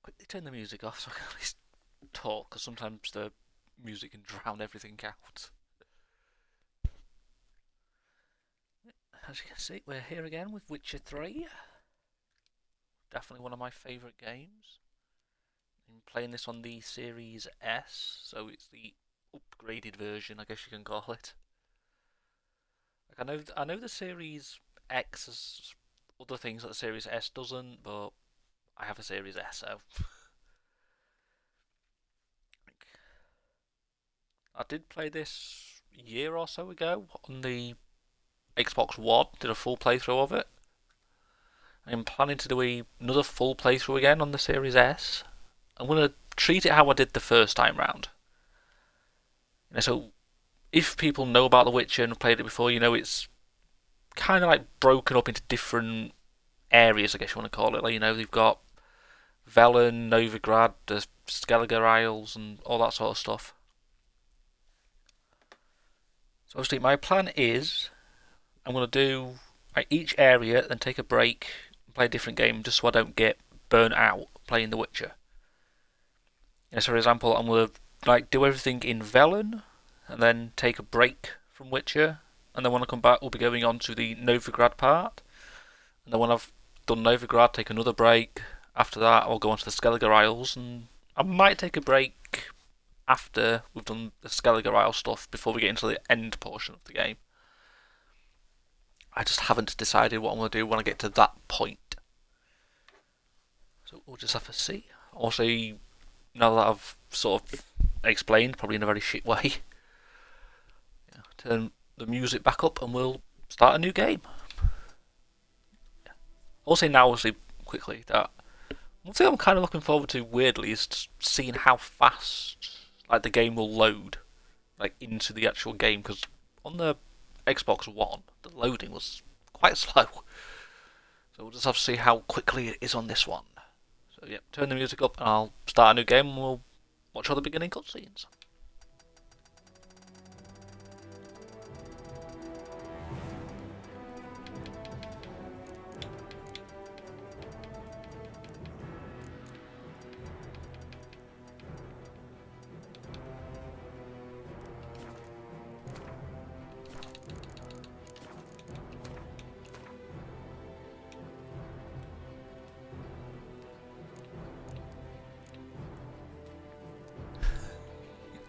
quickly turn the music off so I can at least talk, because sometimes the music can drown everything out. As you can see, we're here again with Witcher 3. Definitely one of my favourite games. I'm playing this on the Series S, so it's the upgraded version, I guess you can call it. Like I know the Series X has other things that the Series S doesn't, but I have a Series S, so I did play this a year or so ago on the Xbox One. Did a full playthrough of it. I'm planning to do another full playthrough again on the Series S. I'm going to treat it how I did the first time round. So, if people know about The Witcher and have played it before, you know it's kind of like broken up into different areas, I guess you want to call it. Like, they've got Velen, Novigrad, the Skellige Isles, and all that sort of stuff. So, obviously, my plan is I'm going to do each area, then take a break, and play a different game, just so I don't get burnt out playing The Witcher. So, for example, I'm going to do everything in Velen, and then take a break from Witcher, and then when I come back, we'll be going on to the Novigrad part. And then when I've done Novigrad, take another break. After that, I'll go on to the Skellige Isles, and I might take a break after we've done the Skellige Isle stuff before we get into the end portion of the game. I just haven't decided what I'm going to do when I get to that point. So we'll just have to see. Also, now that I've sort of explained, probably in a very shit way, turn the music back up and we'll start a new game. I'll say now, obviously, quickly, that one thing I'm kind of looking forward to, weirdly, is seeing how fast the game will load into the actual game, because on the Xbox One, the loading was quite slow. So we'll just have to see how quickly it is on this one. So yeah, turn the music up and I'll start a new game and we'll watch all the beginning cutscenes.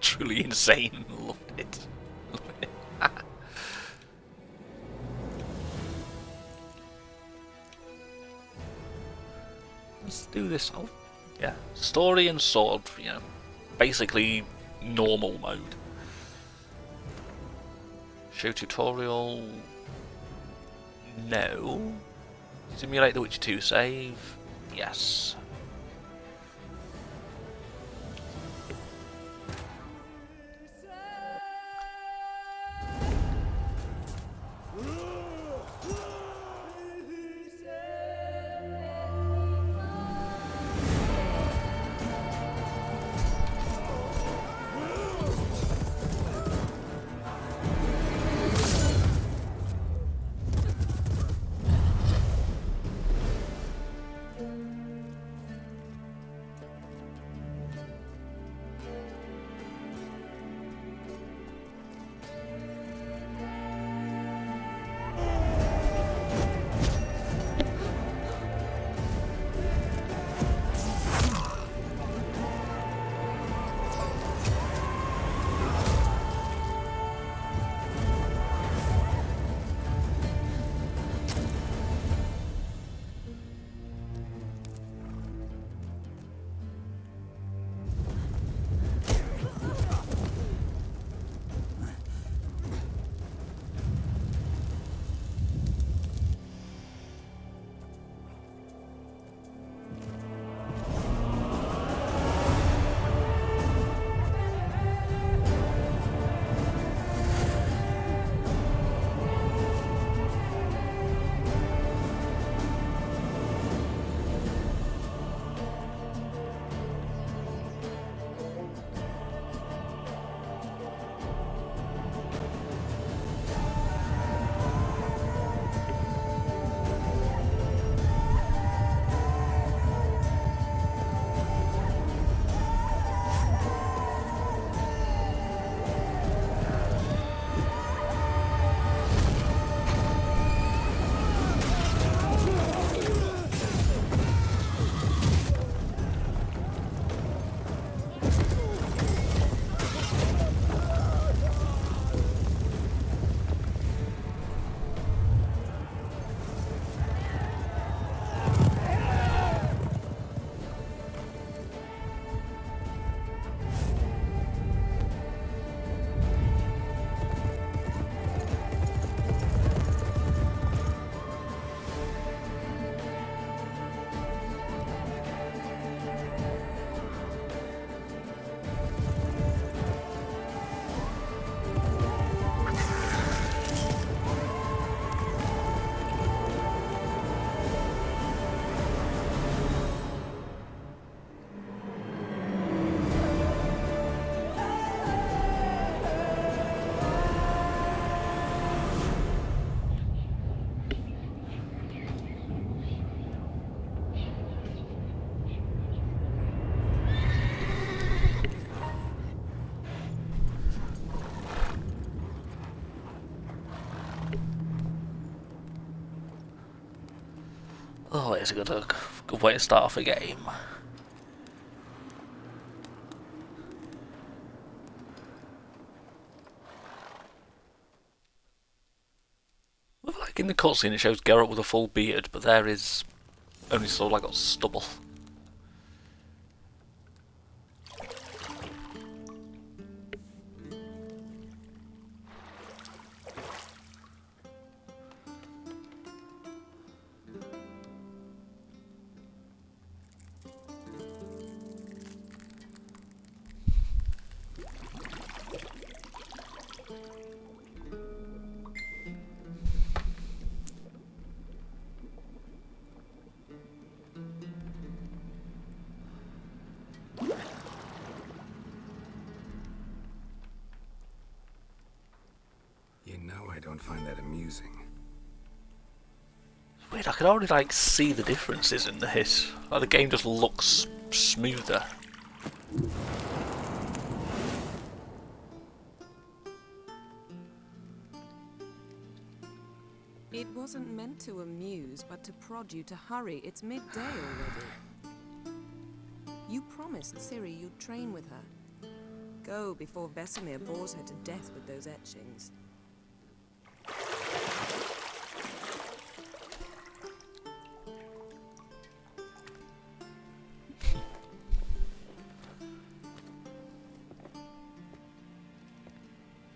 Truly insane. Loved it. Let's do this. Oh, yeah. Story and sword, basically normal mode. Show tutorial. No. Simulate the Witcher 2 save. Yes. Oh, it's a good way to start off a game. Like in the cutscene, it shows Geralt with a full beard, but there is only sort of like got stubble. I don't find that amusing. It's weird, I can already like see the differences in this. Like the game just looks smoother. It wasn't meant to amuse, but to prod you to hurry. It's midday already. You promised Ciri you'd train with her. Go before Vesemir bores her to death with those etchings.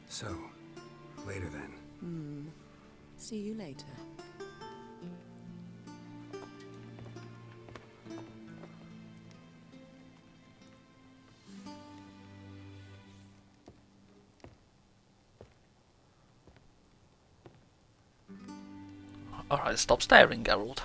So, later then. See you later. Alright, stop staring, Geralt.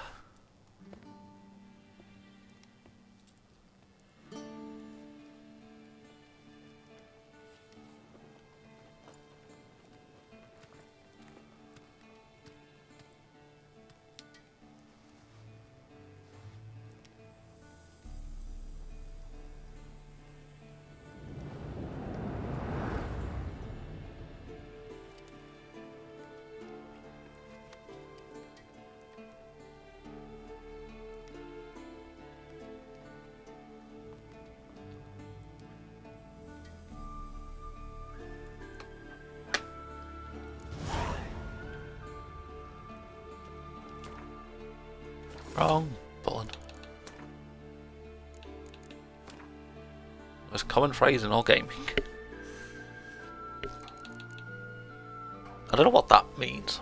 Wrong button. It's a common phrase in all gaming. I don't know what that means.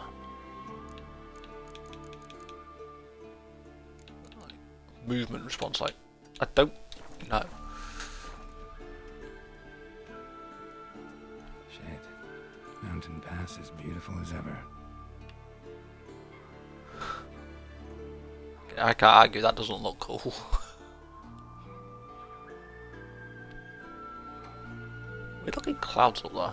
Movement response, like, I don't know. Shit. Mountain Pass is beautiful as ever. I can't argue that doesn't look cool. We're looking clouds up there.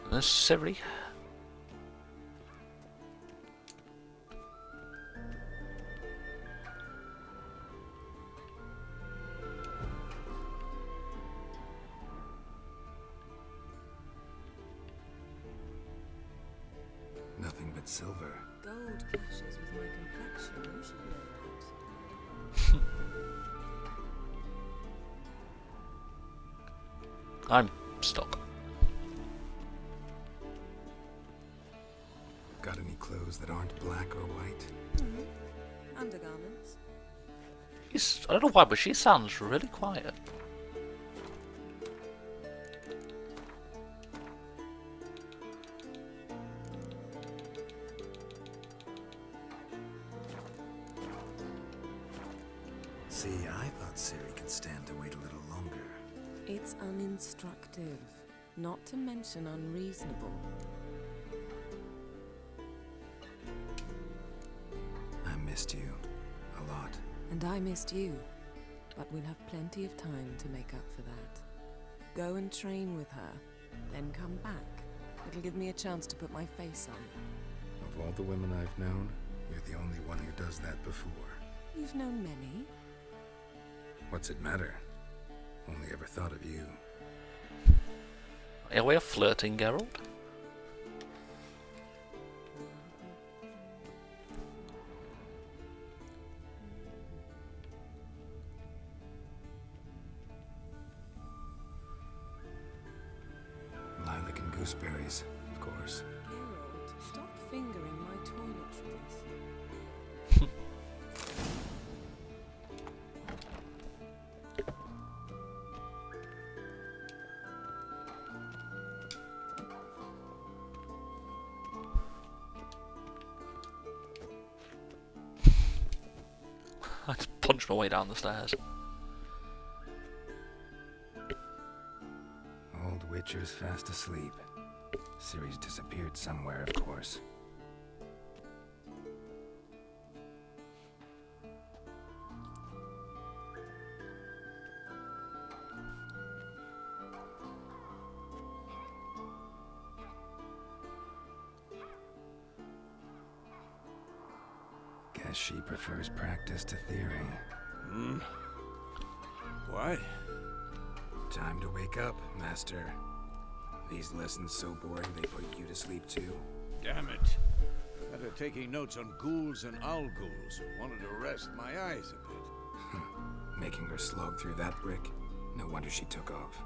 There's Ciri. Nothing but silver. Gold clashes with my complexion. You should know that. I'm stuck. Got any clothes that aren't black or white? Undergarments. I don't know why, but she sounds really quiet. See, I thought Ciri could stand to wait a little longer. It's uninstructive, not to mention unreasonable. I missed you. A lot. And I missed you, but we'll have plenty of time to make up for that. Go and train with her, then come back. It'll give me a chance to put my face on. Of all the women I've known, you're the only one who does that before. You've known many. What's it matter? Only ever thought of you. Are we a flirting, Geralt? course. Geralt, stop fingering my toiletries. I just punched my way down the stairs. Old Witcher's fast asleep. Ciri's disappeared somewhere, of course. Guess she prefers practice to theory. What? Time to wake up, Master. These lessons so boring they put you to sleep too. Damn it. After taking notes on ghouls and owl ghouls, wanted to rest my eyes a bit. Making her slog through that brick? No wonder she took off.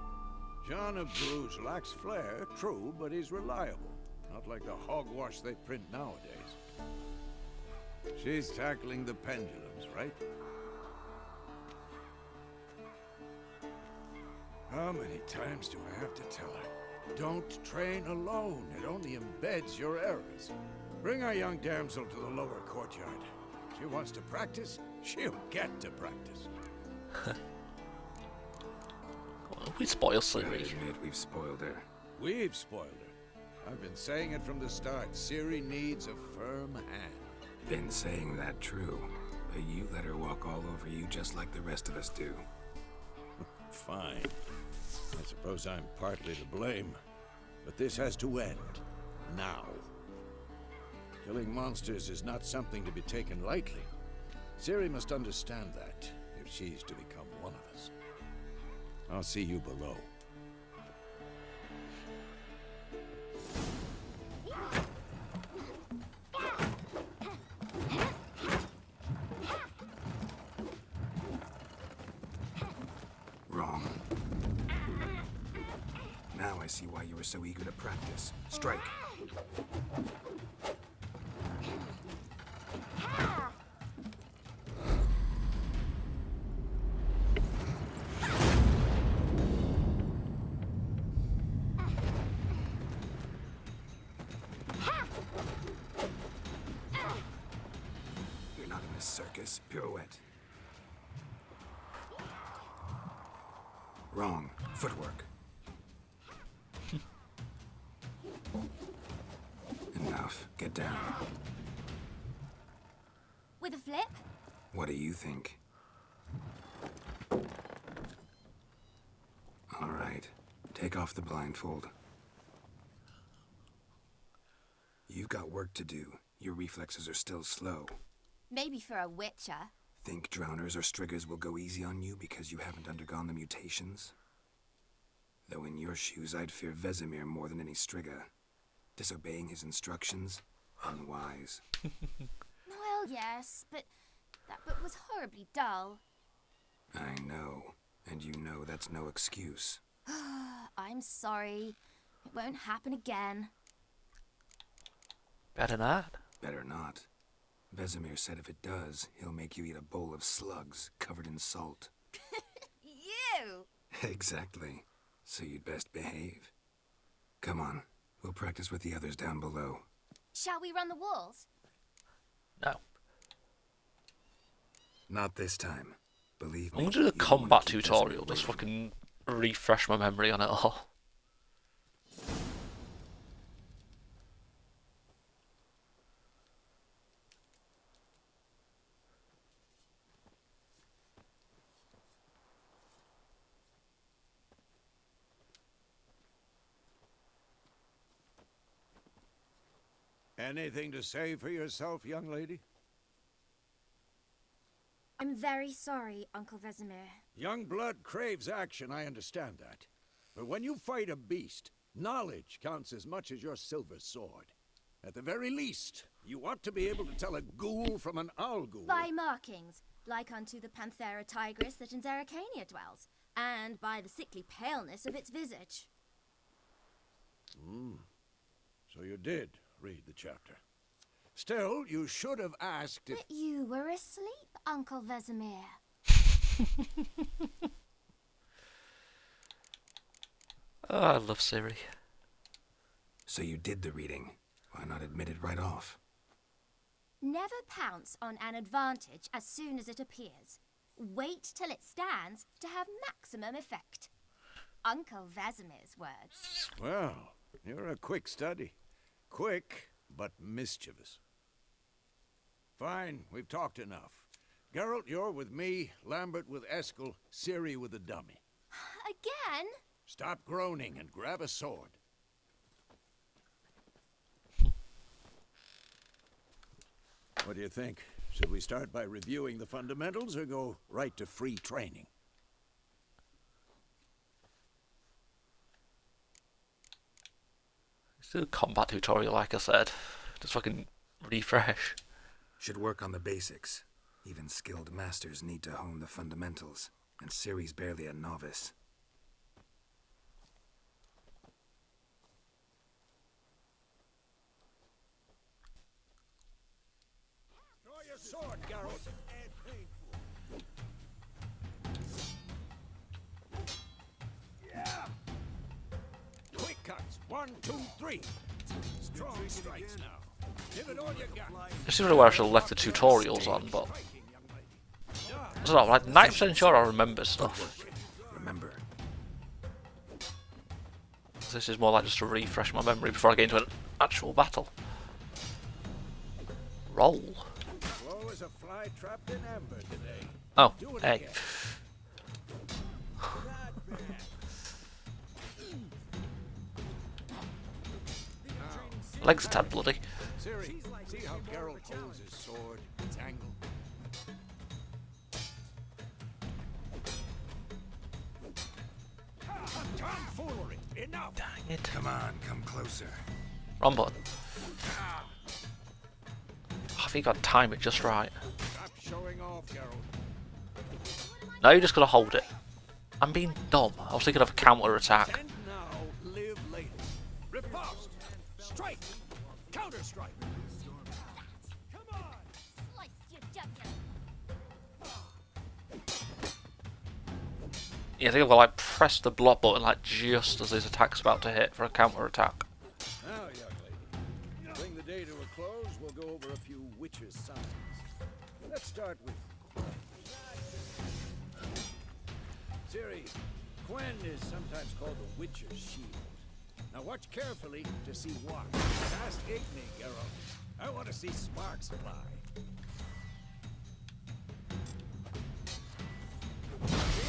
John of Bruges lacks flair, true, but he's reliable. Not like the hogwash they print nowadays. She's tackling the pendulums, right? How many times do I have to tell her? Don't train alone. It only embeds your errors. Bring our young damsel to the lower courtyard. She wants to practice, she'll get to practice. We spoil I Ciri. admit we've spoiled her. We've spoiled her. I've been saying it from the start. Ciri needs a firm hand. Been saying that true, but you let her walk all over you just like the rest of us do. Fine. I suppose I'm partly to blame. But this has to end. Now. Killing monsters is not something to be taken lightly. Ciri must understand that, if she's to become one of us. I'll see you below. Wrong. Now I see why you were so eager to practice. Strike. You're not in a circus. Pirouette. Wrong. Footwork. Enough. Get down. With a flip? What do you think? All right. Take off the blindfold. You've got work to do. Your reflexes are still slow. Maybe for a witcher. Think drowners or striggers will go easy on you because you haven't undergone the mutations? Though in your shoes, I'd fear Vesemir more than any strigger. Disobeying his instructions? Unwise. Well, yes, but that book was horribly dull. I know. And you know that's no excuse. I'm sorry. It won't happen again. Better not. Better not. Vesemir said if it does, he'll make you eat a bowl of slugs covered in salt. You! Exactly. So you'd best behave. Come on. We'll practice with the others down below. Shall we run the walls? No. Not this time. Believe I'm me. gonna do the you don't wanna combat keep tutorial, Vesemir just waiting. fucking refresh my memory on it all. Anything to say for yourself, young lady? I'm very sorry, Uncle Vesemir. Young blood craves action, I understand that. But when you fight a beast, knowledge counts as much as your silver sword. At the very least, you ought to be able to tell a ghoul from an owl ghoul. By markings, like unto the Panthera tigris that in Zerrikania dwells, and by the sickly paleness of its visage. So you did read the chapter. Still, you should have asked if... But you were asleep, Uncle Vesemir. Oh, I love Ciri. So you did the reading. Why not admit it right off? Never pounce on an advantage as soon as it appears. Wait till it stands to have maximum effect. Uncle Vesemir's words. Well, you're a quick study. Quick, but mischievous. Fine, we've talked enough. Geralt, you're with me, Lambert with Eskel, Ciri with the dummy. Again? Stop groaning and grab a sword. What do you think? Should we start by reviewing the fundamentals or go right to free training? Let's do a combat tutorial, like I said. Just fucking refresh. Should work on the basics. Even skilled masters need to hone the fundamentals, and Ciri's barely a novice. Draw your sword, Geralt. Yeah. Quick cuts. 1, 2, 3. Strong strikes now. Give it all you got. This is really where I should have left the tutorials on, but I don't know, like 90% sure I remember stuff. Remember, This is more like just to refresh my memory before I get into an actual battle. Roll. Slow as a fly trapped in amber today. Oh, Do it hey. again. Legs are tad bloody. Ciri, see how Geralt holds his sword? It's angled. Tomfoolery! Enough! Dang it. come on, come closer. Wrong button. I think I'd time it just right. Stop showing off, Geralt. Now you just gotta hold it. I'm being dumb. I was thinking of a counter attack. Tend now, live later. Riposte! Strike! Counter-strike! Come on! Slice your jugular. Yeah, I think I've got to like press the block button like just as his attack's about to hit for a counter attack. Now, young lady, to bring the day to a close, we'll go over a few Witcher's signs. Let's start with... Ciri, Quen is sometimes called the Witcher's shield. Now watch carefully to see why. Ask Igni, Geralt. I want to see sparks fly. See?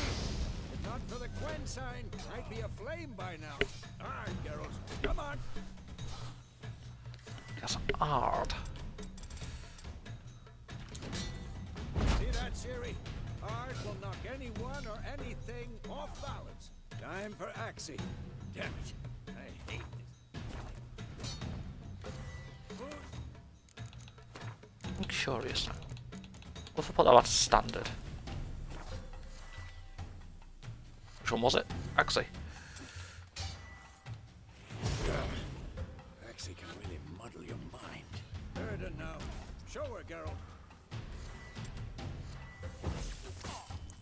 If not for the Quen sign, I'd be aflame by now. All right, Geralt, come on. That's hard. See that, Ciri? Art will knock anyone or anything off balance. Time for Axie. Damn it. I hate this. I'm curious now. What if I put that at standard? Which one was it? Axie. Axie can really muddle your mind. Erden now. Show her, Geralt.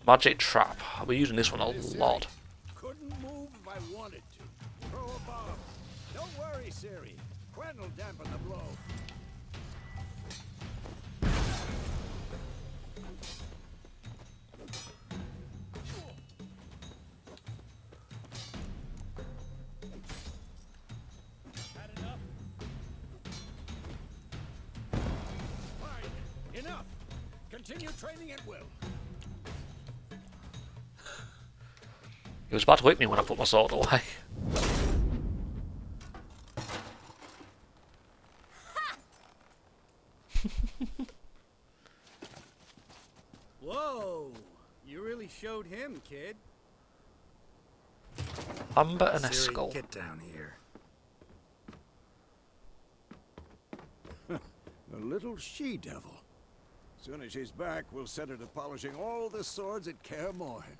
Magic trap. I'll be using this one a lot. Couldn't move if I wanted to. Throw a bomb. Don't worry, Ciri. Quen will dampen the blow. Had enough? Fine. Enough. Continue training at will. He was about to whip me when I put my sword away. Whoa! You really showed him, kid. Amber and Ciri, Eskel. get down here. The little she-devil. Soon as she's back, we'll set her to polishing all the swords at Kaer Morhen.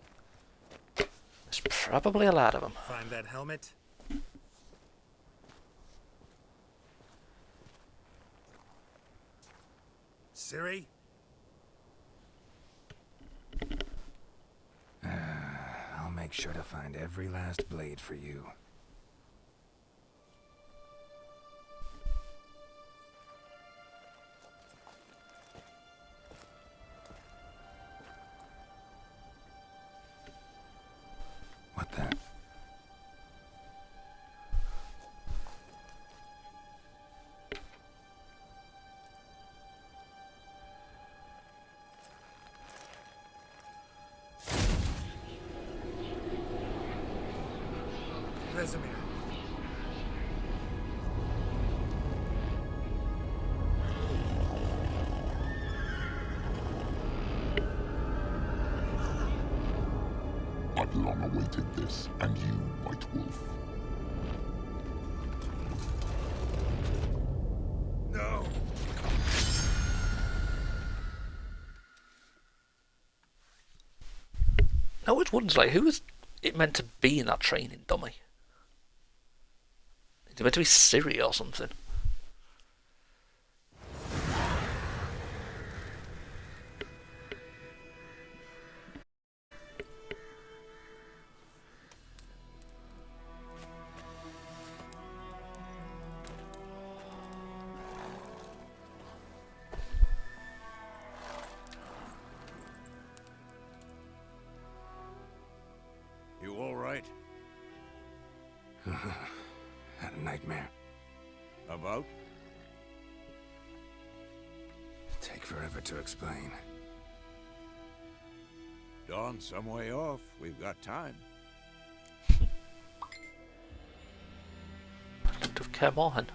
There's probably a lot of them. Find that helmet? Ciri? I'll make sure to find every last blade for you. What the? Vesemir. I've long awaited this, and you, White Wolf. No! I always wondered, like, who was it meant to be in that training dummy? Is it meant to be Ciri or something? You all right? Had a nightmare. About? Take forever to explain. Dawn's some way off. We've got time. Of Kaer Morhen.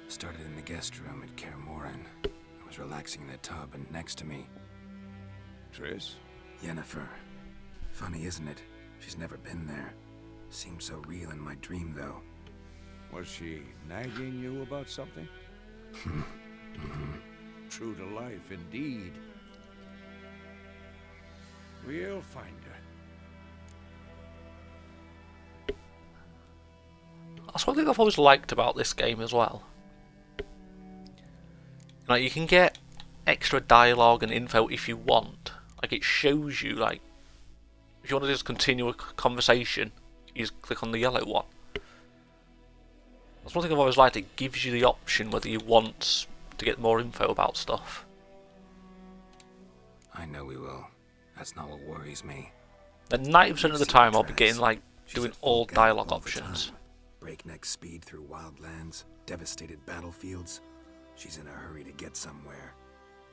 Started in the guest room at Kaer Morhen. I was relaxing in the tub, and next to me, Triss? Yennefer. Funny, isn't it? She's never been there. Seemed so real in my dream, though. Was she nagging you about something? True to life, indeed. We'll find her. That's one thing I've always liked about this game as well. Like, you can get extra dialogue and info if you want. Like, it shows you, like, if you want to just continue a conversation, you just click on the yellow one. That's one thing I've always liked. It gives you the option whether you want to get more info about stuff. I know we will. That's not what worries me. And 90% of the time I'll be Triss. getting, like, She's doing at full all gallop dialogue all the options. time. Breakneck speed through wild lands, devastated battlefields. She's in a hurry to get somewhere.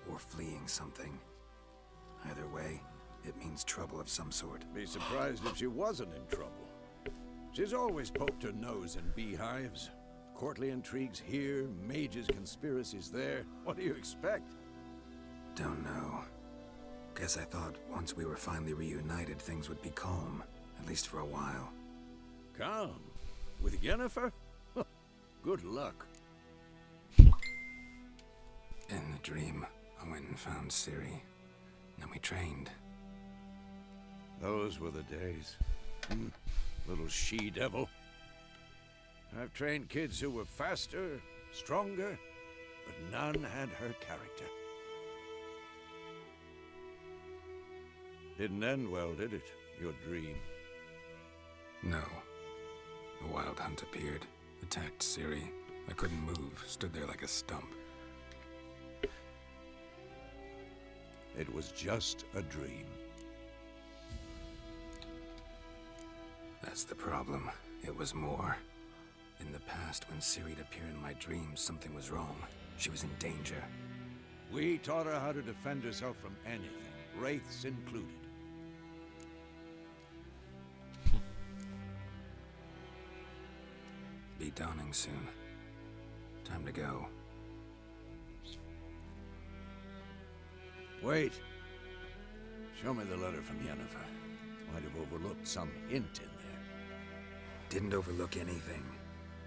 Or fleeing something. Either way, it means trouble of some sort. Be surprised if she wasn't in trouble. She's always poked her nose in beehives. Courtly intrigues here, mages' conspiracies there. What do you expect? Don't know. Guess I thought once we were finally reunited, things would be calm. At least for a while. Calm? With Yennefer? Good luck. In the dream, I went and found Ciri. Then we trained. Those were the days. Little she-devil. I've trained kids who were faster, stronger, but none had her character. Didn't end well, did it? Your dream. No. The wild hunt appeared, attacked Ciri. I couldn't move, stood there like a stump. It was just a dream. That's the problem. It was more. In the past, when Ciri'd appear in my dreams, something was wrong. She was in danger. We taught her how to defend herself from anything, wraiths included. Be dawning soon. Time to go. Wait. Show me the letter from Yennefer. Might have overlooked some hint in there. Didn't overlook anything.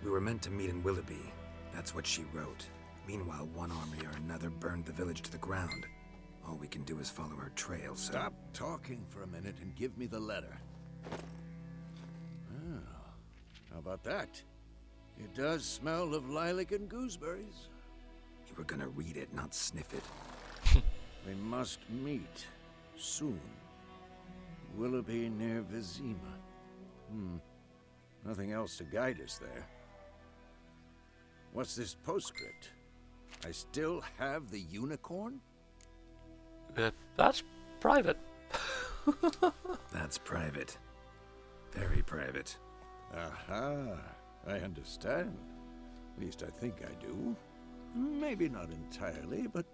We were meant to meet in Willoughby. That's what she wrote. Meanwhile, one army or another burned the village to the ground. All we can do is follow her trail, so... Stop talking for a minute and give me the letter. Oh, how about that? It does smell of lilac and gooseberries. You were gonna read it, not sniff it. We must meet soon. Willoughby near Vizima. Nothing else to guide us there. What's this postscript? I still have the unicorn? That's private. That's private. Very private. Aha, I understand. At least I think I do. Maybe not entirely, but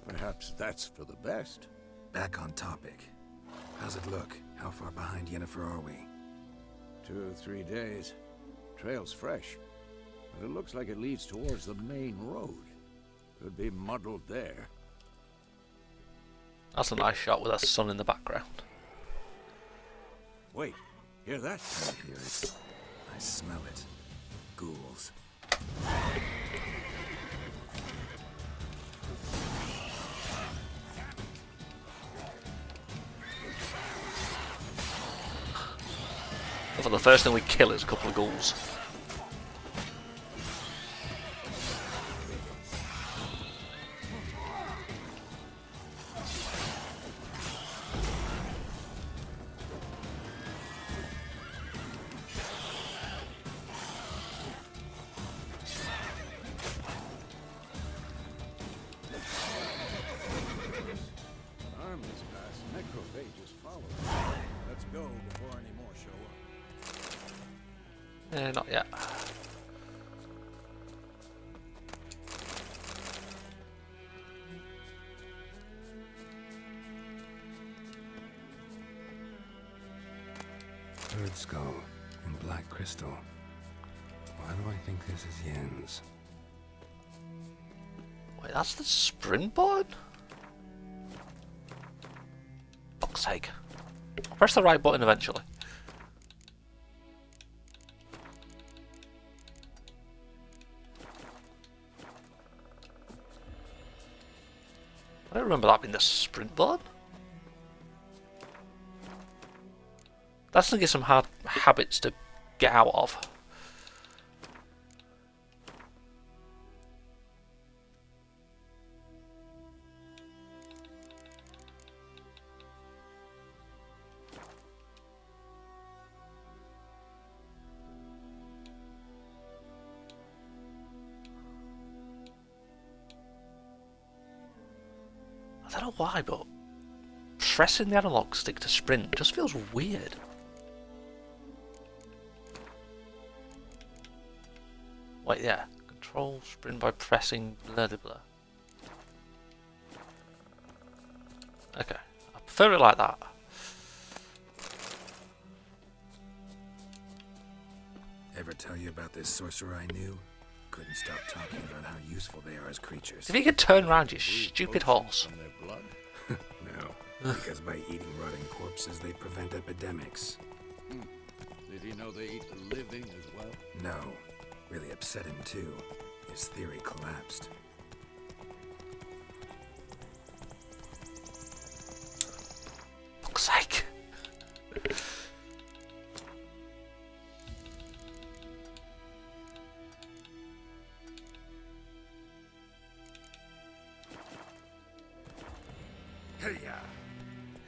perhaps that's for the best. Back on topic. How's it look? How far behind Yennefer are we? 2 or 3 days. Trail's fresh, but it looks like it leads towards the main road. Could be muddled there. That's a nice shot with that sun in the background. Wait, hear that? I hear it. I smell it. Ghouls. I thought the first thing we kill is a couple of ghouls. Arm is past. Necrophages follow. Let's go before any more show up. Not yet. Bird skull and black crystal. Why do I think this is Yen's? Wait, that's the springboard? Fuck's sake. Press the right button eventually. I don't remember that being the springboard. That's gonna get some hard habits to get out of. I don't know why, but pressing the analog stick to sprint just feels weird. Wait, yeah. Control sprint by pressing blah blah blah. Okay. I prefer it like that. Ever tell you about this sorcerer I knew? Couldn't stop talking about how useful they are as creatures. If you could turn around, you stupid horse. From their blood? No, because by eating rotting corpses, they prevent epidemics. Did he know they eat the living as well? No, really upset him too. His theory collapsed. Fuck's sake.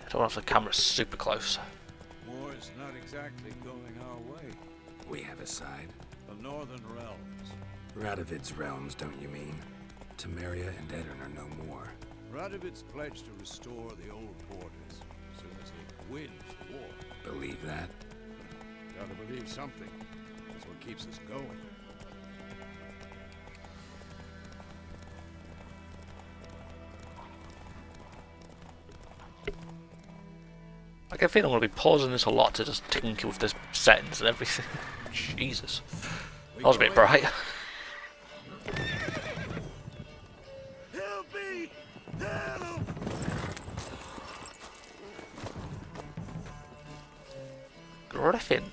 I don't know if the camera's super close. War is not exactly going our way. We have a side. The Northern Realms. Radovid's realms, don't you mean? Temeria and Edirn are no more. Radovid's pledged to restore the old borders as soon as he wins the war. Believe that? Gotta believe something. That's what keeps us going. I get a feeling I'm going to be pausing this a lot to just tinker with the settings and everything. Jesus. That was a bit bright. Help me! Help! Griffin.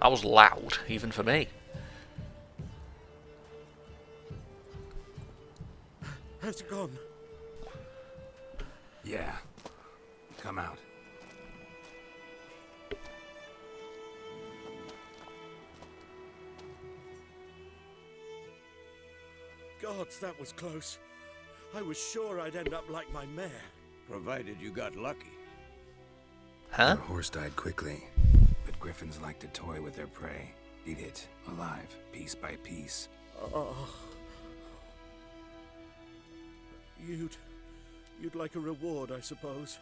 That was loud, even for me. Has it gone? Yeah. Come out. Gods, that was close. I was sure I'd end up like my mare. Provided you got lucky. Huh? Your horse died quickly, but griffins like to toy with their prey. Eat it, alive, piece by piece. Oh. You'd like a reward, I suppose.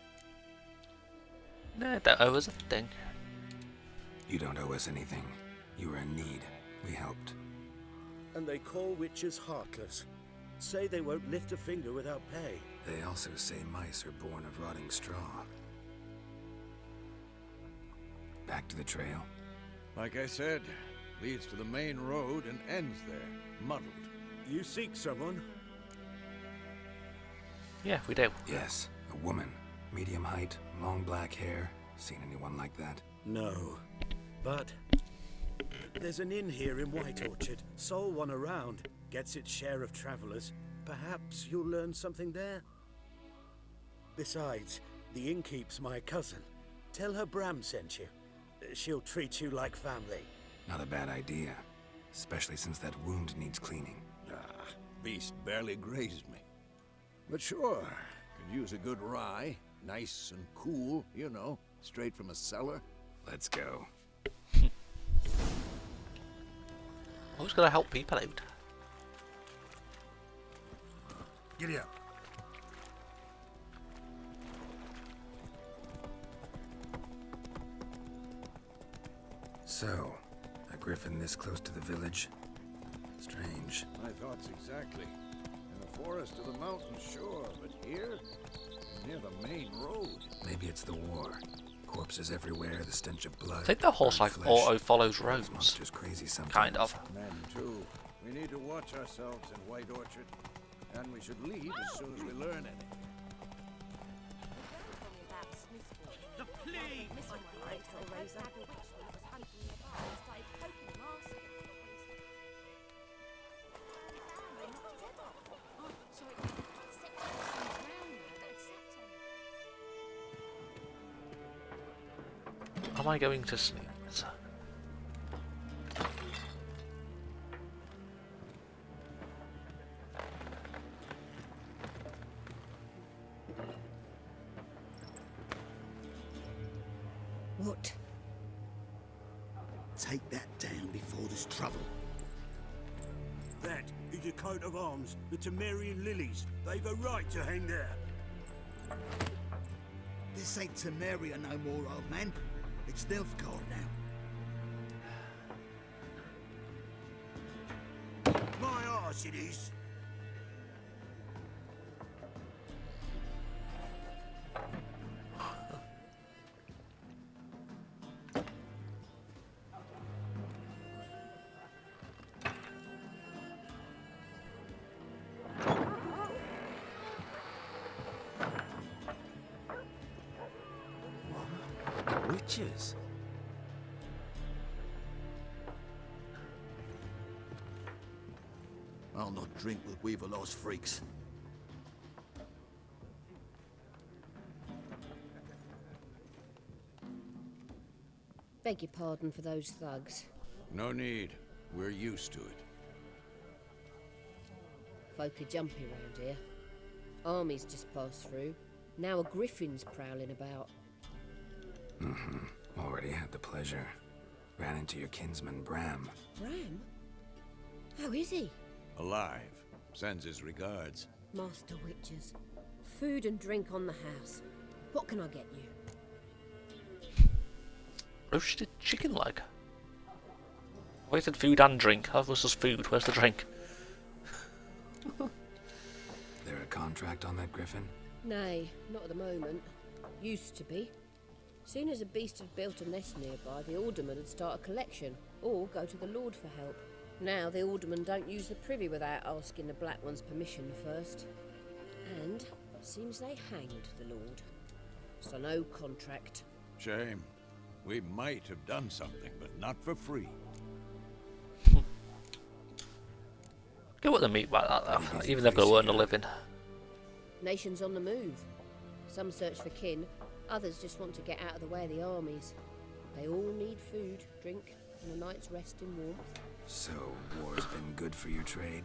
No, don't owe us a thing. You don't owe us anything. You were in need. We helped. And they call witches heartless. Say they won't lift a finger without pay. They also say mice are born of rotting straw. Back to the trail. Like I said, leads to the main road and ends there, muddled. You seek someone? Yeah, we do. Yes, a woman. Medium height, long black hair. Seen anyone like that? No. But there's an inn here in White Orchard. Sole one around. Gets its share of travelers. Perhaps you'll learn something there. Besides, the innkeep's my cousin. Tell her Bram sent you. She'll treat you like family. Not a bad idea. Especially since that wound needs cleaning. Beast barely grazed me. But sure, could use a good rye. Nice and cool, you know, straight from a cellar. Let's go. Who's gonna help people out? Giddy up. So, a griffin this close to the village? Strange. My thoughts exactly. In the forest of the mountain, sure, but here? Near the main road. Maybe it's the war. Corpses everywhere, the stench of blood. I think the horse burnt like flesh. auto follows Those roads. monsters crazy sometimes. Kind of. Men, too. We need to watch ourselves in White Orchard. And we should leave as soon as we learn anything. The plague! Am I going to sneeze? What? Take that down before there's trouble. That is a coat of arms, the Temerian lilies. They've a right to hang there. This ain't Temeria no more, old man. It's Nilfgaard now. My arse it is. Witches? I'll not drink with Weaverlaw's freaks. Beg your pardon for those thugs. No need. We're used to it. Folk are jumpy round here. Armies just passed through. Now a griffin's prowling about. Already had the pleasure. Ran into your kinsman, Bram. Bram? How is he? Alive. Sends his regards. Master Witches. Food and drink on the house. What can I get you? Roasted chicken leg. Why is it food and drink? How was this food? Where's the drink? There a contract on that griffin? Nay, not at the moment. Used to be. Soon as a beast had built a nest nearby, the alderman would start a collection, or go to the Lord for help. Now the aldermen don't use the privy without asking the Black One's permission first. And seems they hanged the Lord. So no contract. Shame. We might have done something, but not for free. Get what they mean by that, though. Even they've got to earn a living. Nations on the move. Some search for kin, others just want to get out of the way of the armies. They all need food, drink, and a night's rest in warmth. So, war's been good for your trade?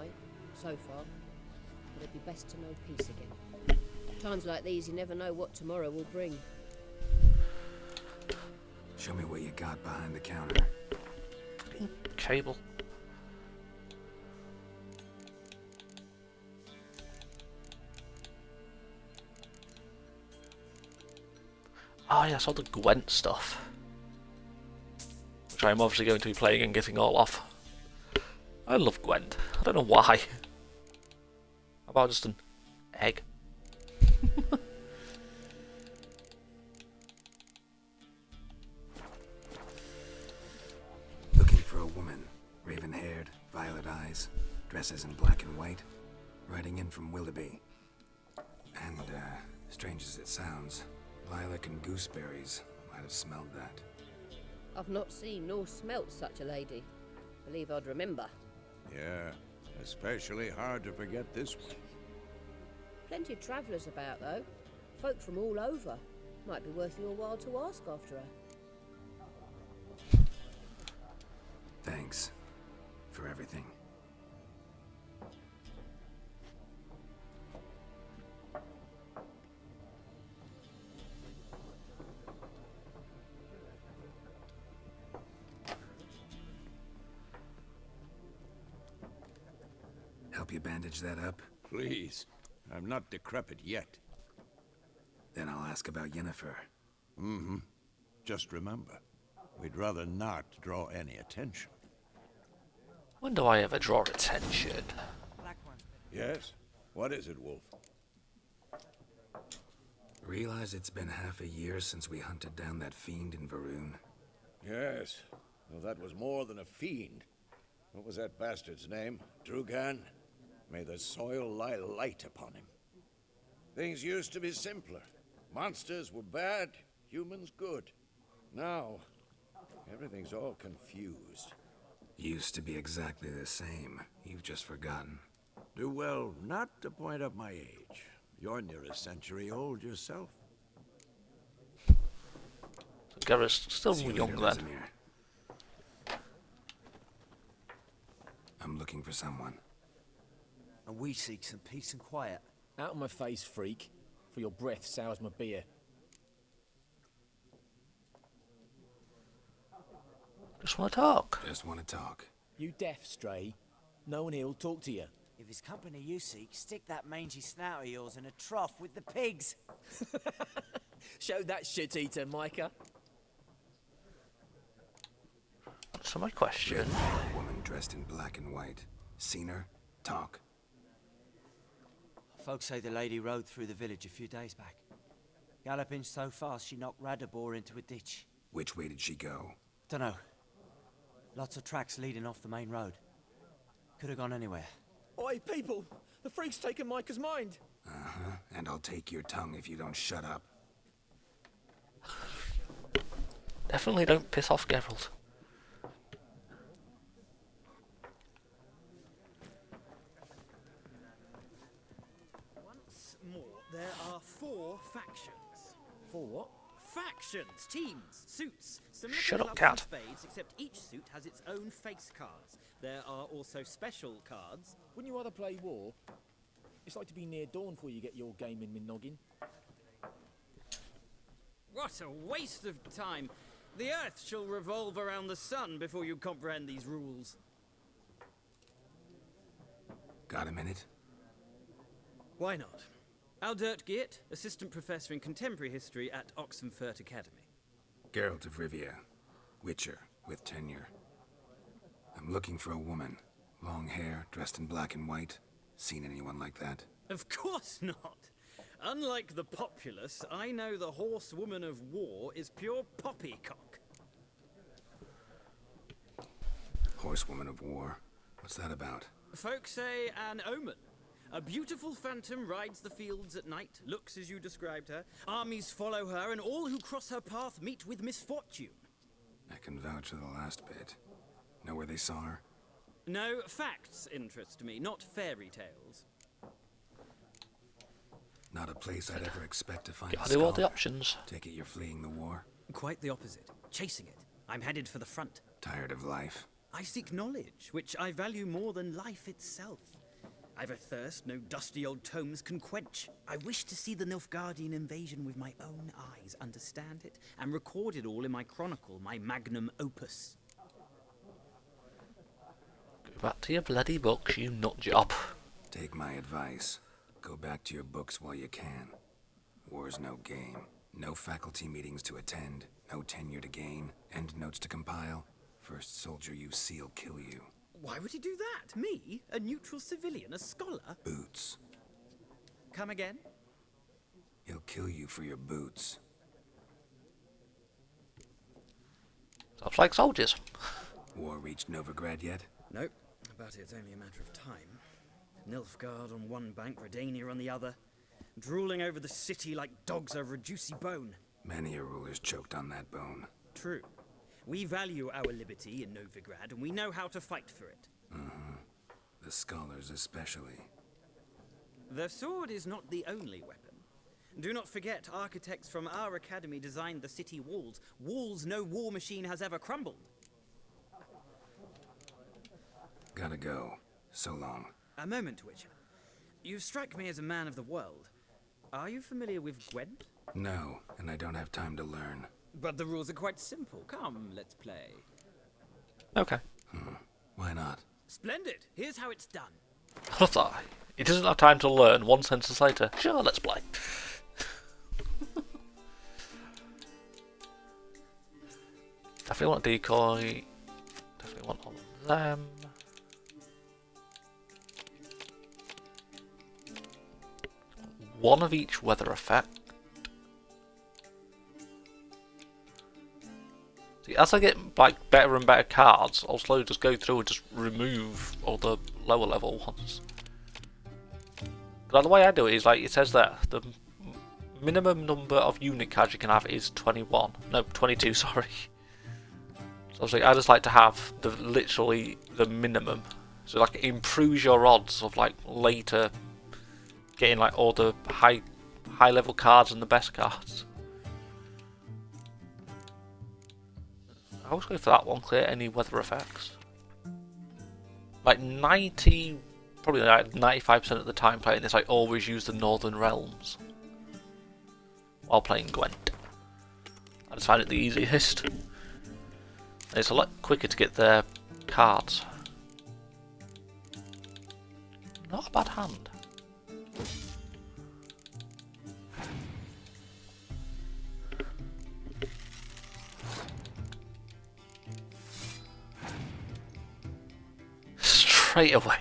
Aye, so far. But it'd be best to know peace again. Times like these, you never know what tomorrow will bring. Show me what you got behind the counter. Cable. Oh yeah, I saw the Gwent stuff. Which I'm obviously going to be playing and getting all off. I love Gwent. I don't know why. How about just an egg? Looking for a woman. Raven-haired, violet eyes, dresses in black and white. Riding in from Willoughby. And, strange as it sounds, lilac and gooseberries might have smelled that. I've not seen nor smelt such a lady. Believe I'd remember. Yeah, especially hard to forget this one. Plenty of travellers about, though. Folk from all over. Might be worth your while to ask after her. Thanks. For everything. Help you bandage that up? Please. I'm not decrepit yet. Then I'll ask about Yennefer. Mm-hmm. Just remember, we'd rather not draw any attention. When do I ever draw attention? Yes? What is it, Wolf? Realize it's been half a year since we hunted down that fiend in Varun. Yes. Well, that was more than a fiend. What was that bastard's name? Drugan? May the soil lie light upon him. Things used to be simpler. Monsters were bad, humans good. Now, everything's all confused. Used to be exactly the same. You've just forgotten. Do well not to point up my age. You're near a century old yourself. Garrus still See you young later, then. Vesemir. I'm looking for someone. And we seek some peace and quiet. Out of my face, freak. For your breath sours my beer. Just want to talk. Just want to talk. You deaf, Stray. No one here will talk to you. If it's company you seek, stick that mangy snout of yours in a trough with the pigs. Show that shit-eater, Micah. So my question... A woman dressed in black and white. Seen her? Talk. Folks say the lady rode through the village a few days back. Galloping so fast she knocked Radabor into a ditch. Which way did she go? Dunno. Lots of tracks leading off the main road. Could have gone anywhere. Oi, people! The freak's taken Micah's mind! Uh-huh. And I'll take your tongue if you don't shut up. Definitely don't piss off Geralt. Once more, there are 4 factions. 4 what? Factions, teams, suits. Similar Shut to up, clubs cat. and spades, except each suit has its own face cards. There are also special cards. Wouldn't you rather play war? It's like to be near dawn before you get your game in my noggin. What a waste of time! The Earth shall revolve around the sun before you comprehend these rules. Got a minute? Why not? Aldert Geert, Assistant Professor in Contemporary History at Oxenfurt Academy. Geralt of Rivia. Witcher, with tenure. I'm looking for a woman. Long hair, dressed in black and white. Seen anyone like that? Of course not! Unlike the populace, I know the horsewoman of war is pure poppycock. Horsewoman of war? What's that about? Folks say an omen. A beautiful phantom rides the fields at night, looks as you described her. Armies follow her, and all who cross her path meet with misfortune. I can vouch for the last bit. Know where they saw her? No, facts interest me, not fairy tales. Not a place I'd ever expect to find a Gotta do all the scholar. options. Take it you're fleeing the war? Quite the opposite. Chasing it. I'm headed for the front. Tired of life? I seek knowledge, which I value more than life itself. I've a thirst no dusty old tomes can quench. I wish to see the Nilfgaardian invasion with my own eyes, understand it, and record it all in my chronicle, my magnum opus. Go back to your bloody books, you nut job. Take my advice. Go back to your books while you can. War's no game. No faculty meetings to attend. No tenure to gain. End notes to compile. First soldier you see'll kill you. Why would he do that? Me? A neutral civilian? A scholar? Boots. Come again? He'll kill you for your boots. Sounds like soldiers. War reached Novigrad yet? Nope, but it's only a matter of time. Nilfgaard on one bank, Redania on the other, drooling over the city like dogs over a juicy bone. Many a ruler's choked on that bone. True. We value our liberty in Novigrad, and we know how to fight for it. The scholars especially. The sword is not the only weapon. Do not forget, architects from our academy designed the city walls. Walls no war machine has ever crumbled. Gotta go. So long. A moment, Witcher. You strike me as a man of the world. Are you familiar with Gwent? No, and I don't have time to learn. But the rules are quite simple. Come, let's play. Okay. Why not? Splendid. Here's how it's done. I love that. He doesn't have time to learn. One sentence later, sure, let's play. Definitely want decoy. Definitely want all of them. One of each weather effect. See, as I get like better and better cards, I'll slowly just go through and just remove all the lower level ones. But the way I do it is like it says that the minimum number of unit cards you can have is 21. No, 22. Sorry. So I was like, I just like to have literally the minimum. So like it improves your odds of like later getting like all the high level cards and the best cards. I always go for that one, clear any weather effects. Like 90, probably like 95% of the time playing this, I always use the Northern Realms while playing Gwent. I just find it the easiest. And it's a lot quicker to get their cards. Not a bad hand. Straight away.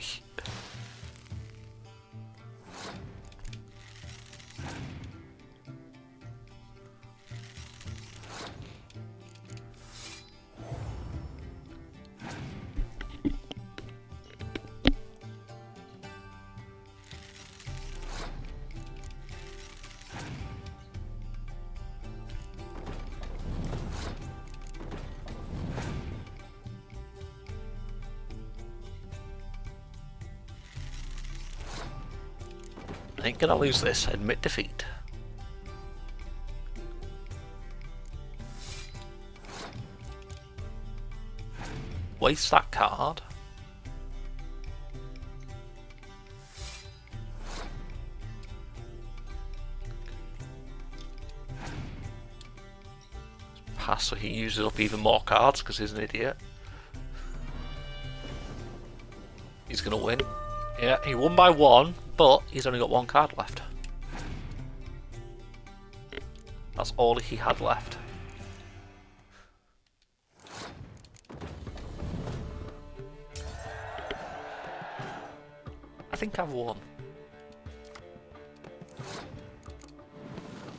I ain't gonna lose this. Admit defeat. Waste that card. Pass so he uses up even more cards because he's an idiot. He's gonna win. Yeah, he won by one, but he's only got one card left. That's all he had left. I think I've won.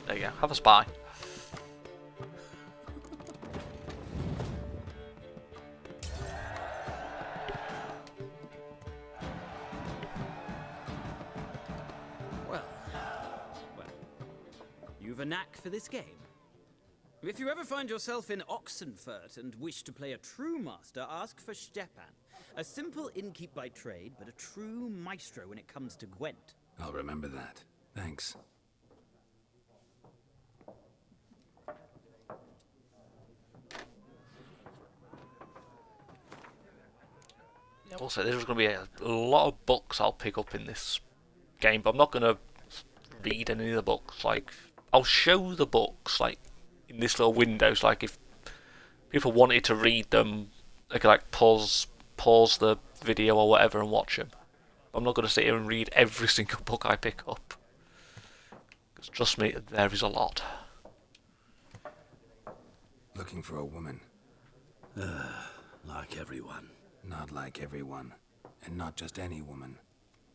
There you go, have a spy. a knack for this game. If you ever find yourself in Oxenfurt and wish to play a true master, ask for Stepan. A simple innkeep by trade, but a true maestro when it comes to Gwent. I'll remember that. Thanks. Yeah, also, there's going to be a lot of books I'll pick up in this game, but I'm not going to read any of the books. Like, I'll show the books, like, in this little window, so, like, if people wanted to read them, they could, like, pause the video or whatever and watch them. I'm not going to sit here and read every single book I pick up. Because trust me, there is a lot. Looking for a woman. Like everyone. Not like everyone. And not just any woman.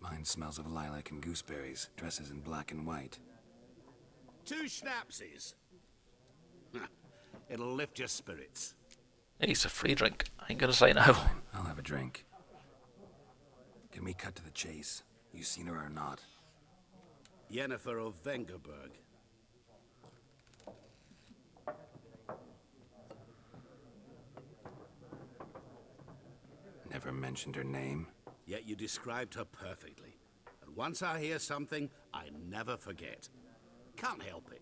Mine smells of lilac and gooseberries, dresses in black and white. 2 schnapsies. It'll lift your spirits. It's a free drink. I ain't going to say no. Fine, I'll have a drink. Can we cut to the chase? You seen her or not? Yennefer of Vengerberg. Never mentioned her name. Yet you described her perfectly. And once I hear something, I never forget. Can't help it.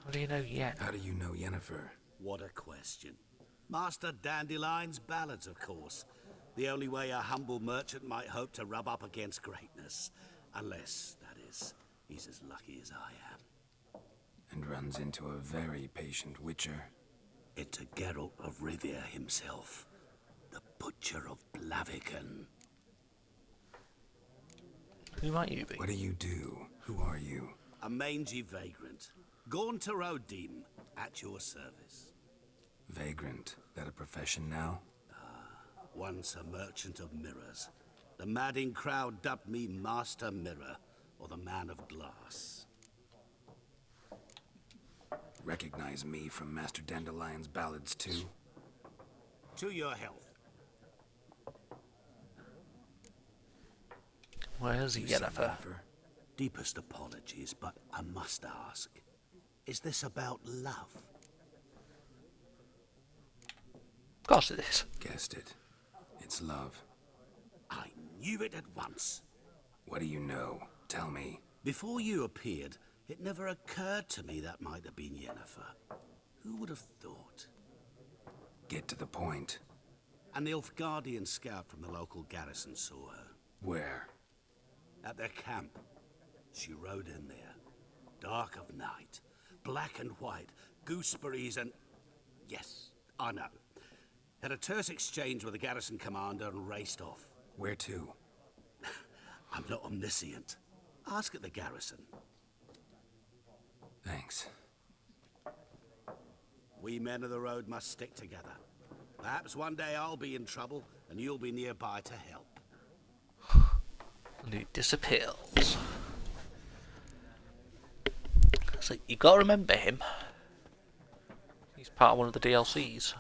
How do you know yet? How do you know Yennefer? What a question. Master Dandelion's ballads, of course. The only way a humble merchant might hope to rub up against greatness. Unless, that is, he's as lucky as I am. And runs into a very patient witcher. Into Geralt of Rivia himself. The Butcher of Blaviken. Who might you be? What do you do? Who are you? A mangy vagrant. Gaunter O'Deem, at your service. Vagrant? That a profession now? Once a merchant of mirrors. The madding crowd dubbed me Master Mirror, or the Man of Glass. Recognize me from Master Dandelion's ballads too? To your health. Where's Yennefer? Deepest apologies, but I must ask. Is this about love? Of course it is. Guessed it. It's love. I knew it at once. What do you know? Tell me. Before you appeared, it never occurred to me that might have been Yennefer. Who would have thought? Get to the point. An Nilfgaardian scout from the local garrison saw her. Where? At their camp. She rode in there. Dark of night. Black and white. Gooseberries and... Yes, I know. Had a terse exchange with the garrison commander and raced off. Where to? I'm not omniscient. Ask at the garrison. Thanks. We men of the road must stick together. Perhaps one day I'll be in trouble and you'll be nearby to help. And he disappears. So you got to remember him. He's part of one of the DLCs.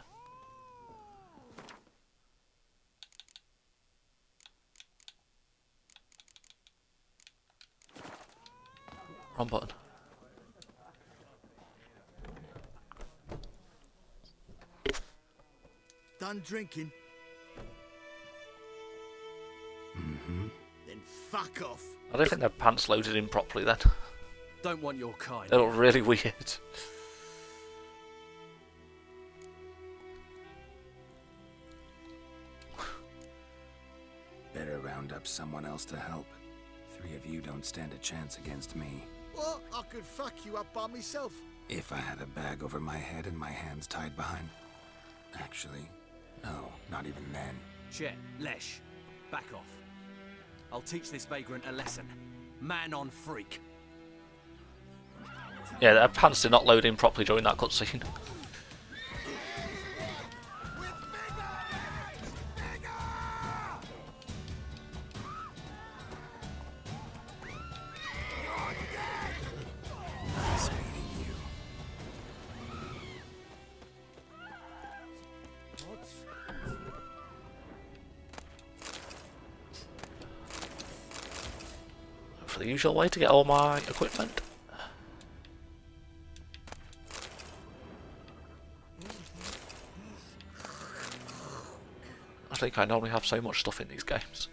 Wrong button. Done drinking? Mm-hmm. Then fuck off. I don't think their pants loaded in properly then. Don't want your kind. They look really weird. Better round up someone else to help. 3 of you don't stand a chance against me. Well, I could fuck you up by myself. If I had a bag over my head and my hands tied behind... Actually, no, not even then. Chet, Lesh, back off. I'll teach this vagrant a lesson. Man on freak. Yeah, their pants did not load in properly during that cutscene. Nice meeting you. For the usual way to get all my equipment. think I normally have so much stuff in these games.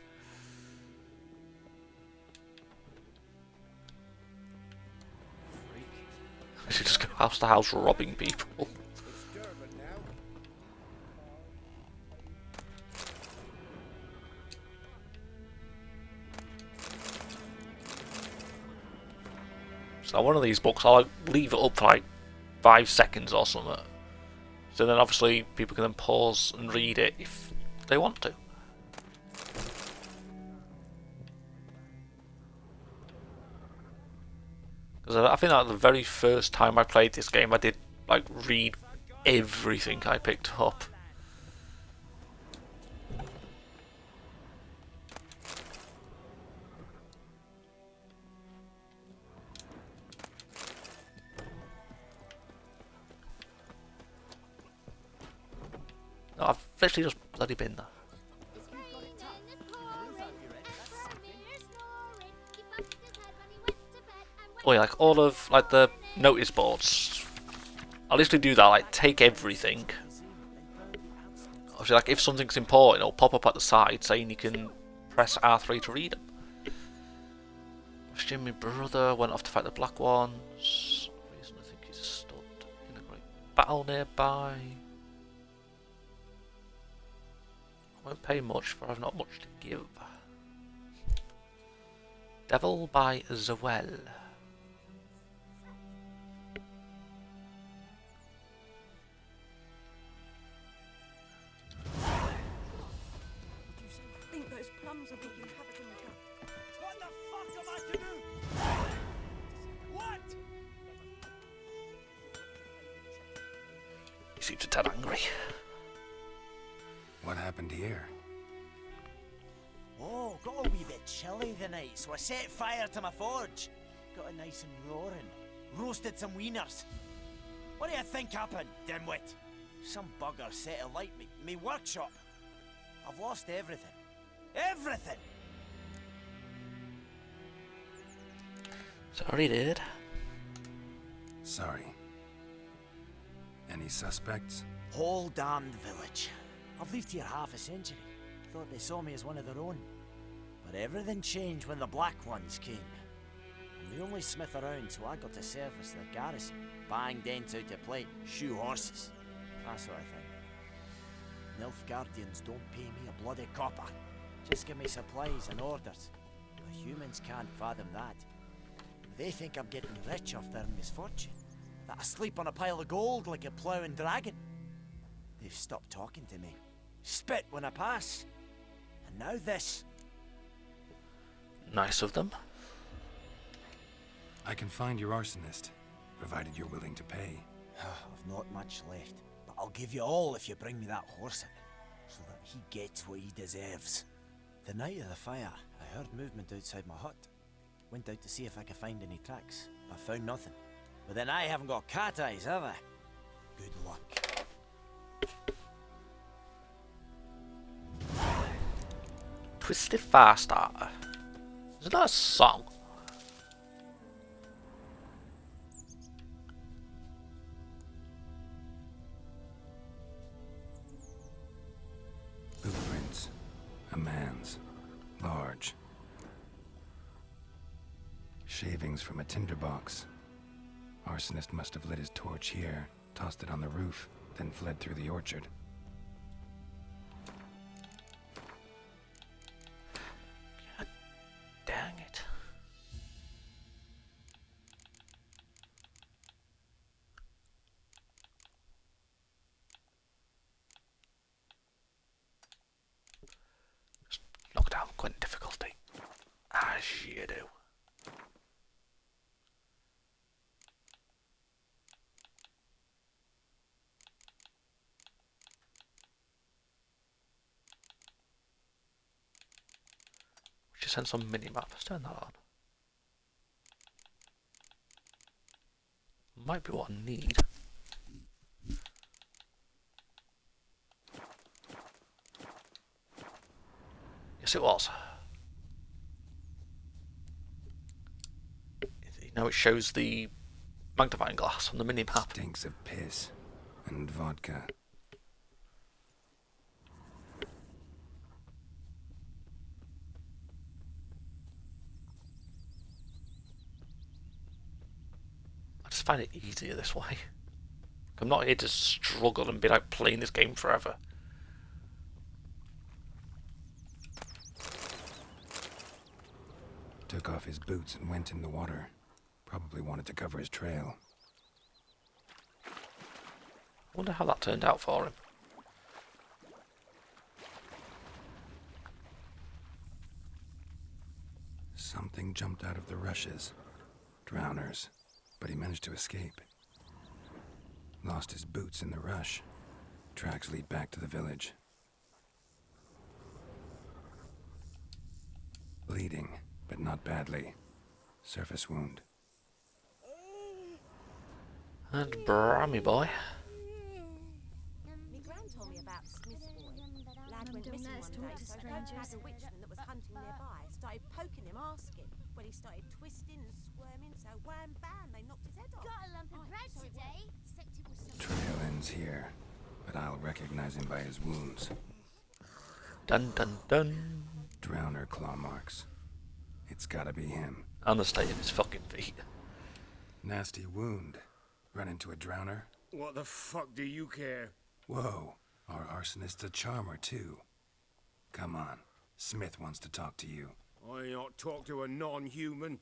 I should just go house to house robbing people. So one of these books, I'll leave it up for like 5 seconds or something. So then obviously people can then pause and read it if they want to. Because I think that the very first time I played this game, I did like read everything I picked up. No, I've literally just bloody been there. Oh yeah, like all of like the notice boards. I'll literally do that, like take everything. Obviously, like if something's important, it'll pop up at the side saying you can press R3 to read them. Question: my brother went off to fight the Black Ones. Reason I think he's stood in a great battle nearby. I won't pay much, for I've not much to give. Devil by Zawel. Think those plums are looking havoc in the gut. What the fuck am I to do? What? He seems a tad angry. What happened here? Oh, got a wee bit chilly the night, so I set fire to my forge. Got it nice and roaring. Roasted some wieners. What do you think happened, dimwit? Some bugger set alight me workshop. I've lost everything. Everything! Sorry, dude. Sorry. Any suspects? Whole damned village. I've lived here half a century. Thought they saw me as one of their own. But everything changed when the Black Ones came. I'm the only smith around, so I got to service the garrison. Bang dents out to play, shoe horses. That sort of thing. Nilfgaardians don't pay me a bloody copper. Just give me supplies and orders. But humans can't fathom that. They think I'm getting rich off their misfortune. That I sleep on a pile of gold like a ploughing dragon. They've stopped talking to me. Spit when I pass. And now this. Nice of them. I can find your arsonist, provided you're willing to pay. I've not much left, but I'll give you all if you bring me that horse in, so that he gets what he deserves. The night of the fire, I heard movement outside my hut. Went out to see if I could find any tracks, but found nothing. But then I haven't got cat eyes, have I? Good luck. Twisted Fire Starter. Isn't that a song? Blueprints. A man's. Large. Shavings from a tinderbox. Arsonist must have lit his torch here, tossed it on the roof, then fled through the orchard. God dang it. Just knock down Quentin difficulty. As you do. Just send some mini-map. Let's turn that on. Might be what I need. Yes, it was. Now it shows the magnifying glass on the mini-map. Stinks of piss and vodka. find it easier this way. I'm not here to struggle and be like playing this game forever. Took off his boots and went in the water. Probably wanted to cover his trail. Wonder how that turned out for him. Something jumped out of the rushes. Drowners. But he managed to escape. Lost his boots in the rush. Tracks lead back to the village. Bleeding, but not badly. Surface wound. And Brammy boy. Me gran told me about Smith's boy. Lad went missing one day, so the witchman that was hunting nearby started poking him, asking. When he started twisting and squirming, so wham bam, they knocked his head off. Got a lump of bread today. Except it was some Trail ends here, but I'll recognize him by his wounds. Dun dun dun. Drowner claw marks. It's gotta be him. And the state of his fucking feet. Nasty wound. Run into a drowner? What the fuck do you care? Whoa, our arsonist's a charmer too. Come on, Smith wants to talk to you. I ain't not talk to a non-human.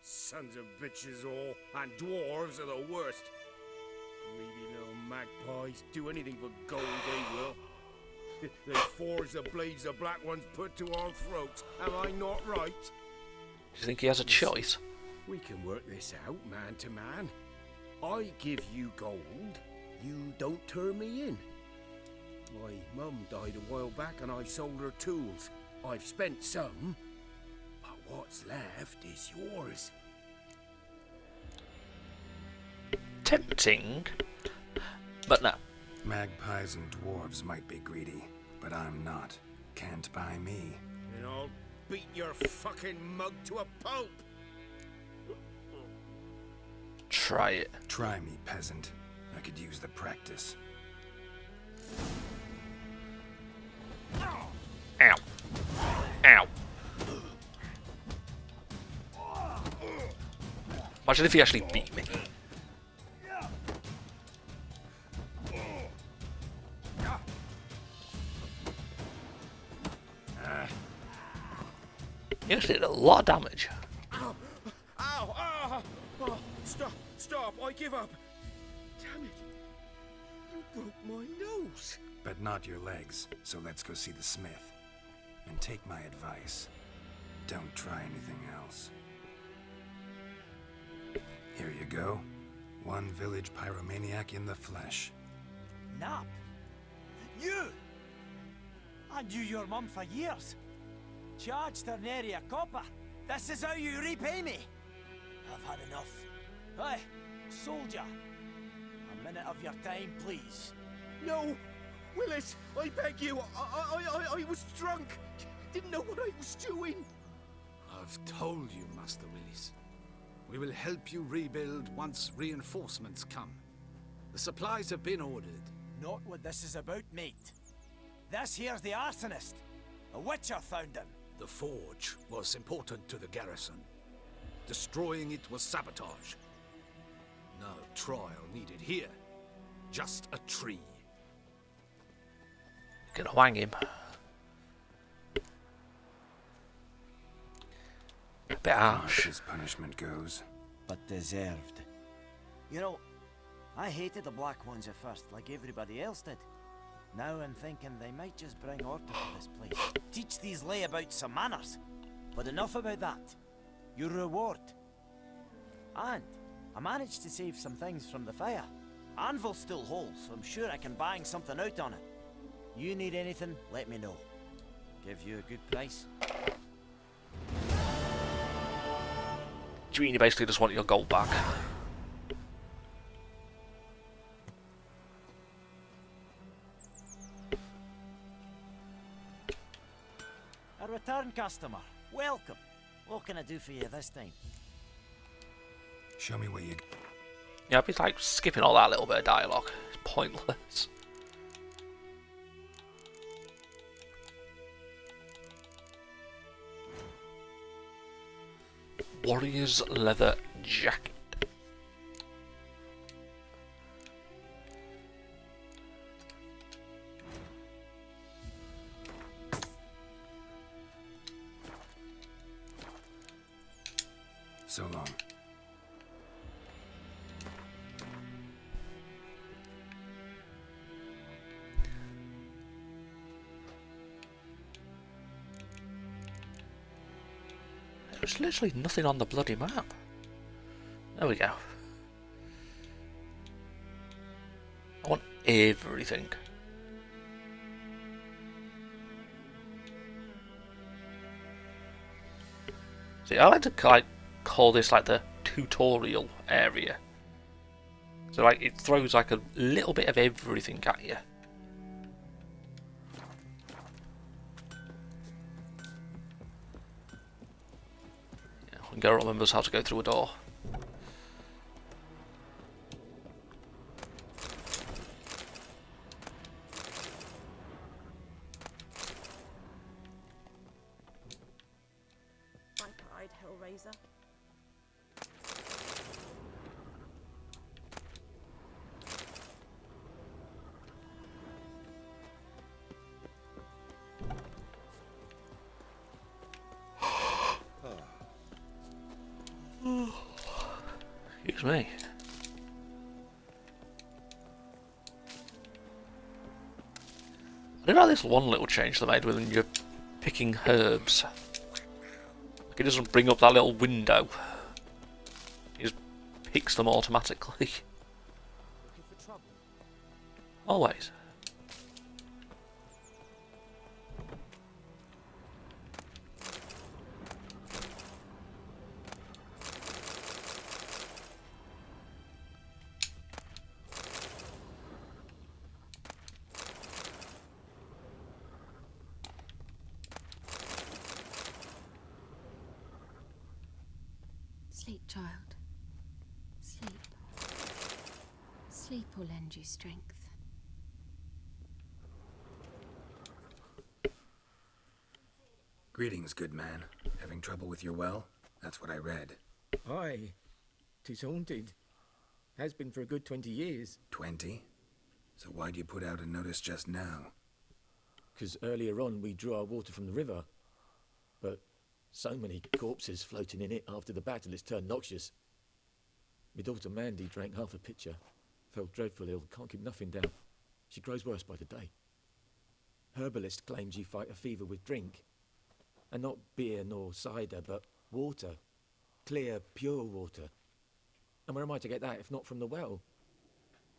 Sons of bitches all, and dwarves are the worst. Greedy little magpies, do anything for gold they will. They forge the blades the black ones put to our throats. Am I not right? Do you think he has a choice? We can work this out, man to man. I give you gold, you don't turn me in. My mum died a while back and I sold her tools. I've spent some, but what's left is yours. Tempting, but no. Magpies and dwarves might be greedy, but I'm not. Can't buy me. And I'll beat your fucking mug to a pulp. Try it. Try me, peasant. I could use the practice. Ow. Ow. Imagine if he actually beat me. You actually did a lot of damage. Ow! Ow! Ow! Oh, stop! Stop! I give up! Damn it! You broke my nose! But not your legs, so let's go see the smith. And take my advice. Don't try anything else. Here you go. One village pyromaniac in the flesh. Nap? You? I knew your mum for years. Charged her nary a copper. This is how you repay me. I've had enough. Hey, soldier. A minute of your time, please. No! Willis, I beg you. I was drunk. Didn't know what I was doing. I've told you, Master Willis. We will help you rebuild once reinforcements come. The supplies have been ordered. Not what this is about, mate. This here's the arsonist. A witcher found him. The forge was important to the garrison. Destroying it was sabotage. No trial needed here. Just a tree. Gonna wang him. A bit harsh. As punishment goes. But deserved. You know, I hated the Black Ones at first, like everybody else did. Now I'm thinking they might just bring order to this place. Teach these layabouts some manners. But enough about that. Your reward. And I managed to save some things from the fire. Anvil still holds, so I'm sure I can bang something out on it. You need anything, let me know. Give you a good price. Do you mean you basically just want your gold back? A return customer. Welcome. What can I do for you this time? Show me what you... Yeah, I'd be like skipping all that little bit of dialogue. It's pointless. Warrior's leather jacket. So long. There's literally nothing on the bloody map. There we go. I want everything. See, I like to call this like the tutorial area. So like it throws like a little bit of everything at you. Yeah, and Geralt remembers how to go through a door. Viper-eyed Hellraiser. Excuse me. I did like this one little change they made when you're picking herbs. Like it doesn't bring up that little window. It just picks them automatically. Looking for trouble? Always. Sleep, child. Sleep. Sleep will lend you strength. Greetings, good man. Having trouble with your well? That's what I read. Aye. 'Tis haunted. Has been for a good 20 years. 20? So why'd you put out a notice just now? 'Cause earlier on we drew our water from the river. But so many corpses floating in it after the battle it's turned noxious. My daughter Mandy drank half a pitcher. Fell dreadful ill, can't keep nothing down. She grows worse by the day. Herbalist claims you fight a fever with drink. And not beer nor cider, but water. Clear, pure water. And where am I to get that if not from the well?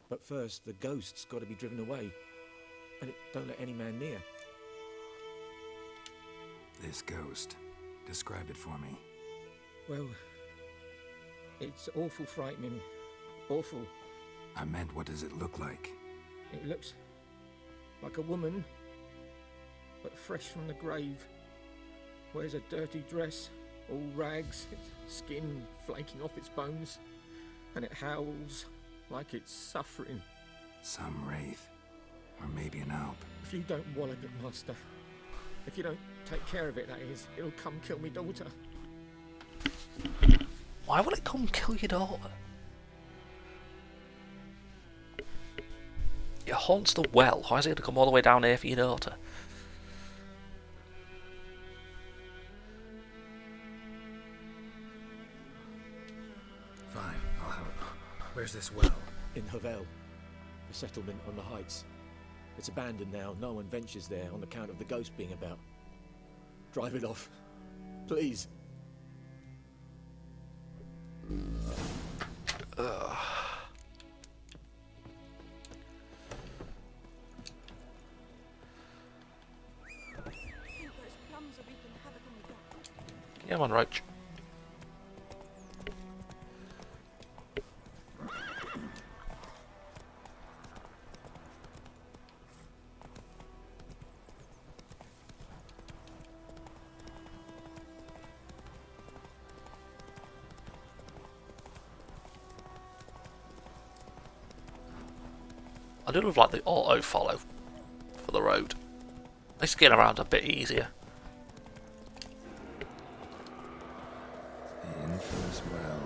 But first, the ghost's got to be driven away. And it don't let any man near. This ghost. Describe it for me. Well, it's awful frightening. Awful. I meant, what does it look like? It looks like a woman, but fresh from the grave. Wears a dirty dress, all rags, its skin flaking off its bones, and it howls like it's suffering. Some wraith. Or maybe an alp. If you don't wallop it, master, if you don't take care of it, that is, it'll come kill me daughter. Why would it come kill your daughter? It haunts the well. Why is it going to come all the way down here for your daughter? Fine, I'll help. Where's this well? In Havel, a settlement on the heights. It's abandoned now. No one ventures there on account of the ghost being about. Drive it off, please. Come on, Roach. I do love like the auto follow for the road. Makes getting around a bit easier. The infamous well.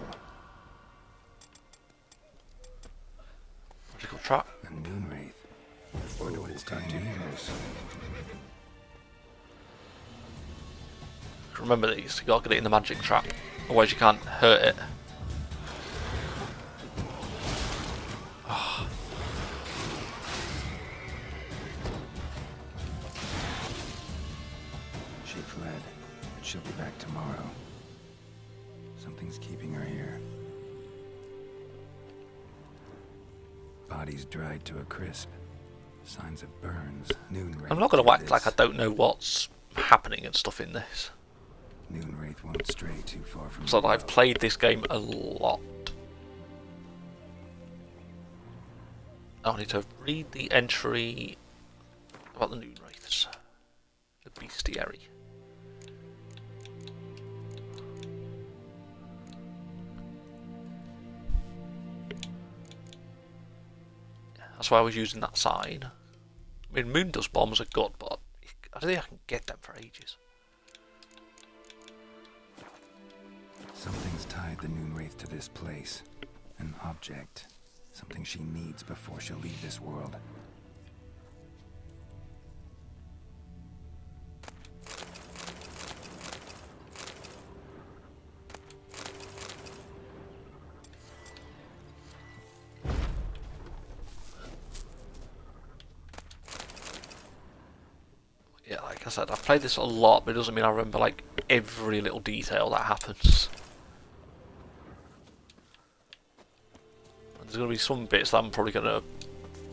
Magical trap. A noon wraith. Wonder what it's time to use. Remember these, you gotta get it in the magic trap, otherwise you can't hurt it. Oh. She fled, but she'll be back tomorrow. Something's keeping her here. Body's dried to a crisp. Signs of burns. Noonwraith. I'm not gonna act like I don't know what's happening and stuff in this. Noonwraith won't stray too far from. So I've played this game a lot. I need to read the entry about the Noonwraiths. The bestiary. That's why I was using that sign. I mean, Moondust bombs are good, but I don't think I can get them for ages. Something's tied the Noonwraith to this place. An object. Something she needs before she'll leave this world. Yeah, like I said, I've played this a lot, but it doesn't mean I remember like every little detail that happens. There's going to be some bits that I'm probably going to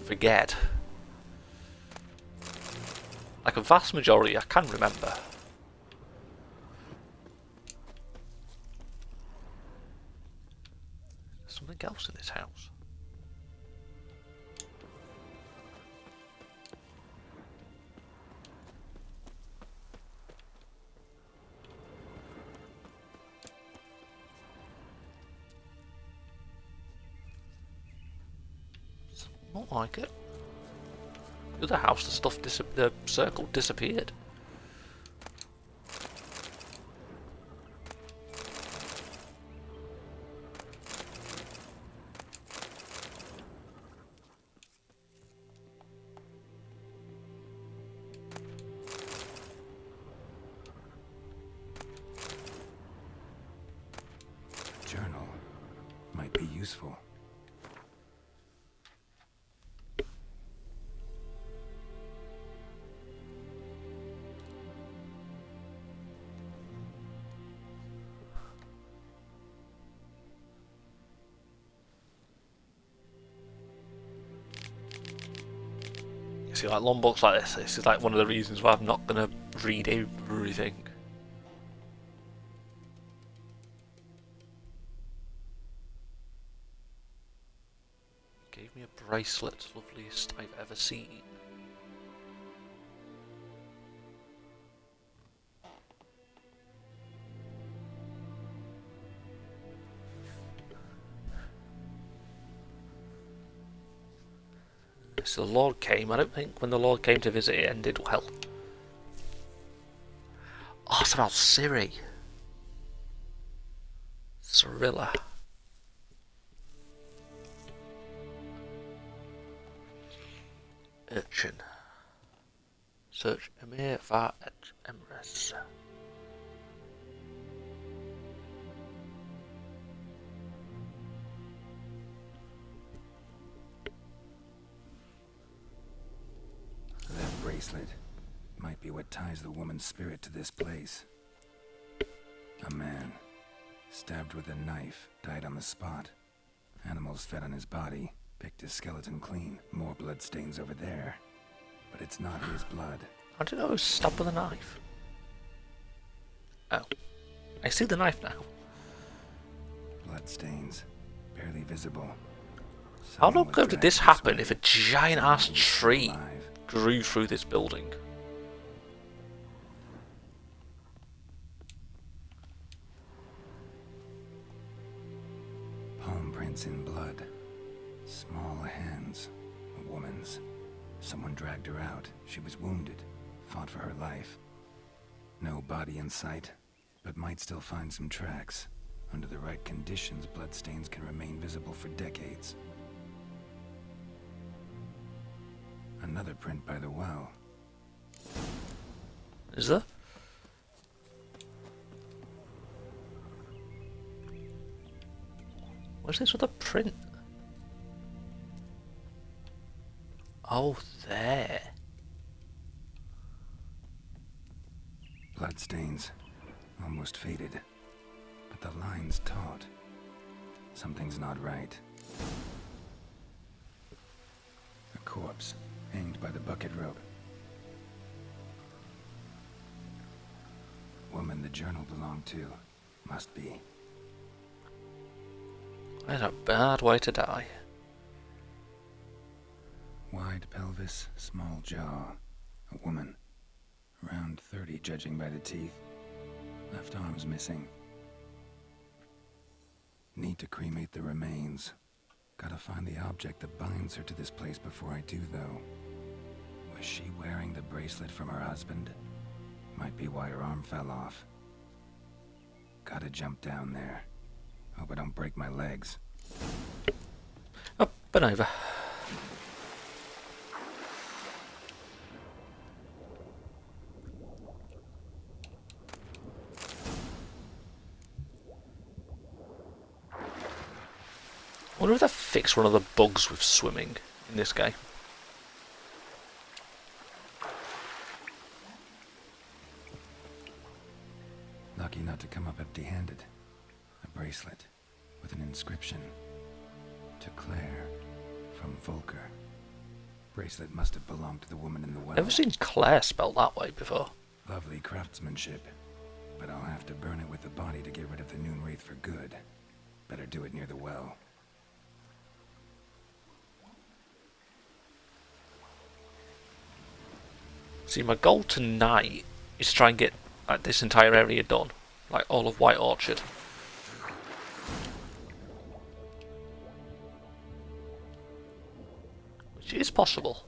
forget. Like a vast majority I can remember. There's something else in this house. Not like it. The other house, the stuff the circle disappeared. Journal might be useful. See, like long books like this is like one of the reasons why I'm not gonna read everything. Gave me a bracelet, loveliest I've ever seen. So the Lord came. I don't think when the Lord came to visit it ended well. Oh, it's about Ciri. Cirilla. Urchin. Search Emir va et Emrys. That bracelet might be what ties the woman's spirit to this place. A man, stabbed with a knife, died on the spot. Animals fed on his body, picked his skeleton clean. More bloodstains over there. But it's not his blood. I don't know who was stabbed with a knife. Oh. I see the knife now. Bloodstains, barely visible. How long ago did this happen if a giant ass tree grew through this building? Palm prints in blood. Small hands. A woman's. Someone dragged her out. She was wounded. Fought for her life. No body in sight, but might still find some tracks. Under the right conditions, bloodstains can remain visible for decades. Another print by the well. Is there? Where's this other print? Oh, there. Bloodstains. Almost faded. But the line's taut. Something's not right. A corpse, hanged by the bucket rope. Woman the journal belonged to. Must be. That's a bad way to die. Wide pelvis, small jaw. A woman. Around 30, judging by the teeth. Left arm's missing. Need to cremate the remains. Gotta find the object that binds her to this place before I do, though. Was she wearing the bracelet from her husband? Might be why her arm fell off. Gotta jump down there. Hope I don't break my legs. Up and over. I wonder if they fixed one of the bugs with swimming in this game. Lucky not to come up empty-handed. A bracelet with an inscription. To Claire, from Volker. Bracelet must have belonged to the woman in the well. Never seen Claire spelled that way before. Lovely craftsmanship. But I'll have to burn it with the body to get rid of the Noon Wraith for good. Better do it near the well. See, my goal tonight is to try and get like this entire area done, like all of White Orchard. Which is possible.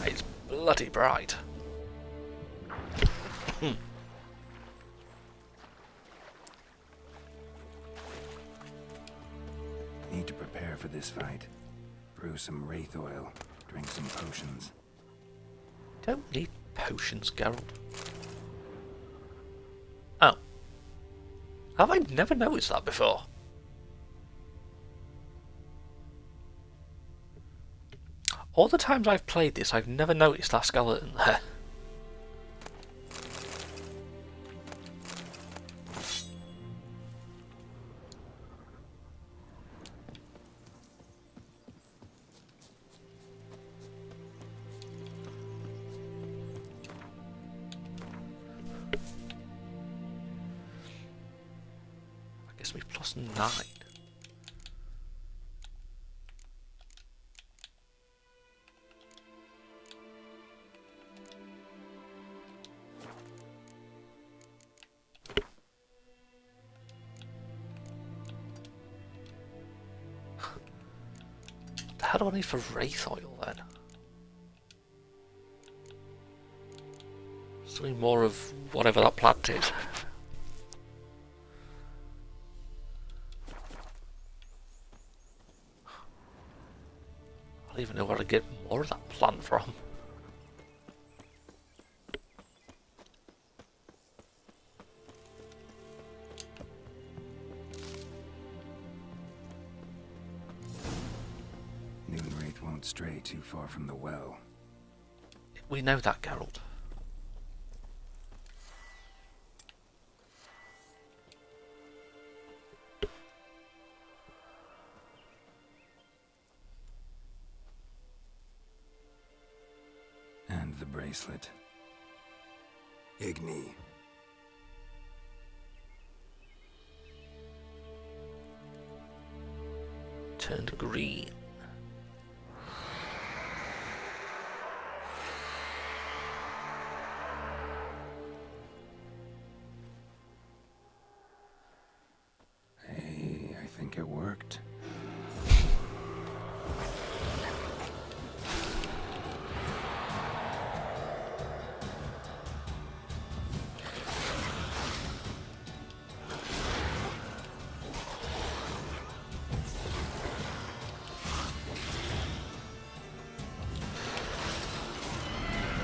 It's bloody bright. Need to prepare for this fight. Brew some wraith oil. Drink some potions. Don't need potions, Geralt. Oh. Have I never noticed that before? All the times I've played this, I've never noticed that skeleton there. I guess we plus 9. How do I need for wraith oil then? Something more of whatever that plant is. I don't even know where to get more of that plant from. Noonwraith won't stray too far from the well. We know that, Geralt. And the bracelet. Igni. Turned green. Hey, I think it worked.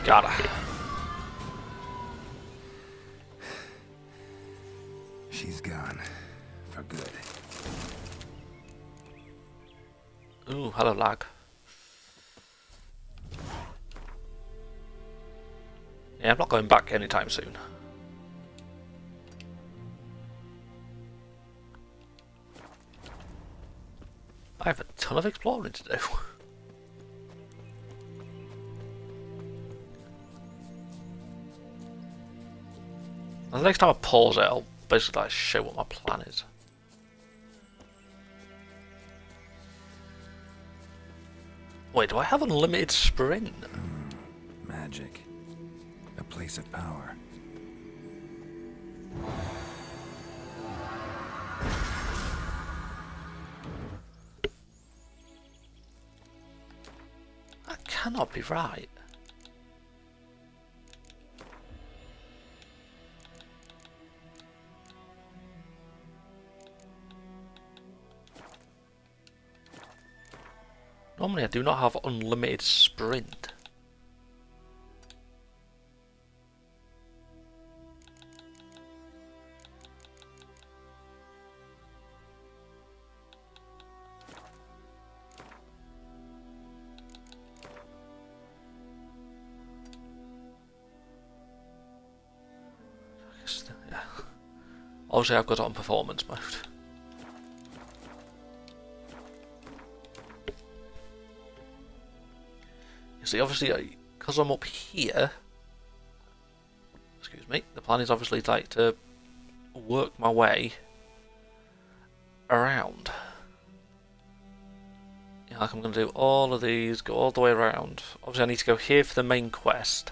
Got her. She's gone. For good. Ooh, hello, lag. Yeah, I'm not going back anytime soon. I have a ton of exploring to do. And the next time I pause it, I'll basically like show what my plan is. Wait, do I have unlimited sprint? Magic. A place of power. That cannot be right. Normally I do not have unlimited sprint. Yeah. Obviously I've got it on performance mode. You see, obviously, because I'm up here, excuse me, the plan is obviously like to work my way around. Yeah, like I'm going to do all of these, go all the way around. Obviously I need to go here for the main quest.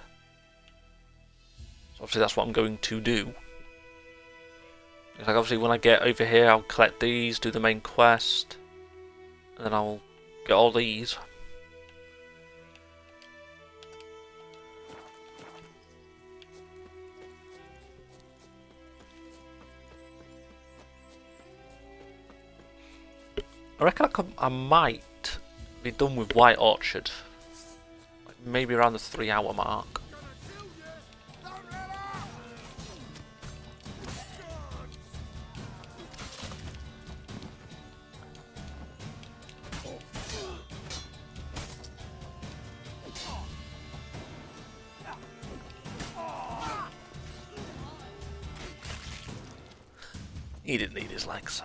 So obviously that's what I'm going to do. It's like obviously when I get over here I'll collect these, do the main quest, and then I'll get all these. I reckon I might be done with White Orchard, like maybe around the 3-hour mark. He didn't need his legs.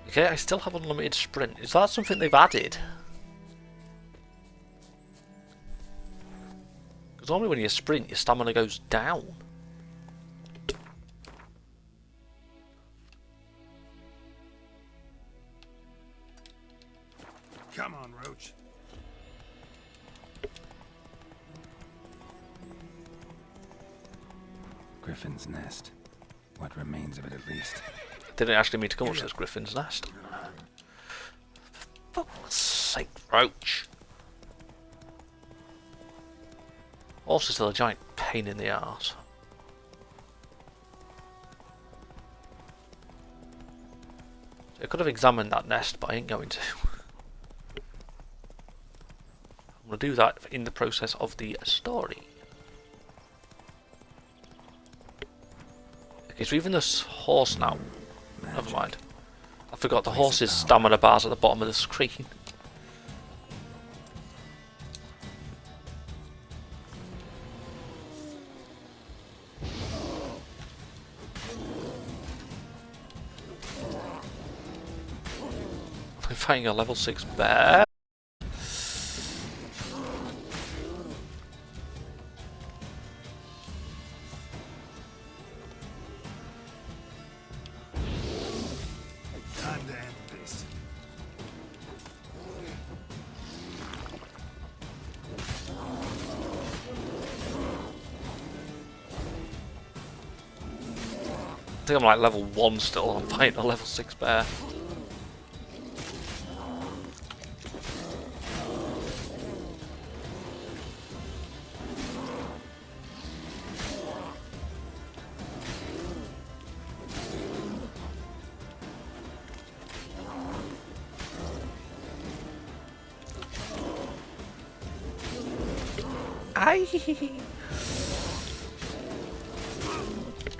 Okay, I still have unlimited sprint. Is that something they've added? Because normally when you sprint, your stamina goes down. Come on, Roach. Griffin's Nest. What remains of it, at least. Didn't actually mean to come up to this Griffin's Nest. For fuck's sake, Roach. Also still a giant pain in the arse. So I could have examined that nest, but I ain't going to. I'm going to do that in the process of the story. Okay, so even this horse now. Never mind. I forgot the horse's stamina bars at the bottom of the screen. I'm fighting a level 6 bear. think I'm like level 1 still. I'm fighting a level 6 bear.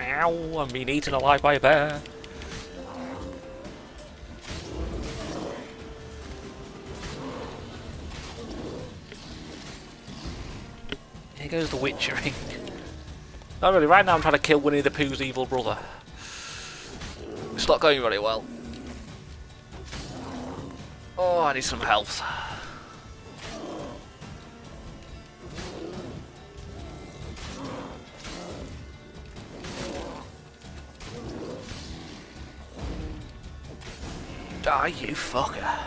Ow, I'm being eaten alive by a bear. Here goes the witchering. Not really, right now I'm trying to kill Winnie the Pooh's evil brother. It's not going very well. Oh, I need some health. Die, you fucker.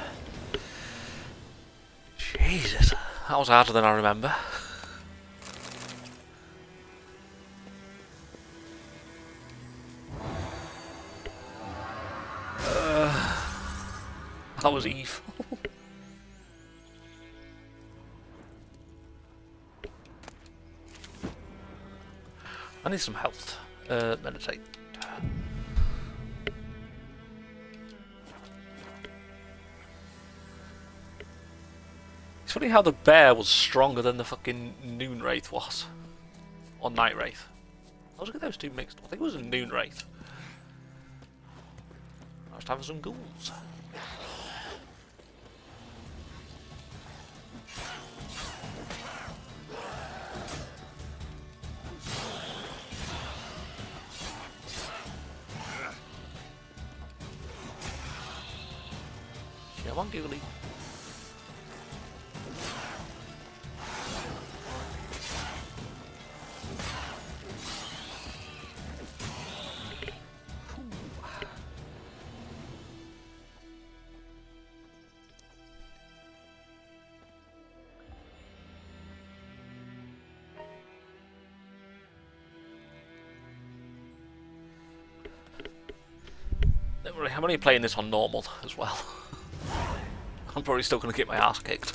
Jesus, that was harder than I remember. That was evil. I need some health. Meditate. It's funny how the bear was stronger than the fucking Noon Wraith was. Or Night Wraith. I was looking at those two mixed. I think it was a Noon Wraith. I was having some ghouls. Come on, Ghoulie. I'm only playing this on normal as well. I'm probably still going to get my ass kicked.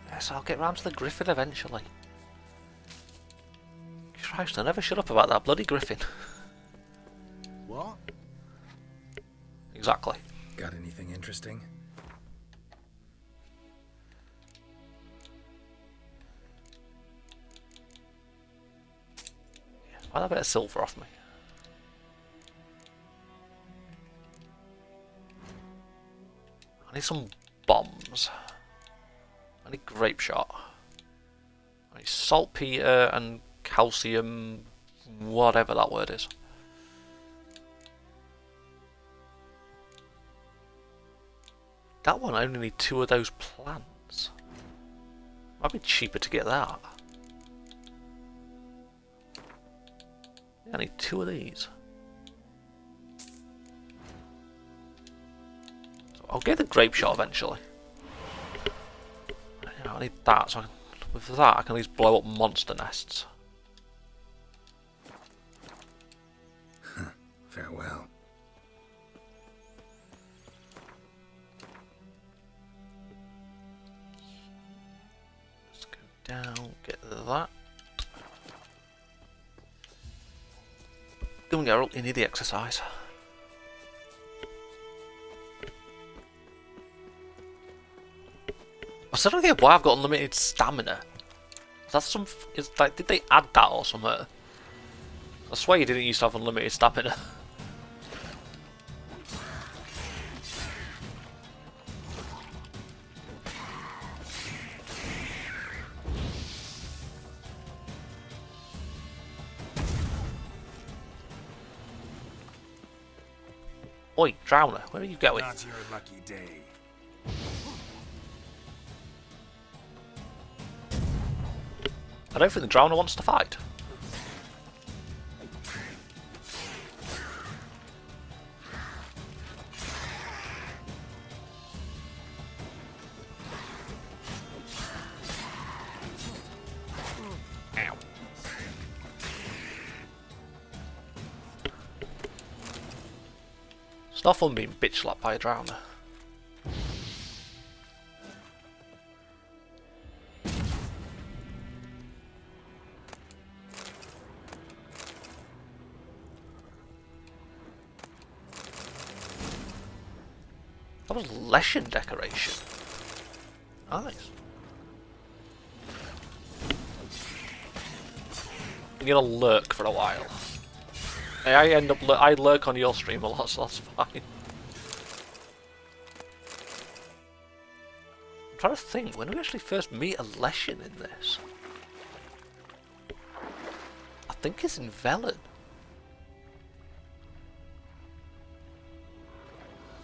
Yes, I'll get round to the Griffin eventually. Christ, I never shut up about that bloody Griffin. What? Exactly. Got anything interesting? Why that bit of silver off me? I need some bombs. I need grape shot. I need saltpeter and calcium, whatever that word is. That one I only need 2 of those plants. Might be cheaper to get that. Yeah, I need 2 of these. So I'll get the grape shot eventually. Yeah, I need that, so with that I can at least blow up monster nests. Farewell. Let's go down, get that. Come on, Geralt, you need the exercise. I still don't get why I've got unlimited stamina. Is that some? Is like, did they add that or something? I swear you didn't used to have unlimited stamina. Oi, Drowner, where are you going? Not your lucky day. I don't think the Drowner wants to fight. It's not fun being bitch slapped by a drowner. That was Leshen decoration. Nice. I'm gonna lurk for a while. I lurk on your stream a lot, so that's fine. I'm trying to think, when do we actually first meet a Leshen in this? I think it's in Velen.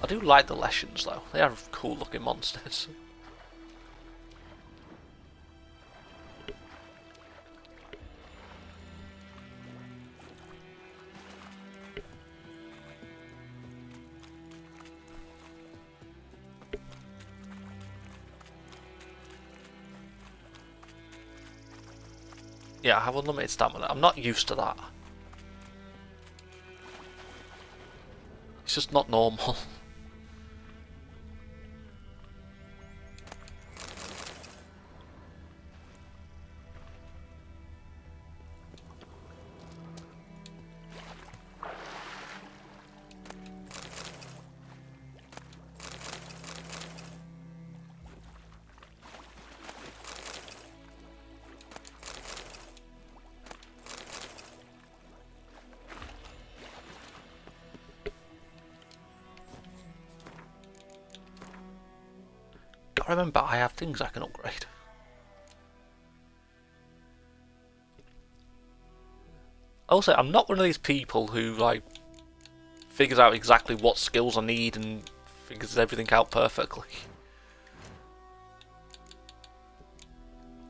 I do like the Leshens though, they are cool looking monsters. Yeah, I have unlimited stamina. I'm not used to that. It's just not normal. Remember, I have things I can upgrade. Also, I'm not one of these people who like figures out exactly what skills I need and figures everything out perfectly.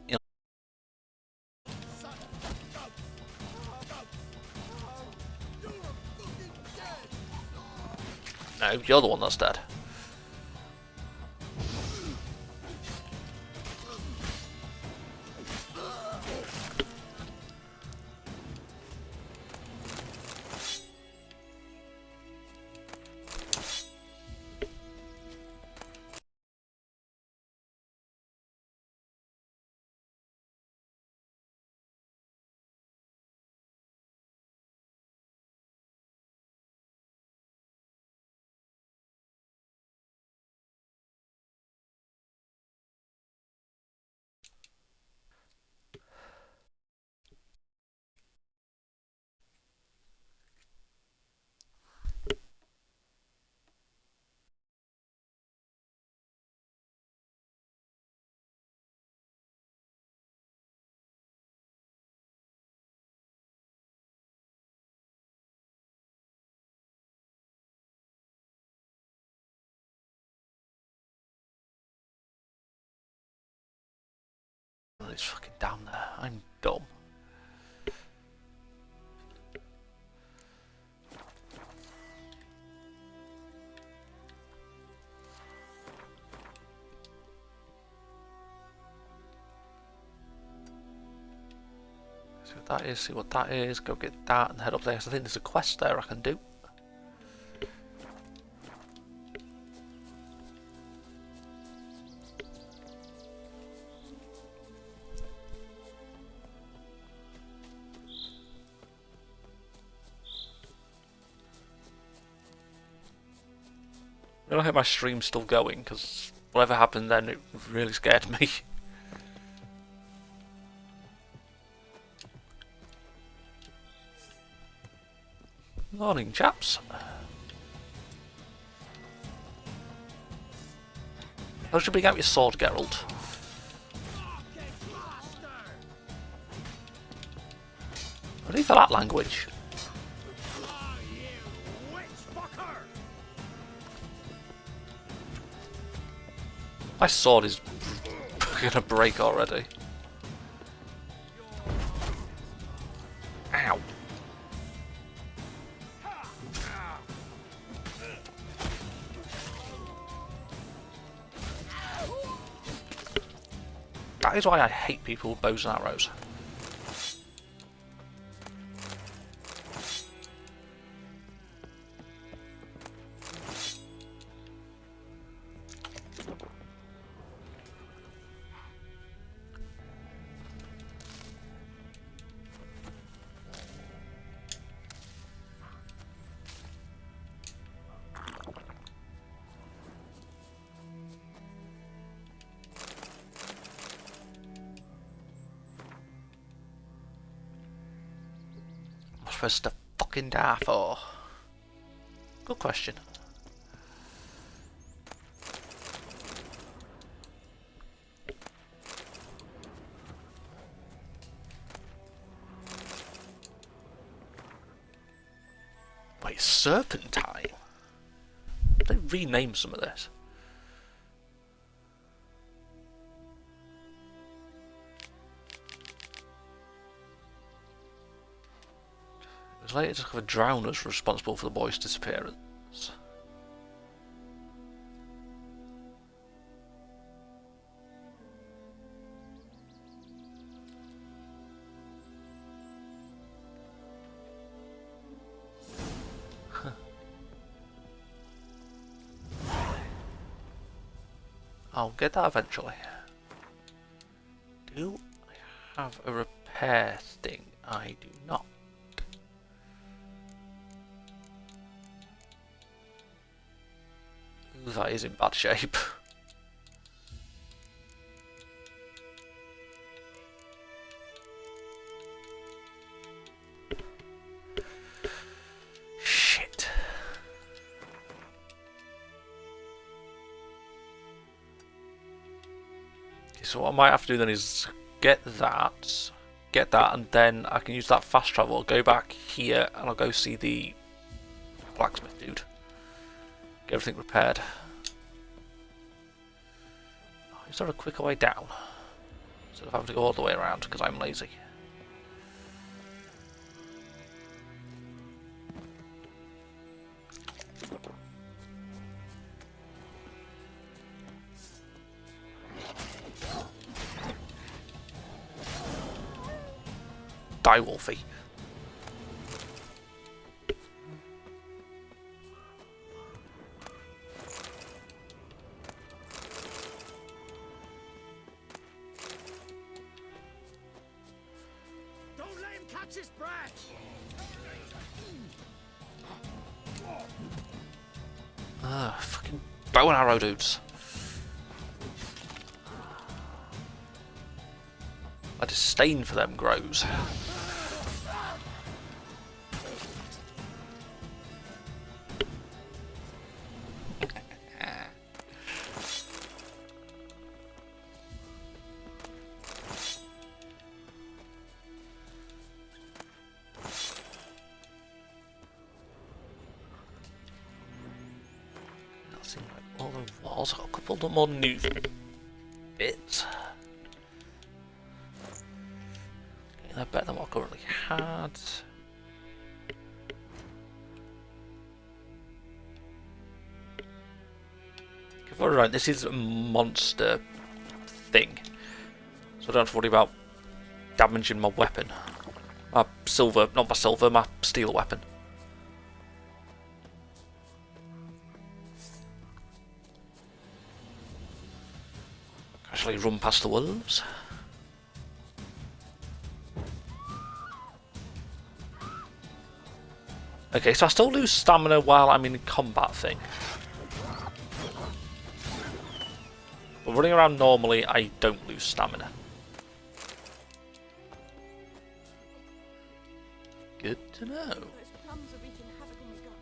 You know. No, you're the one that's dead. It's fucking down there. I'm dumb. See what that is, see what that is, go get that and head up there. 'Cause I think there's a quest there I can do. I hope my stream's still going, because whatever happened then, it really scared me. Morning, chaps. How should you bring out your sword, Geralt? Ready for that language? My sword is gonna break already. Ow. That is why I hate people with bows and arrows. Arthur's the fucking Darthor? Good question. Wait, Serpentine? They renamed some of this. It was later discovered drowners were responsible for the boy's disappearance. I'll get that eventually. Do I have a repair thing? I do not. Ooh, that is in bad shape. Shit. Okay, so what I might have to do then is get that, and then I can use that fast travel. I'll go back here and I'll go see the blacksmith dude. Get everything repaired. Oh, is there a quicker way down? Instead of having to go all the way around because I'm lazy. Die, Wolfie. Don't let him catch his breath! Fucking bow and arrow dudes. My disdain for them grows. That seems like all there was. I've got a couple more new bits. They're better than what I currently had. If I'm right, this is a monster thing, so I don't have to worry about damaging my weapon. My silver, not my silver, my steel weapon. Actually, run past the wolves. Okay, so I still lose stamina while I'm in combat thing. But running around normally, I don't lose stamina. Good to know. Those plums are wreaking havoc on my gut.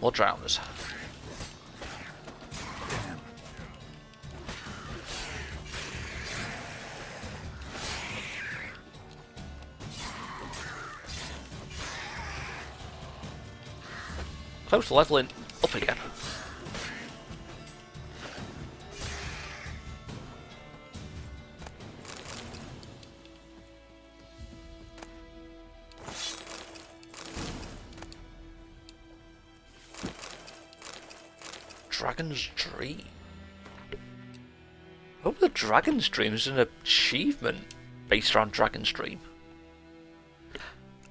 More drowners. Close to leveling up again. Dragon's Dream. I hope the Dragon's Dream is an achievement based around Dragon's Dream.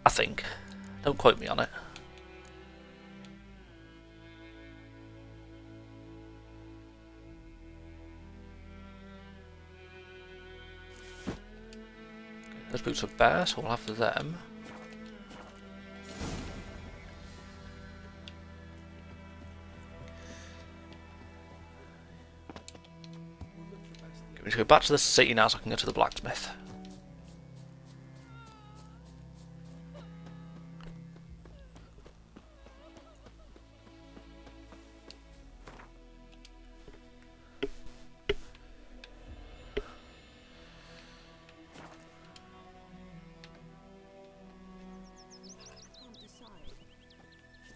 I think. Don't quote me on it. Those boots are bare, so we'll have them. need to go back to the city now so I can go to the blacksmith.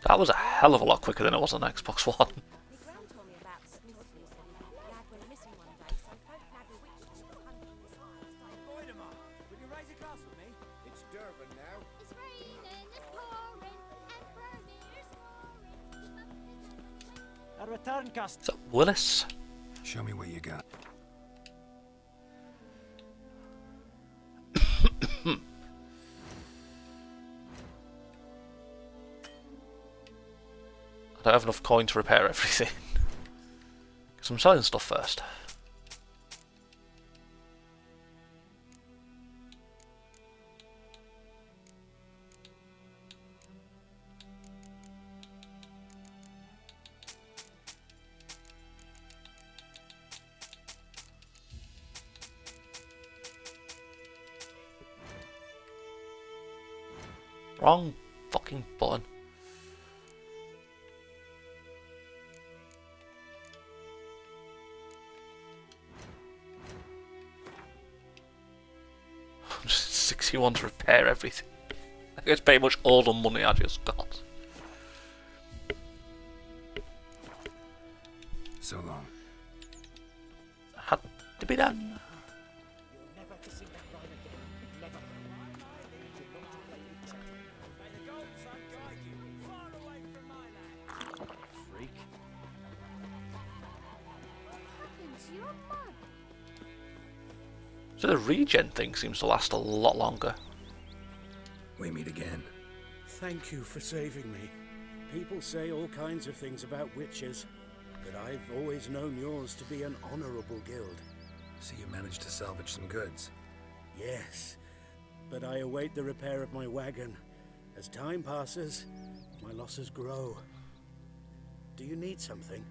That was a hell of a lot quicker than it was on Xbox One. A return cast. Is that Willis? Show me what you got. I don't have enough coin to repair everything. Because I'm selling stuff first. Wrong fucking button. Just 61 to repair everything. It's pretty much all the money I just got. So long. Had to be done. So the regen thing seems to last a lot longer. We meet again. Thank you for saving me. People say all kinds of things about witches, but I've always known yours to be an honorable guild. So you managed to salvage some goods? Yes, but I await the repair of my wagon. As time passes, my losses grow. Do you need something?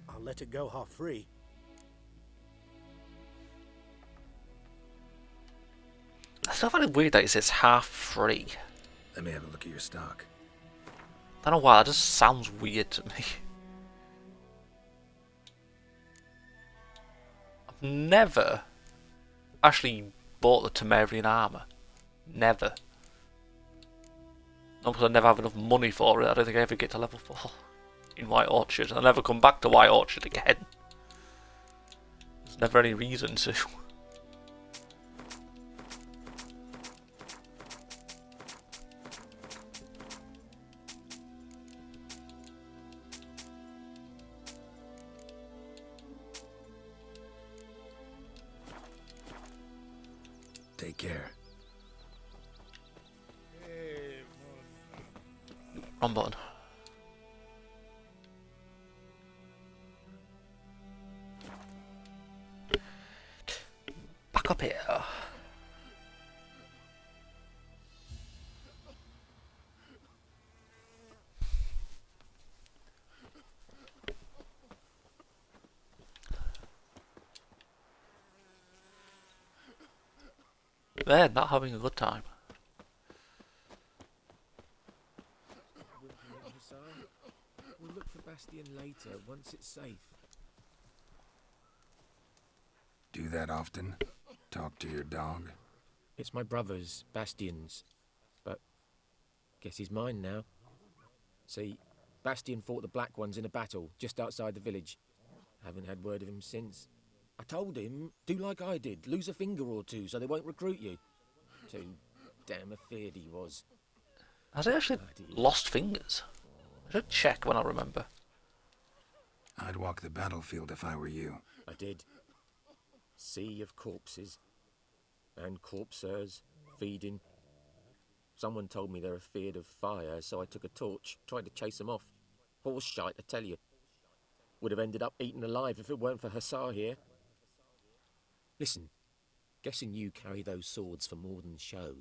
I'll let it go half free. That's not really weird that it says half free. Let me have a look at your stock. I don't know why, that just sounds weird to me. I've never actually bought the Temerian armour. Never. Not because I never have enough money for it. I don't think I ever get to level 4 in White Orchard. And I'll never come back to White Orchard again. There's never any reason to. Take care. Wrong button. Back up here. They're not having a good time. We'll look for Bastion later, once it's safe. Do that often? Talk to your dog? It's my brother's, Bastion's. But guess he's mine now. See, Bastion fought the Black Ones in a battle just outside the village. Haven't had word of him since. I told him, do like I did, lose a finger or two so they won't recruit you. Too damn afeard he was. Has he actually lost fingers? I should check when I remember. I'd walk the battlefield if I were you. I did. Sea of corpses. And corpsers, feeding. Someone told me they're afeard of fire, so I took a torch, tried to chase them off. Horse shite, I tell you. Would have ended up eaten alive if it weren't for Hussar here. Listen, guessing you carry those swords for more than show.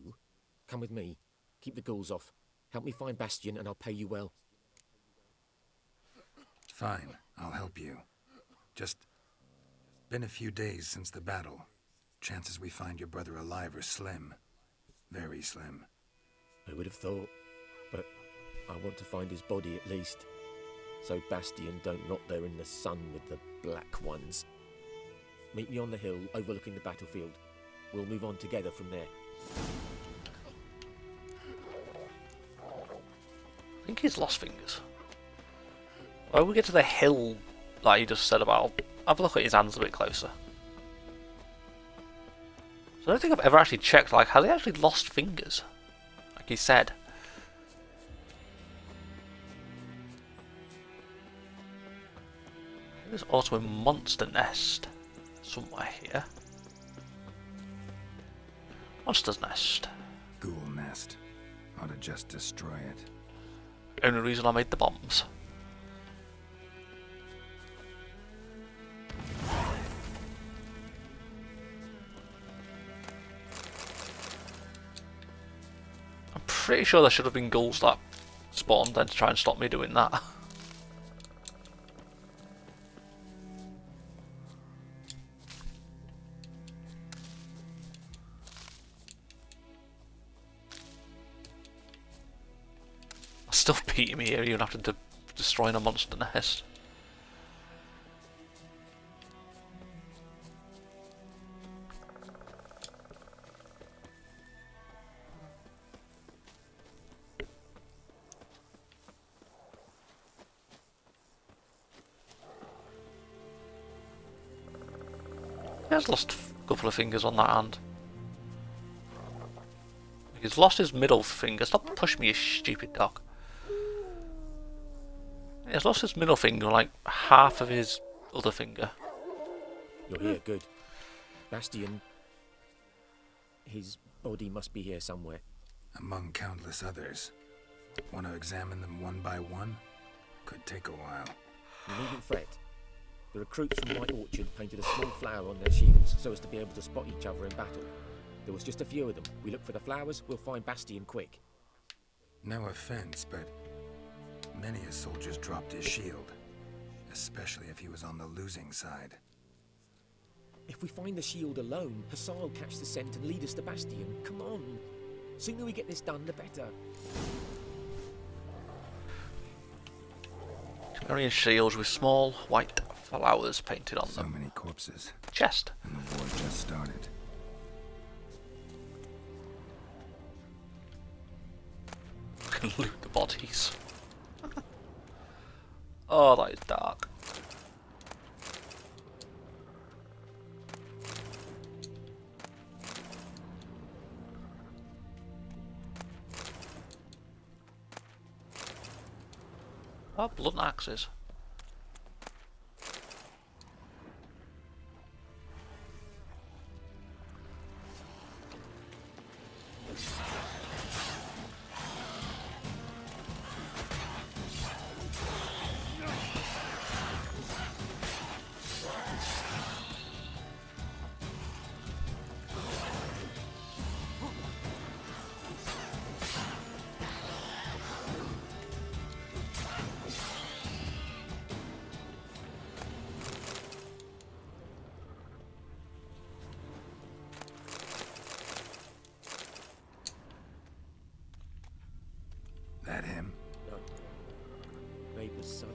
Come with me. Keep the ghouls off. Help me find Bastion and I'll pay you well. Fine, I'll help you. Just Been a few days since the battle. Chances we find your brother alive are slim. Very slim. I would have thought, but I want to find his body at least. So Bastion don't rot there in the sun with the Black Ones. Meet me on the hill overlooking the battlefield. We'll move on together from there. I think he's lost fingers. When we get to the hill, like he just said about, have a look at his hands a bit closer. So I don't think I've ever actually checked, like, has he actually lost fingers? Like he said. There's also a monster nest somewhere here. Monster's nest. Ghoul nest. Ought to just destroy it. Only reason I made the bombs. I'm pretty sure there should have been ghouls that spawned then to try and stop me doing that. Still beating me here, even after destroying a monster nest. He has lost a couple of fingers on that hand. He's lost his middle finger. Stop pushing me, you stupid dog. He's lost his middle finger, like half of his other finger. You're here, good. Bastion... his body must be here somewhere. Among countless others. Want to examine them one by one? Could take a while. You needn't fret. The recruits from White Orchard painted a small flower on their shields so as to be able to spot each other in battle. There was just a few of them. We look for the flowers, we'll find Bastion quick. No offense, but many a soldier's dropped his shield. Especially if he was on the losing side. If we find the shield alone, Hussar will catch the scent and lead us to Bastion. Come on. Sooner we get this done, the better. Carrying shields with small white flowers painted on them. So many corpses. Chest. And the war just started. We can loot the bodies. Oh, that is dark. Oh, blunt axes. That him? No. Vapor's son.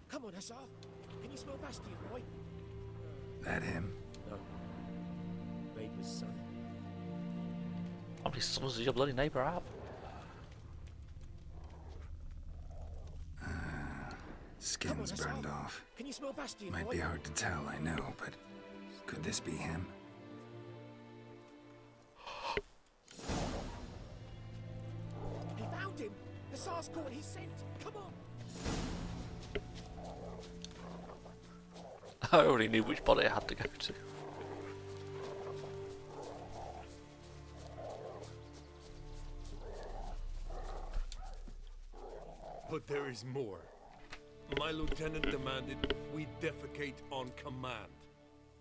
Come on, Hussar. Can you smell Bastion, boy? That him? No. Vapor's son. How many sons does your bloody neighbour have? Skin's burned off. Can you smell Bastion, Might boy? be hard to tell, I know, but could this be him? He found him! Hussar's caught his scent! Come on! I already knew which body I had to go to. But there is more. My lieutenant demanded we defecate on command.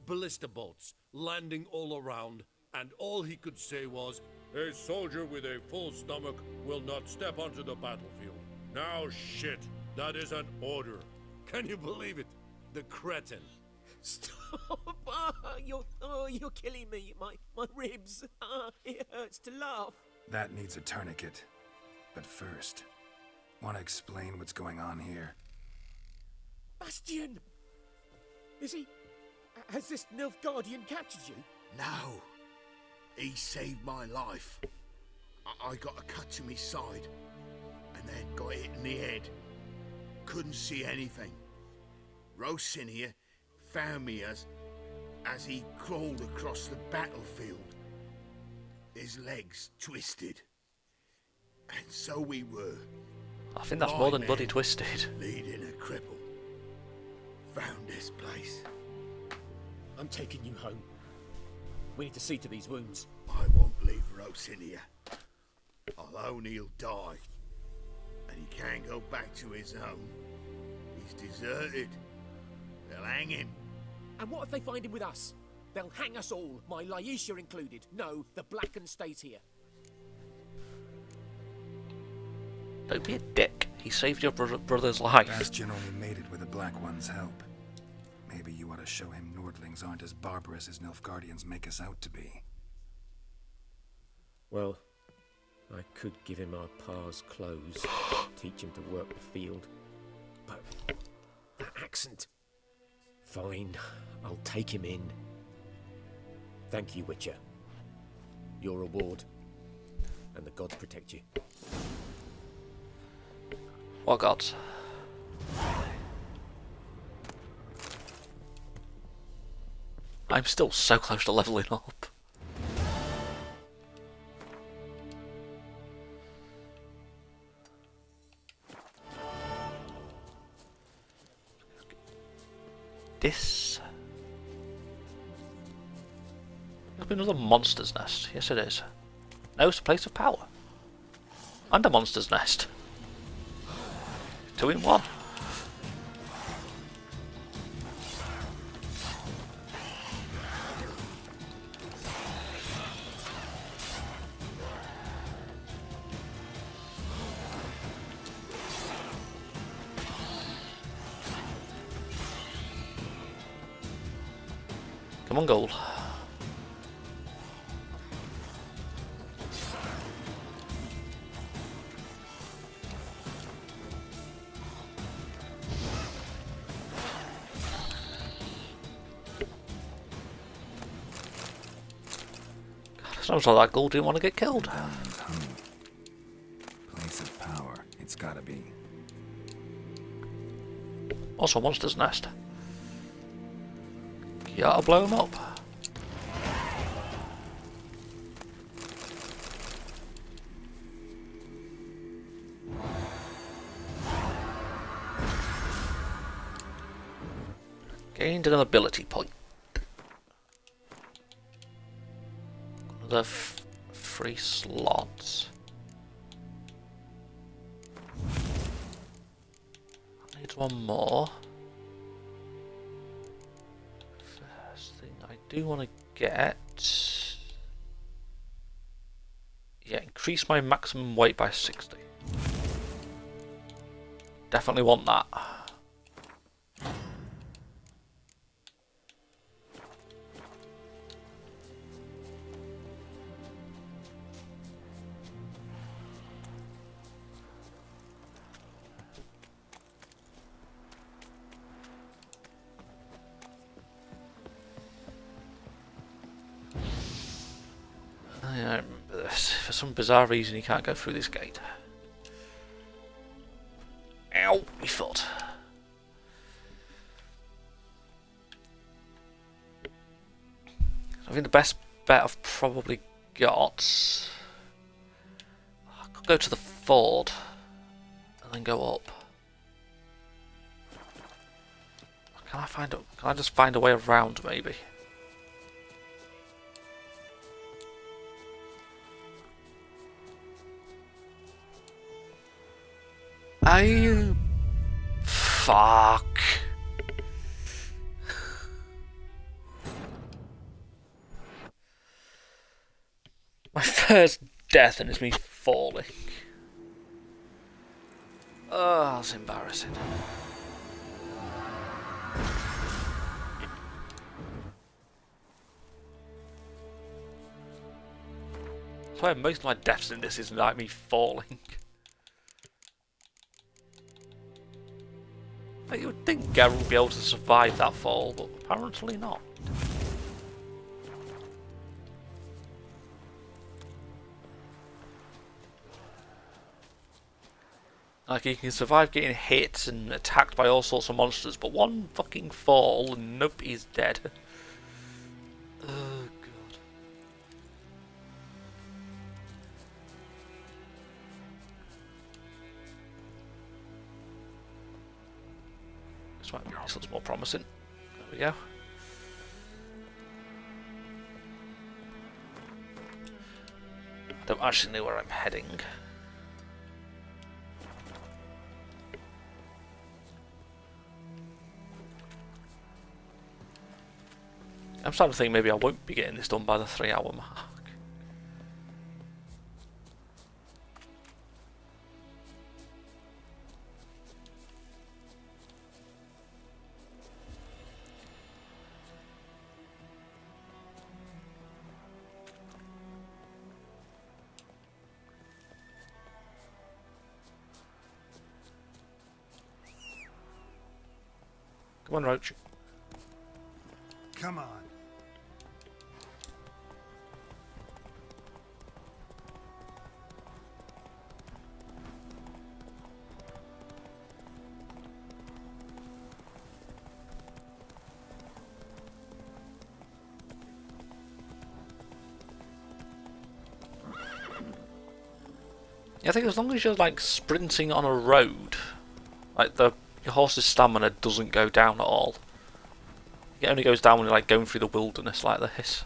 Ballista bolts landing all around, and all he could say was, A soldier with a full stomach will not step onto the battlefield. Now shit, that is an order. Can you believe it? The cretin. Stop! You're killing me. My ribs. It hurts to laugh. That needs a tourniquet. But first, want to explain what's going on here? Bastian! Is he... Has this Nilfgaardian captured you? No. He saved my life. I got a cut to my side, and then got hit in the head. Couldn't see anything. Rosinia found me as he crawled across the battlefield. His legs twisted. And so we were. I think that's more than bloody twisted. Leading a cripple. Found this place. I'm taking you home. We need to see to these wounds. I won't leave Rosinia. Alone he'll die. And he can't go back to his home. He's deserted. They'll hang him. And what if they find him with us? They'll hang us all, my Laisha included. No, the Blacken stays here. Don't be a dick. He saved your brother's life. Bastion only made it with the Black One's help. Maybe you ought to show him Nordlings aren't as barbarous as Nilfgaardians make us out to be. Well, I could give him our pa's clothes, teach him to work the field. But that accent... Fine, I'll take him in. Thank you, Witcher. Your reward. And the gods protect you. What gods? I'm still so close to leveling up. This... There's been another monster's nest. Yes, it is. No, it's a place of power. And a monster's nest. 2 in 1. Come on, goal. Sounds like that ghoul didn't want to get killed. Place of power, it's gotta be. Also, monster's nest. You gotta blow him up. Gained an ability point. Another 3 slots. I need 1 more. First thing I do want to get... Yeah, increase my maximum weight by 60. Definitely want that. I remember this. For some bizarre reason, you can't go through this gate. Ow, my foot. I think the best bet I've probably got... I could go to the ford and then go up. Can I just find a way around, maybe? Fuck. My first death and it's me falling. Oh, that's embarrassing. I swear most of my deaths in this is like me falling. Like, you would think Geralt would be able to survive that fall, but apparently not. Like, he can survive getting hit and attacked by all sorts of monsters, but one fucking fall and nope, he's dead. Oh, God. This might be this looks more promising. There we go. I don't actually know where I'm heading. I'm starting to think maybe I won't be getting this done by the 3-hour mark. Come on, Roach. Come on. Yeah, I think as long as you're like sprinting on a road, like your horse's stamina doesn't go down at all. It only goes down when you're like going through the wilderness like this.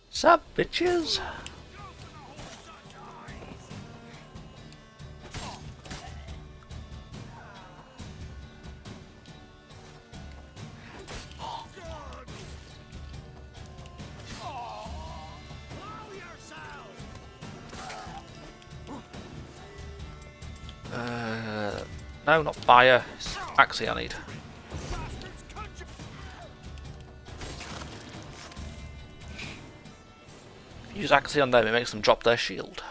Sup, bitches? No, not fire. It's Axii I need. Use Axii on them, it makes them drop their shield.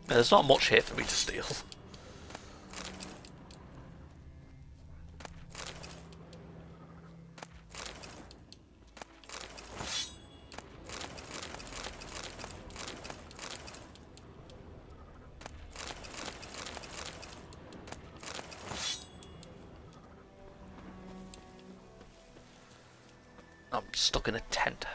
There's not much here for me to steal. I'm stuck in a tent.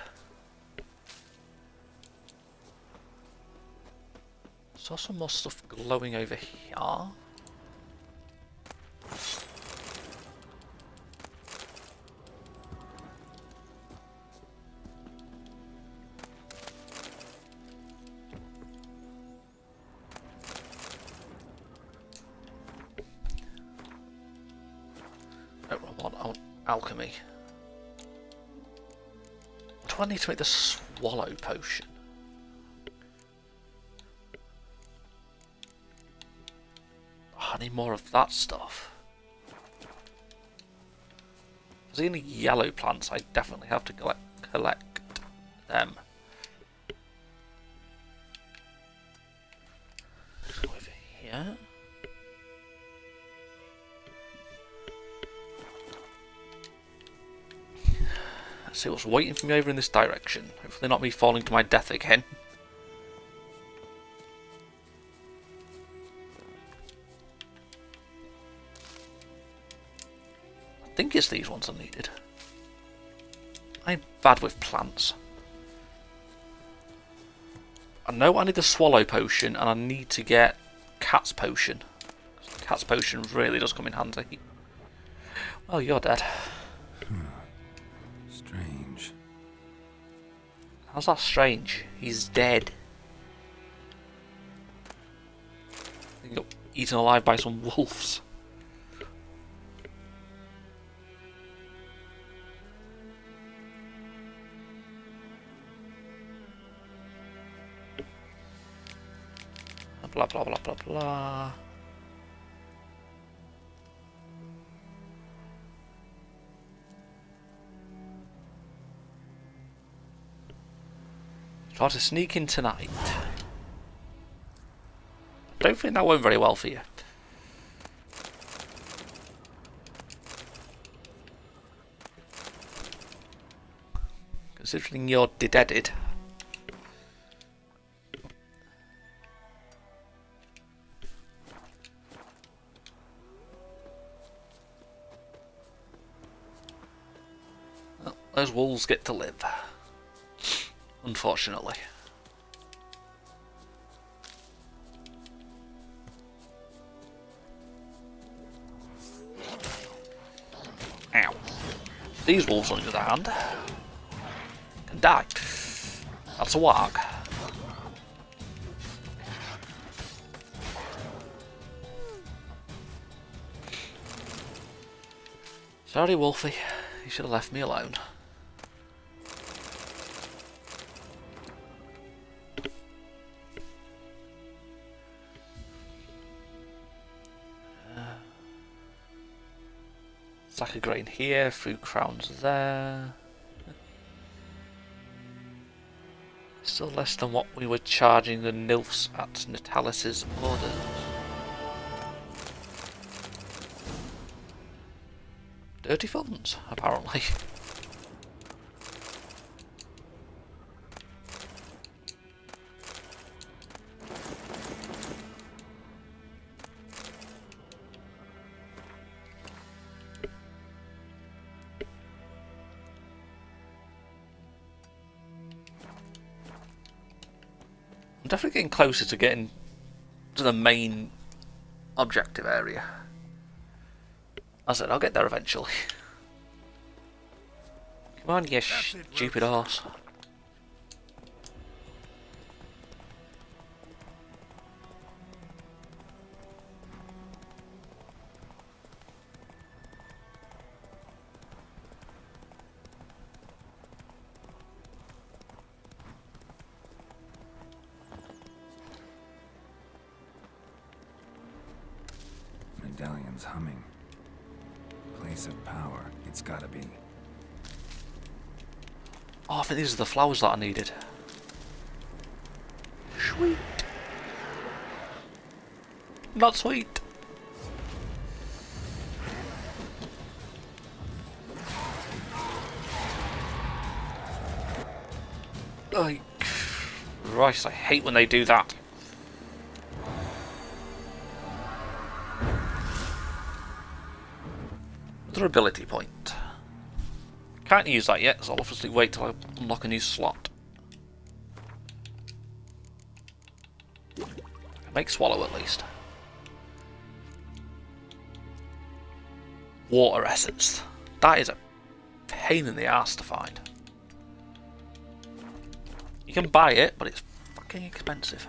Saw some more stuff glowing over here. No, I want alchemy. What do I need to make the swallow potion? I need more of that stuff. If there's any yellow plants, I definitely have to collect them. Go over here. Let's see what's waiting for me over in this direction. Hopefully not me falling to my death again. think it's these ones I needed. I'm bad with plants. I know I need the swallow potion and I need to get cat's potion. Cat's potion really does come in handy. Oh, you're dead. Strange. How's that strange? He's dead. He got eaten alive by some wolves. Blah blah blah blah blah. Try to sneak in tonight. I don't think that went very well for you. Considering you're deaded. Well, those wolves get to live. Unfortunately. Ow. These wolves, on the other hand, can die. That's a warg. Sorry, Wolfie. You should have left me alone. Sack of grain here, food crowns there. Still less than what we were charging the Nilfs at Natalis's orders. Dirty funds, apparently. I'm definitely getting closer to getting to the main objective area. I said I'll get there eventually. Come on, you stupid horse. Medallion's humming. Place of power. It's gotta be. Oh, I think these are the flowers that I needed. Sweet. Not sweet. Like, Christ, I hate when they do that. Another ability point. Can't use that yet, so I'll obviously wait till I unlock a new slot. Make Swallow at least. Water essence. That is a pain in the ass to find. You can buy it, but it's fucking expensive.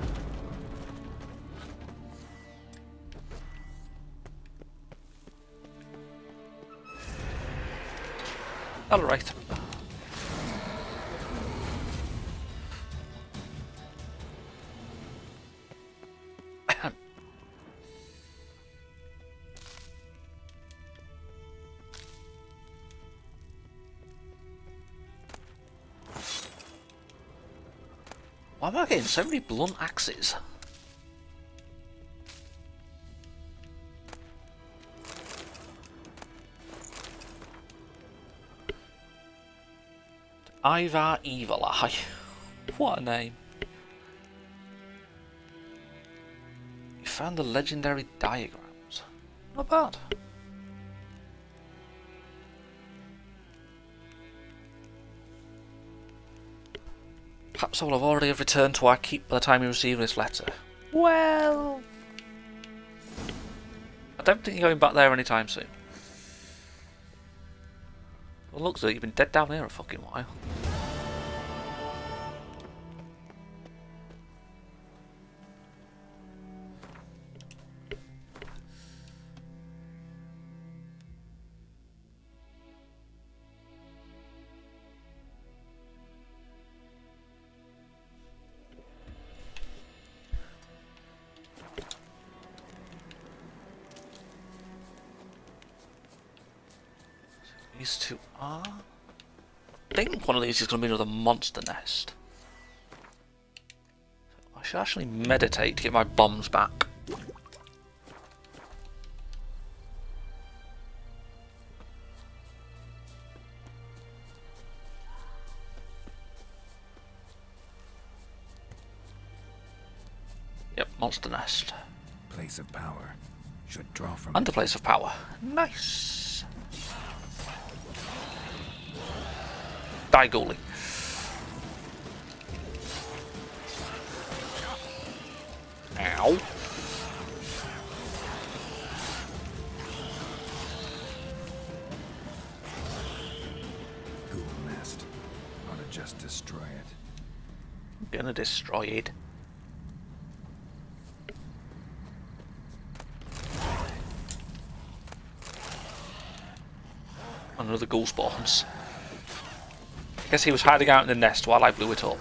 Alright. Why am I getting so many blunt axes? Ivar Evil Eye. What a name. You found the legendary diagrams. Not bad. Perhaps I will have already returned to our keep by the time you receive this letter. Well, I don't think you're going back there anytime soon. Well, looks like you've been dead down here a fucking while. These two are... I think one of these is going to be another monster nest. I should actually meditate to get my bombs back. Yep, monster nest. Place of power. Should draw from And the place of power. Nice. Die, goalie. Ow. Ghoul nest. Ought to just destroy it. Gonna destroy it. Another ghoul spawns. Guess he was hiding out in the nest while I blew it up.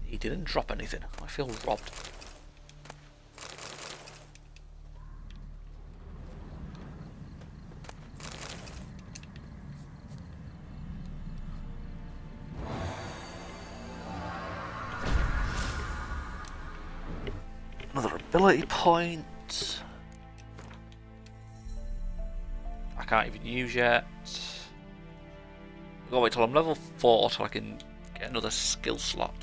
He didn't drop anything. I feel robbed. Another ability point. I can't even use yet. I've got to wait till I'm level 4 till I can get another skill slot.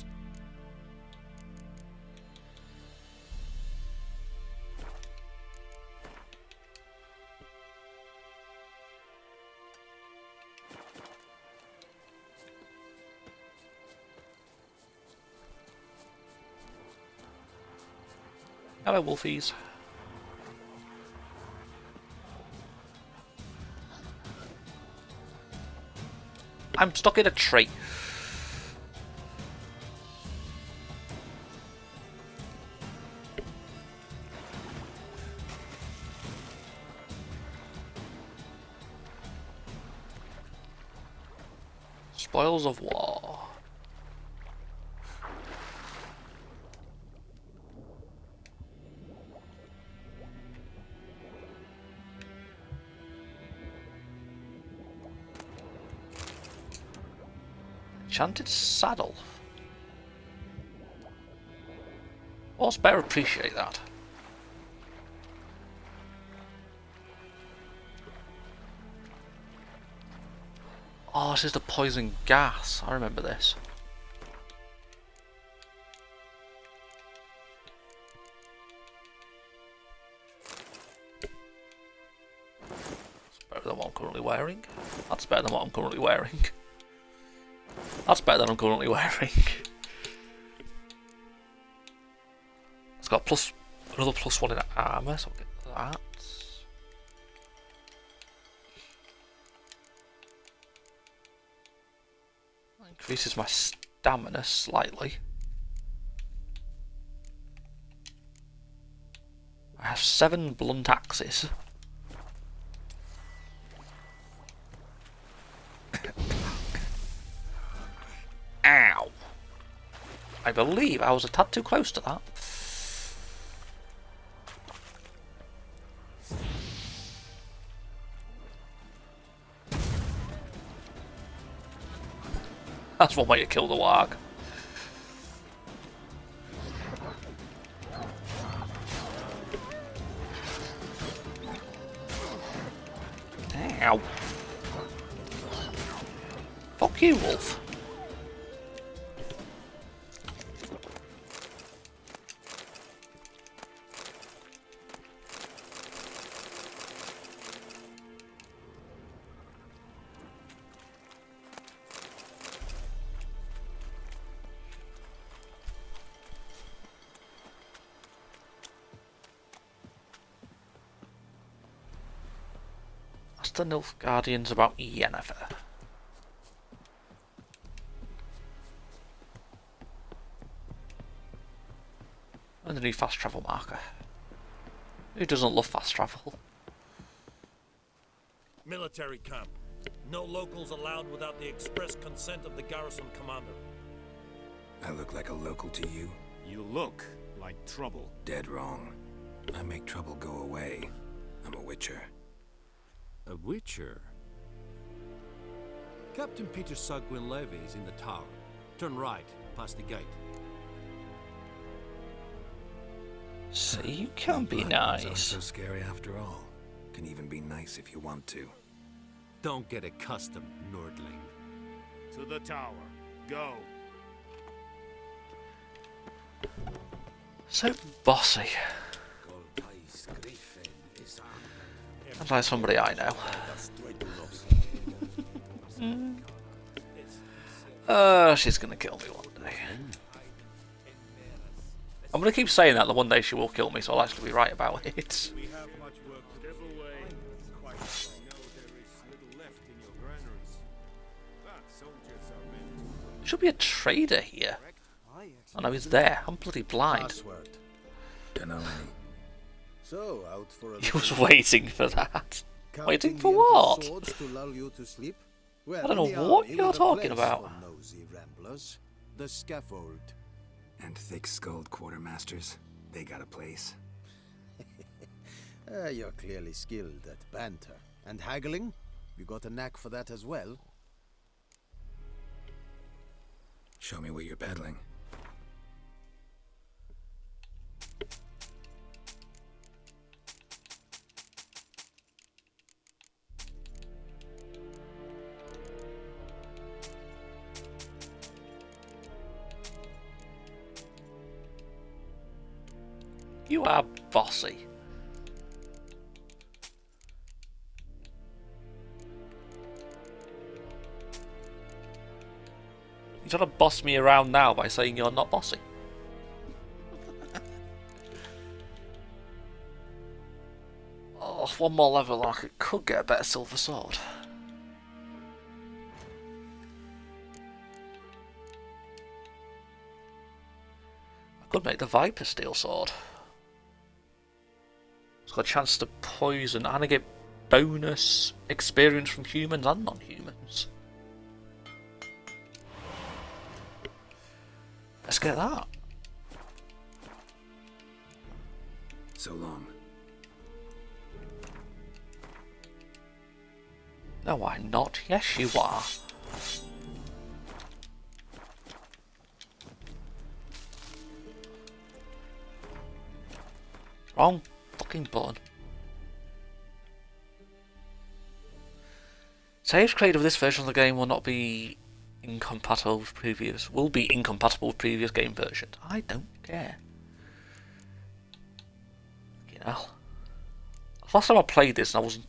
Hello, wolfies. I'm stuck in a tree. Spoils of war. Enchanted saddle. Horse better appreciate that. Oh, this is the poison gas. I remember this. That's better than what I'm currently wearing. That's better than what I'm currently wearing. That's better than I'm currently wearing. It's got another +1 in armour, so I'll get that. That increases my stamina slightly. I have 7 blunt axes. Ow! I believe I was a tad too close to that. That's one way to kill the warg. Ow. Fuck you, wolf. the Nilfgaardians about Yennefer? And the new fast travel marker. Who doesn't love fast travel? Military camp. No locals allowed without the express consent of the garrison commander. I look like a local to you? You look like trouble. Dead wrong. I make trouble go away. I'm a witcher. A witcher? Captain Peter Sagwin Levy is in the tower. Turn right, past the gate. So you can be Aren't nice. so scary after all. Can even be nice if you want to. Don't get accustomed, Nordling. To the tower. Go. So bossy. Sounds like somebody I know. She's gonna kill me one day. I'm gonna keep saying that the one day she will kill me, so I'll actually be right about it. We have much work to step away. Quite know there is little left in your granaries. But soldiers are meant to. Should be a trader here. Oh no, he's there. I'm bloody blind. Password. Dunno any. So, out for a He was waiting for that. Waiting Counting for the what? swords to lull you to sleep? Well, I don't know in the what army, you're with a talking place about. for nosy ramblers. The scaffold. And thick-skulled quartermasters. They got a place. You're clearly skilled at banter. And haggling? You got a knack for that as well? Show me what you're peddling. You are bossy. You're trying to boss me around now by saying you're not bossy. Oh, one more level and I could get a better silver sword. I could make the Viper Steel Sword. It's got a chance to poison and I get bonus experience from humans and non-humans. Let's get that. So long. No, I'm not. Yes, you are. Wrong fucking button. Saves created with this version of the game will not be incompatible with previous. Will be incompatible with previous game versions. I don't care. You know. Last time I played this, I wasn't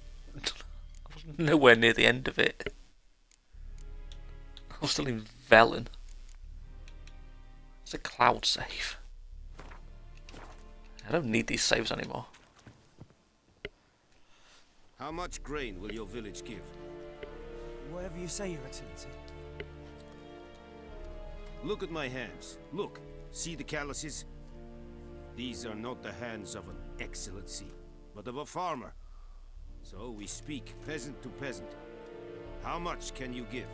nowhere near the end of it. I was still in Velen. It's a cloud save. I don't need these saves anymore. How much grain will your village give? Whatever you say, Your Excellency. Look at my hands. Look. See the calluses? These are not the hands of an excellency, but of a farmer. So we speak peasant to peasant. How much can you give?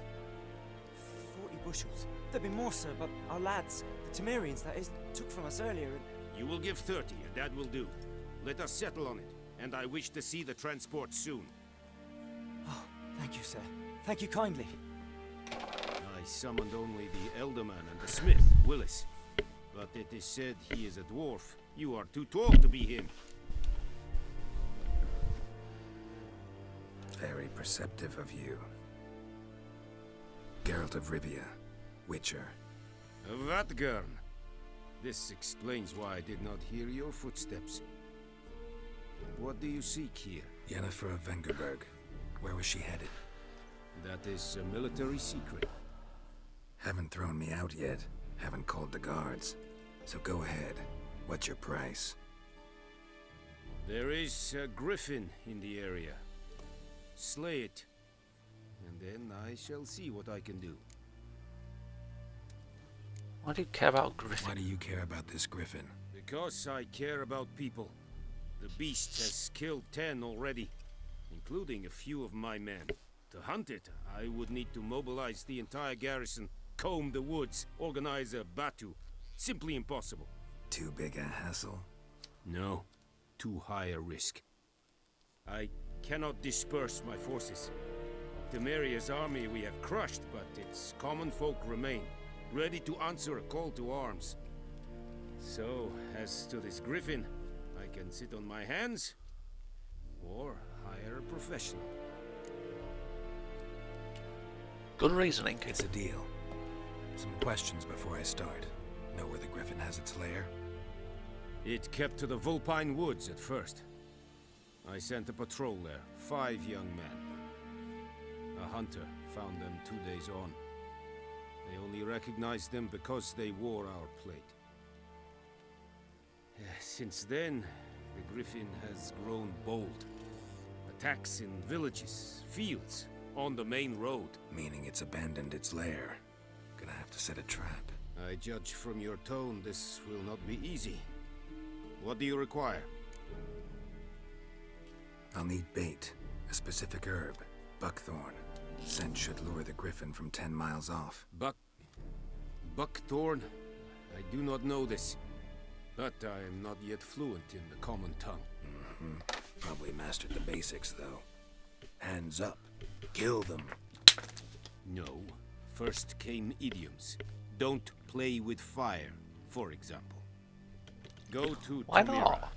40 bushels. There'd be more, sir, but our lads, the Temerians, that is, took from us earlier and... You will give 30, and that will do. Let us settle on it, and I wish to see the transport soon. Oh, thank you, sir. Thank you kindly. I summoned only the Elderman and the smith, Willis. But it is said he is a dwarf. You are too tall to be him. Very perceptive of you. Geralt of Rivia, Witcher. Vatgern. This explains why I did not hear your footsteps. What do you seek here? Yennefer of Vengerberg. Where was she headed? That is a military secret. Haven't thrown me out yet. Haven't called the guards. So go ahead. What's your price? There is a griffin in the area. slay it. And then I shall see what I can do. Why do you care about Griffin? Why do you care about this Griffin? Because I care about people. The beast has killed 10 already, including a few of my men. To hunt it, I would need to mobilize the entire garrison, comb the woods, organize a batu. Simply impossible. Too big a hassle? No, too high a risk. I cannot disperse my forces. Temeria's army we have crushed, but its common folk remain, ready to answer a call to arms. So, as to this Griffin, I can sit on my hands, or hire a professional. Good reasoning. It's a deal. Some questions before I start. Know where the Griffin has its lair? It kept to the Vulpine Woods at first. I sent a patrol there, 5 young men. A hunter found them 2 days on. They only recognized them because they wore our plate. Since then, the Griffin has grown bold. Attacks in villages, fields, on the main road. Meaning it's abandoned its lair. Gonna have to set a trap. I judge from your tone this will not be easy. What do you require? I'll need bait. A specific herb. Buckthorn. Scent should lure the Griffin from 10 miles off. Buckthorn? I do not know this. But I am not yet fluent in the common tongue. Probably mastered the basics, though. Hands up. Kill them. No. First came idioms. Don't play with fire, for example. Go to Why Tamira, not?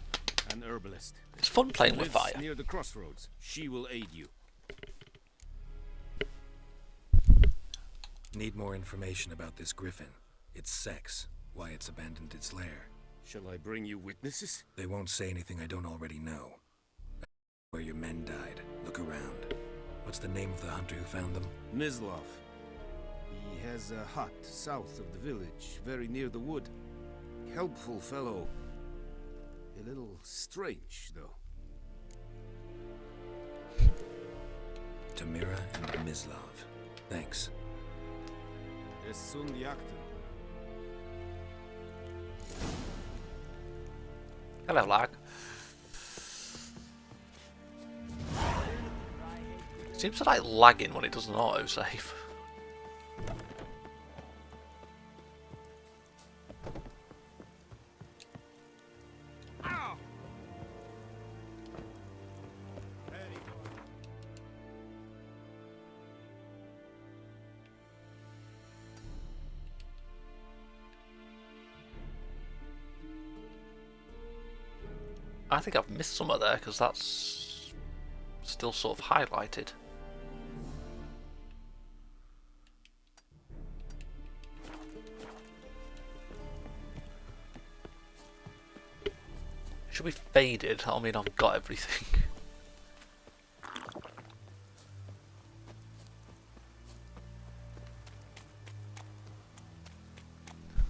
an herbalist. It's fun playing with Lives fire. near the crossroads. She will aid you. Need more information about this Griffin. Its sex. Why it's abandoned its lair. Shall I bring you witnesses? They won't say anything I don't already know. Where your men died. Look around. What's the name of the hunter who found them? Mislav. He has a hut south of the village, very near the wood. Helpful fellow. A little strange, though. Tamira and Mislav. Thanks. Es sunt jakten. Hello, lag. Seems to like lagging when it does an autosave. I think I've missed some of there because that's still sort of highlighted. Should be faded. I mean, I've got everything.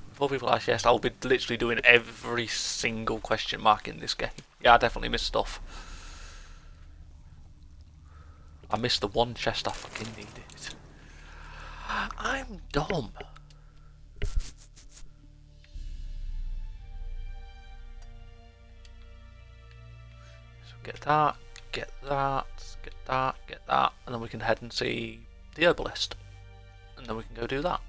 Before people ask, yes, I'll be literally doing every single question mark in this game. Yeah, I definitely missed stuff. I missed the one chest I fucking needed. I'm dumb. So get that, get that, get that, get that, and then we can head and see the herbalist. And then we can go do that.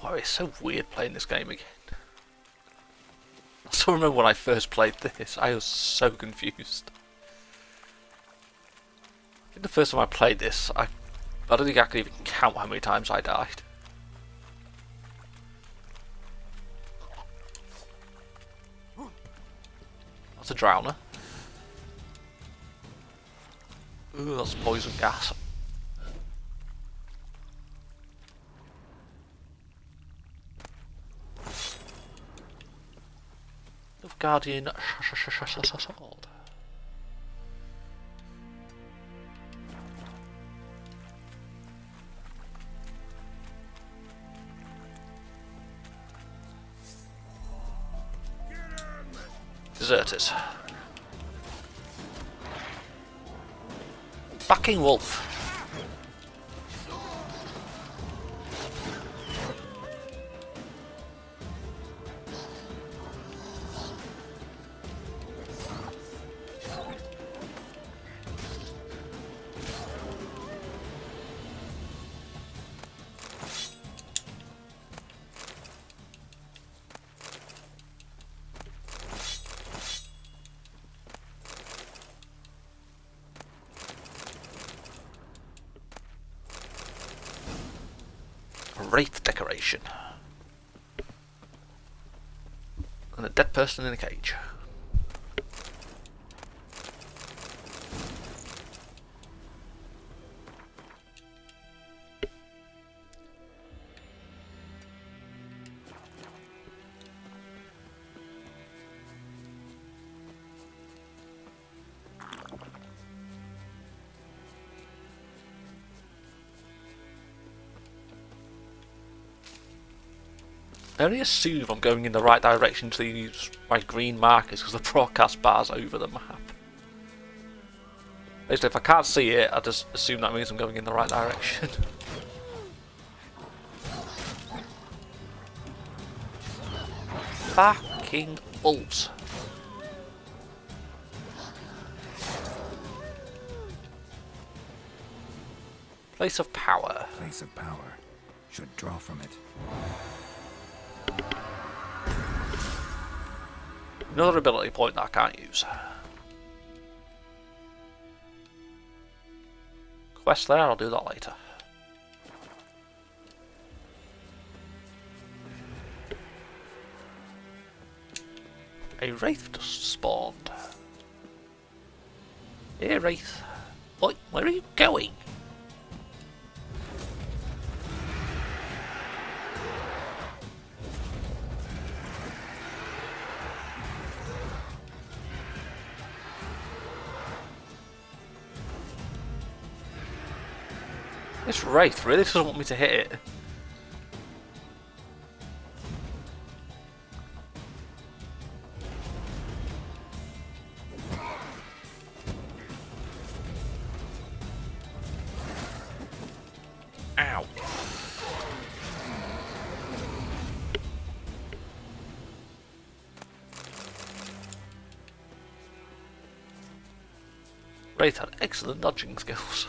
Oh, it's so weird playing this game again. I still remember when I first played this, I was so confused. I think the first time I played this, I don't think I could even count how many times I died. That's a drowner. Ooh, that's poison gas. Nilfgaardian sword. Deserters. Backing wolf. Wraith decoration. And a dead person in a cage. I only assume I'm going in the right direction to use my green markers because the broadcast bar's over the map. Basically, if I can't see it, I just assume that means I'm going in the right direction. Fucking wolves. Place of power. Place of power. Should draw from it. Another ability point that I can't use. Quest there, I'll do that later. A wraith just spawned. Hey wraith. Oi, where are you going? This wraith really doesn't want me to hit it. Ow. Wraith had excellent dodging skills.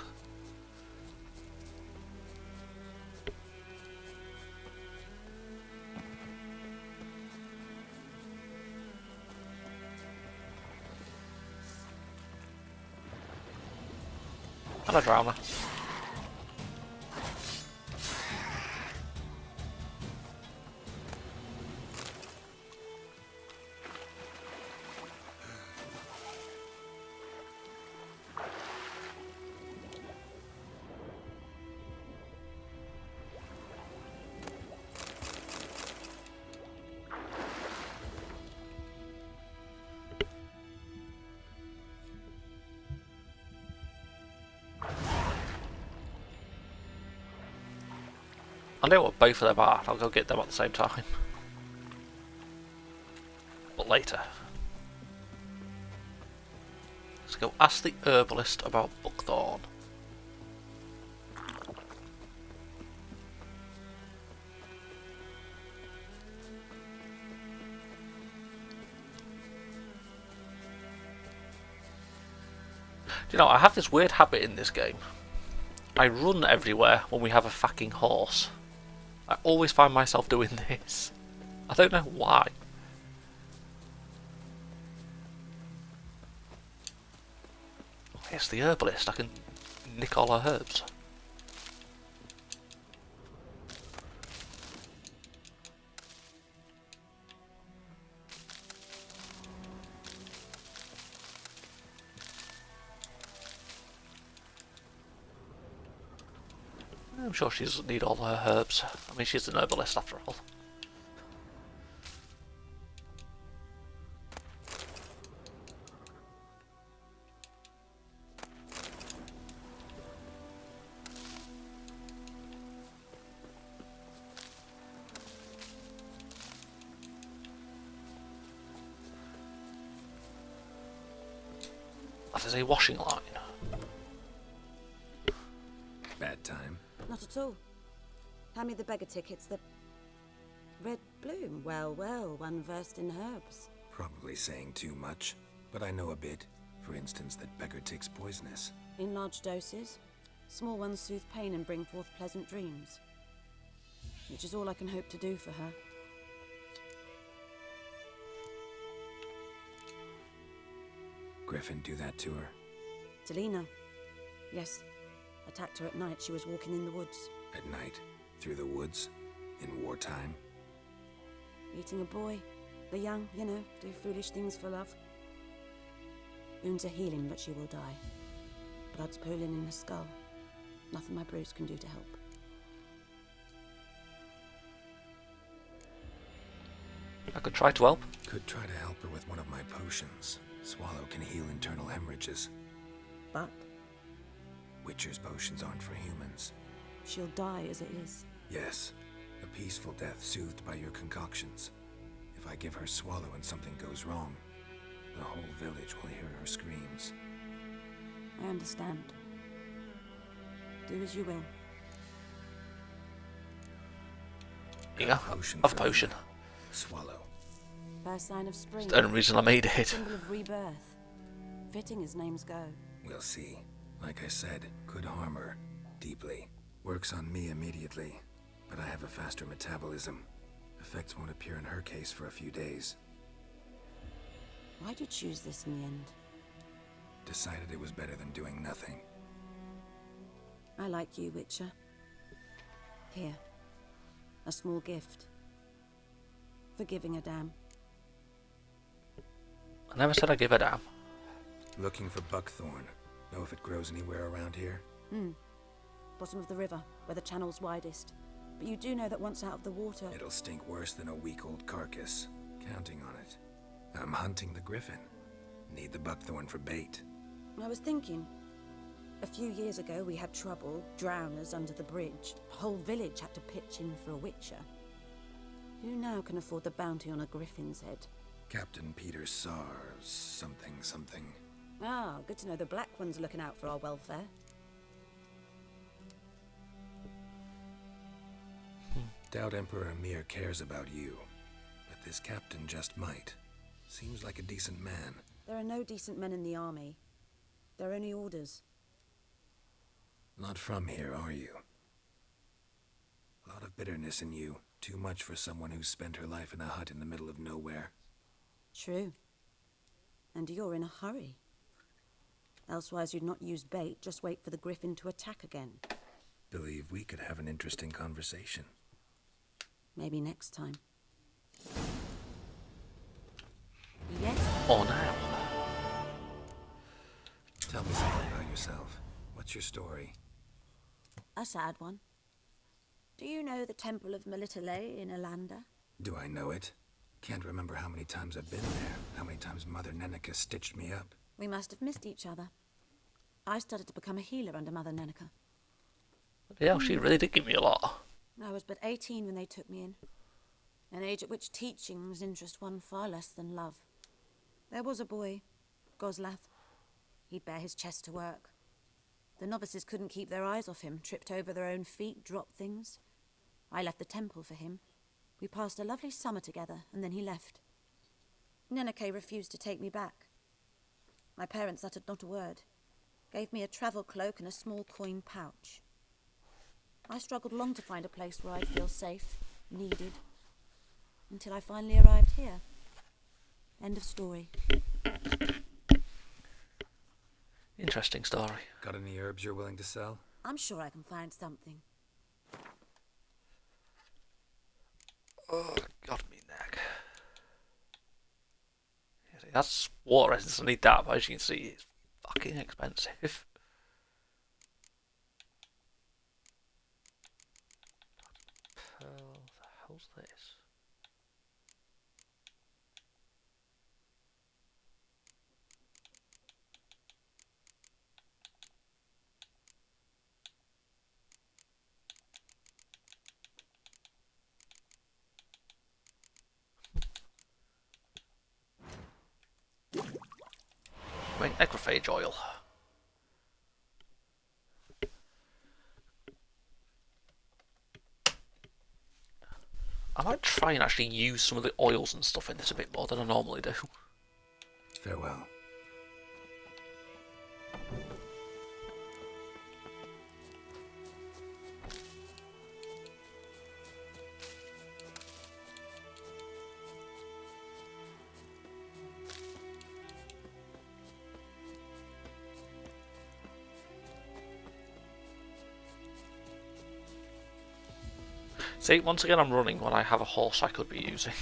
And a drowner. I know what both of them are, I'll go get them at the same time. But later. Let's go ask the herbalist about Buckthorn. Do you know, I have this weird habit in this game. I run everywhere when we have a fucking horse. I always find myself doing this. I don't know why. Oh, it's the herbalist. I can nick all her herbs. I'm sure she doesn't need all her herbs. I mean, she's an herbalist after all. there's a washing line. Bad time. Not at all. Hand me the beggar tickets, the... Red bloom. Well, well, one versed in herbs. Probably saying too much, but I know a bit. For instance, that beggar tick's poisonous. In large doses. Small ones soothe pain and bring forth pleasant dreams. Which is all I can hope to do for her. Griffin do that to her? Delina. Yes. Attacked her at night. She was walking in the woods. At night? Through the woods? In wartime? Meeting a boy. The young, you know, do foolish things for love. Wounds are healing, but she will die. Blood's pooling in her skull. Nothing my bruise can do to help. I could try to help. Could try to help her with one of my potions. Swallow can heal internal hemorrhages. But? Witcher's potions aren't for humans. She'll die as it is. Yes. A peaceful death soothed by your concoctions. If I give her Swallow and something goes wrong, the whole village will hear her screams. I understand. Do as you will. Yeah, of potion. Swallow. First sign of spring. It's the only reason I made it. Symbol of rebirth. Fitting as names go. We'll see. Like I said, could harm her. Deeply. Works on me immediately. But I have a faster metabolism. Effects won't appear in her case for a few days. Why'd you choose this in the end? Decided it was better than doing nothing. I like you, Witcher. Here. A small gift. For giving a damn. I never said I give a damn. Looking for buckthorn. Know if it grows anywhere around here? Bottom of the river, where the channel's widest. But you do know that once out of the water... It'll stink worse than a week-old carcass. Counting on it. I'm hunting the griffin. Need the buckthorn for bait. I was thinking... A few years ago we had trouble, drowners under the bridge. The whole village had to pitch in for a witcher. Who now can afford the bounty on a griffin's head? Captain Peter Sar... something. Ah, good to know the Black One's looking out for our welfare. Doubt Emperor Emir cares about you. But this captain just might. Seems like a decent man. There are no decent men in the army. They're only orders. Not from here, are you? A lot of bitterness in you. Too much for someone who's spent her life in a hut in the middle of nowhere. True. And you're in a hurry. Elsewise you'd not use bait, just wait for the griffin to attack again. Believe we could have an interesting conversation. Maybe next time. Yes? Or now. Tell me something about yourself. What's your story? A sad one. Do you know the Temple of Melitele in Alanda? Do I know it? Can't remember how many times I've been there. How many times Mother Neneka stitched me up. We must have missed each other. I started to become a healer under Mother Neneka. Yeah, she really did give me a lot. I was but 18 when they took me in. An age at which teachings interest one far less than love. There was a boy, Goslath. He'd bare his chest to work. The novices couldn't keep their eyes off him, tripped over their own feet, dropped things. I left the temple for him. We passed a lovely summer together, and then he left. Neneke refused to take me back. My parents uttered not a word. Gave me a travel cloak and a small coin pouch. I struggled long to find a place where I'd feel safe, needed, until I finally arrived here. End of story. Interesting story. Got any herbs you're willing to sell? I'm sure I can find something. Oh, got me neck. Yeah, see, that's water essence. I need that, but as you can see, it's fucking expensive. Pearl, the hell's this? Make necrophage oil. I might try and actually use some of the oils and stuff in this a bit more than I normally do. Farewell. See, once again I'm running when I have a horse I could be using.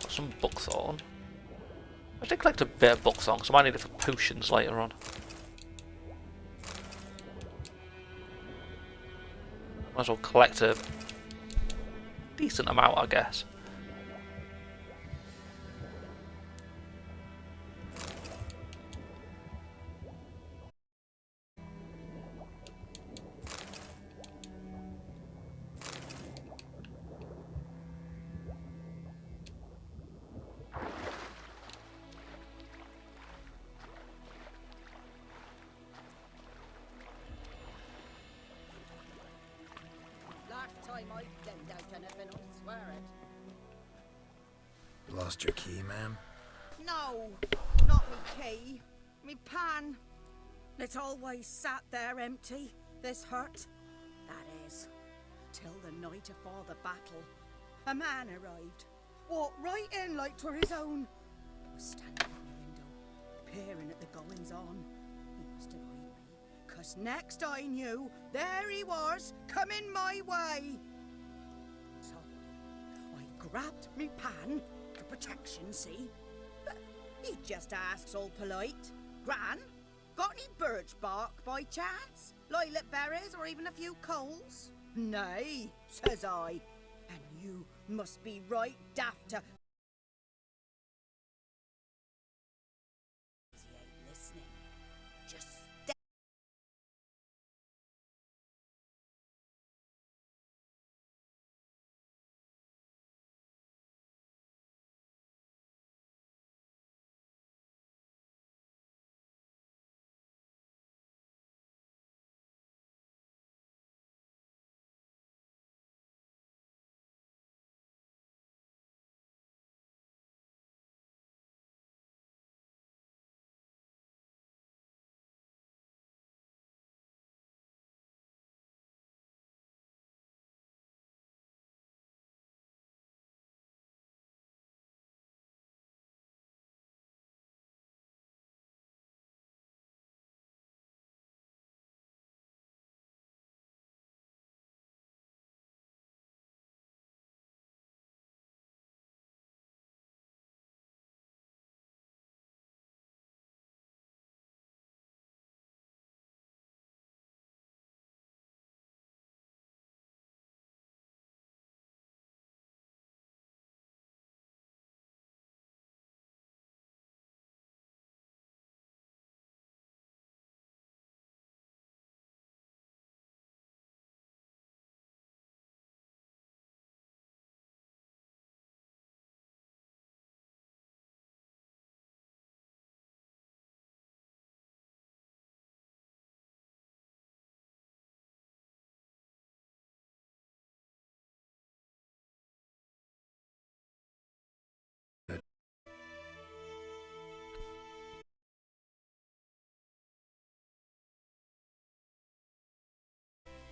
Got some buckthorn. I did collect a bit of buckthorn, because I might need it for potions later on. Might as well collect a decent amount, I guess. Last time I didn't doubt anything, I swear it. Lost your key, ma'am? No, not me key. Me pan. It's always sat there empty, this hut. That is, till the night afore the battle. A man arrived, walked right in like 'twere his own. Was standing in the window, peering at the goings-on. He must have eyed me, 'cause next I knew, there he was, coming my way. So, I grabbed me pan, for protection, see? But he just asks all polite, Gran, got any birch bark by chance? Lilac berries or even a few coals? Nay, says I, and you must be right daft to... He ain't listening. Just stay.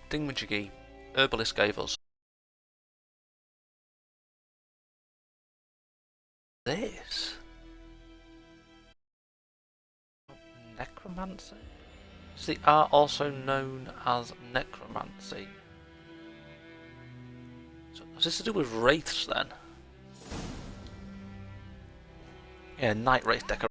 Thingamajiggy, Herbalist gave us this. Necromancy? Is the art also known as necromancy? So, has this to do with wraiths then? Yeah, night wraith decoration.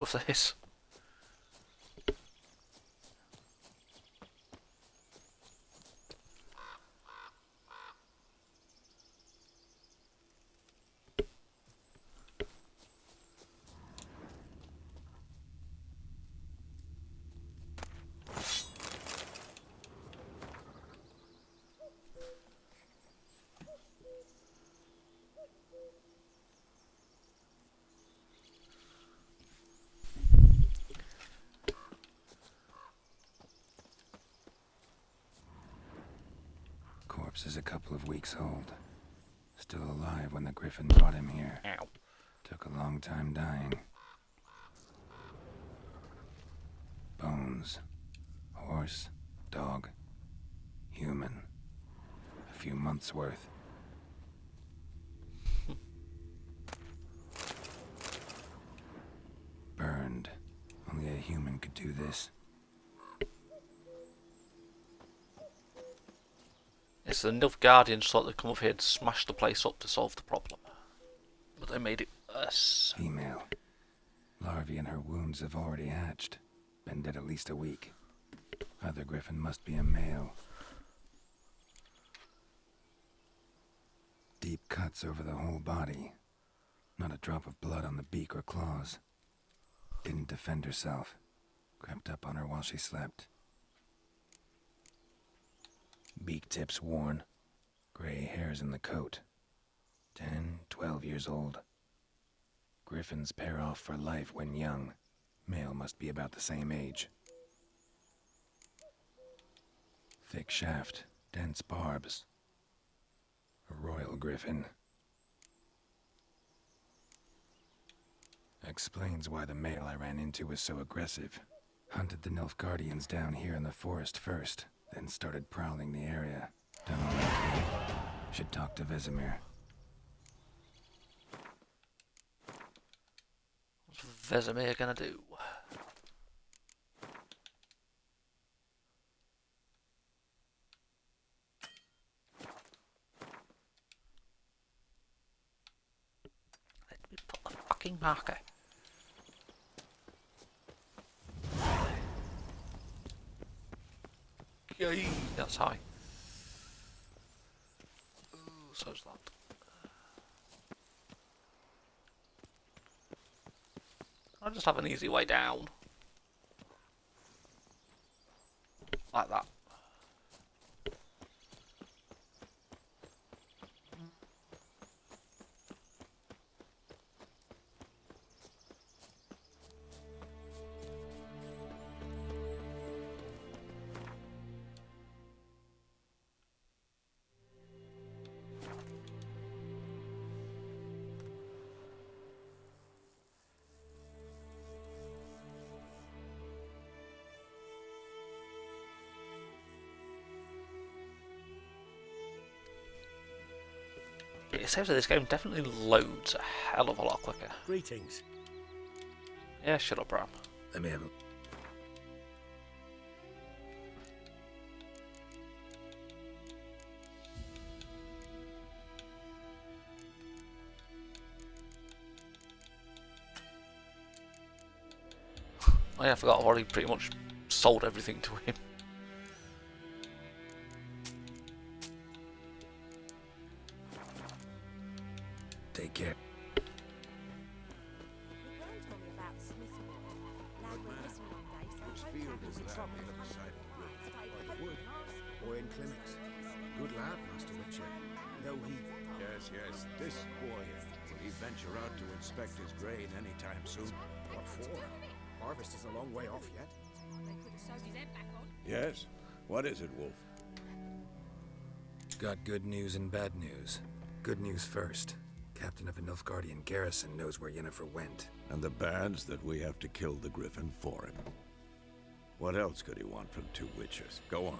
What's this? Corpse is a couple of weeks old. Still alive when the Griffin brought him here. Ow. Took a long time dying. Bones. Horse, dog, human. A few months' worth. Burned. Only a human could do this. It's the Nilfgaardians thought they'd come up here and smash the place up to solve the problem. But they made it worse. Female. Larvae in her wounds have already hatched. Been dead at least a week. Other Griffin must be a male. Deep cuts over the whole body. Not a drop of blood on the beak or claws. Didn't defend herself. Crept up on her while she slept. Beak tips worn. Gray hairs in the coat. 10, 12 years old. Griffins pair off for life when young. Male must be about the same age. Thick shaft, dense barbs. A royal griffin. Explains why the male I ran into was so aggressive. Hunted the Nilfgaardians down here in the forest first, then started prowling the area. Done all I could. Should talk to Vesemir. What's Vesemir gonna do? Let me put the fucking marker. Yay, that's high. Ooh, so's that. I'll just have an easy way down. Like that. It seems that this game definitely loads a hell of a lot quicker. Greetings. Yeah, shut up, Bram. Let me have a... Oh yeah, I forgot I've already pretty much sold everything to him. Take care. Which field is that on the other side of the river? Wood. Boy in clinics. Good lad, Master Witcher. Though he... Yes. This boy, will he venture out to inspect his grain anytime soon? What for? Harvest is a long way off yet. Yes? What is it, Wolf? Got good news and bad news. Good news first. Captain of a Nilfgaardian garrison knows where Yennefer went. And the bad's that we have to kill the Griffin for him. What else could he want from two witches? Go on.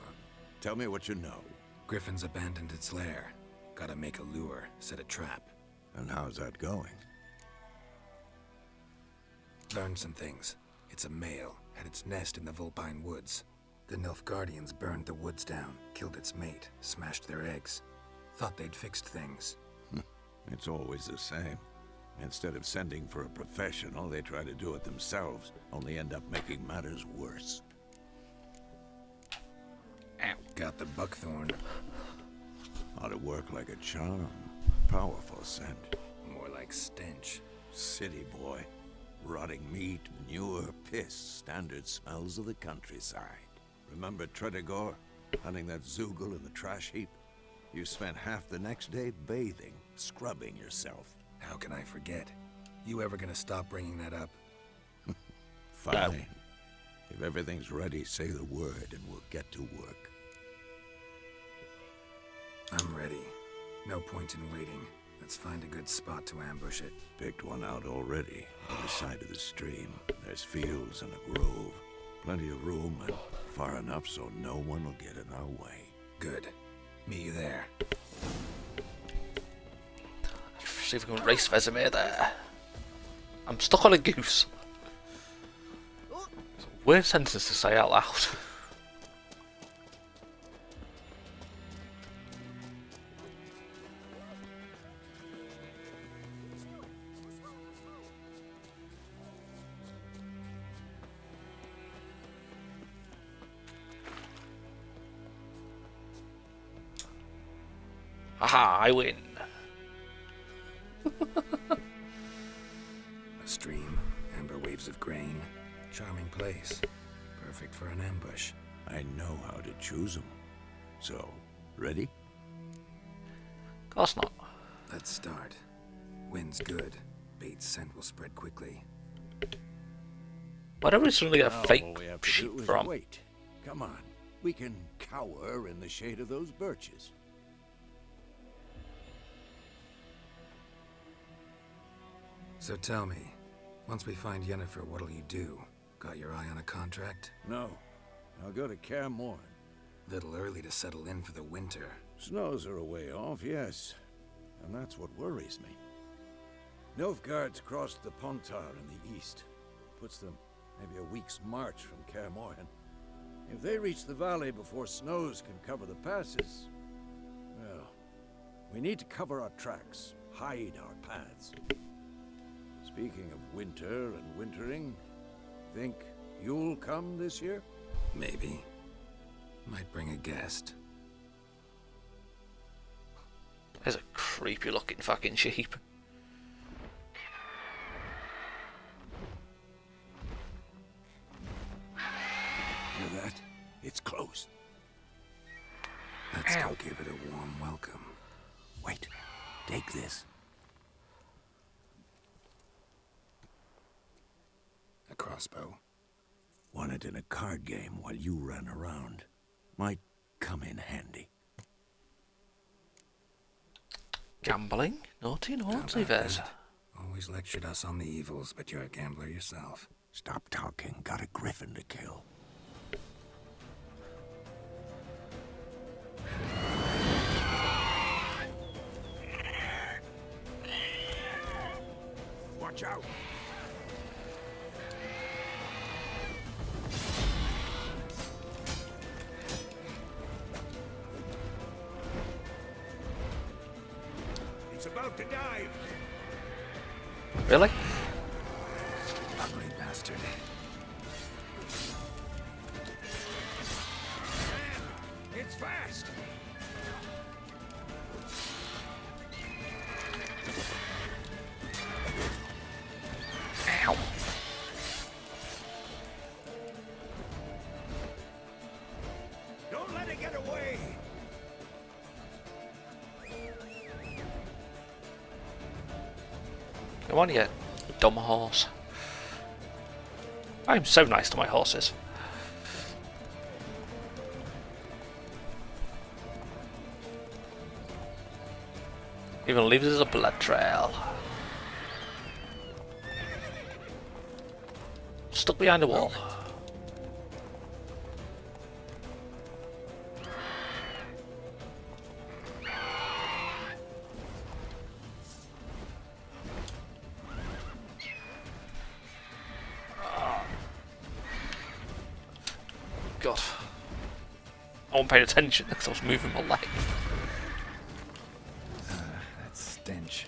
Tell me what you know. Griffin's abandoned its lair. Gotta make a lure, set a trap. And how's that going? Learned some things. It's a male, had its nest in the Vulpine Woods. The Nilfgaardians burned the woods down, killed its mate, smashed their eggs. Thought they'd fixed things. It's always the same. Instead of sending for a professional, they try to do it themselves, only end up making matters worse. Ow. Got the buckthorn. Ought to work like a charm. Powerful scent. More like stench. City boy. Rotting meat, manure, piss. Standard smells of the countryside. Remember Tredegor? Hunting that Zoogle in the trash heap? You spent half the next day bathing, scrubbing yourself. How can I forget? You ever gonna stop bringing that up? Fine. If everything's ready, say the word and we'll get to work. I'm ready. No point in waiting. Let's find a good spot to ambush it. Picked one out already, on the side of the stream. There's fields and a grove. Plenty of room and far enough so no one will get in our way. Good. Meet you there. See if we can race Vesemir there. I'm stuck on a goose. It's a weird sentence to say out loud. Haha, I win. A stream, amber waves of grain. Charming place. Perfect for an ambush. I know how to choose them. So, ready? Of course not. Let's start. Wind's good. Bait's scent will spread quickly. Why don't we suddenly get a Now fake all we have to sheep do is from? wait. Come on. We can cower in the shade of those birches. So tell me, once we find Yennefer, what'll you do? Got your eye on a contract? No. I'll go to Kaer Morhen. Little early to settle in for the winter. Snows are a way off, yes. And that's what worries me. Nilfgaard's crossed the Pontar in the east. Puts them maybe a week's march from Kaer Morhen. If they reach the valley before snows can cover the passes, well, we need to cover our tracks, hide our paths. Speaking of winter and wintering, think you'll come this year? Maybe. Might bring a guest. There's a creepy looking fucking sheep. Hear that? It's close. Let's go give it a warm welcome. Wait, take this. A crossbow. Won it in a card game while you ran around. Might come in handy. Gambling? Naughty, naughty, Vez. Always lectured us on the evils, but you're a gambler yourself. Stop talking. Got a griffin to kill. Watch out! It's about to dive! Really? Ugly bastard. It's fast! Ow. Don't let it get away! Come on, you dumb horse. I'm so nice to my horses. Even leaves us a blood trail. Stuck behind a wall. God. I wasn't paying attention because I was moving my leg. That stench.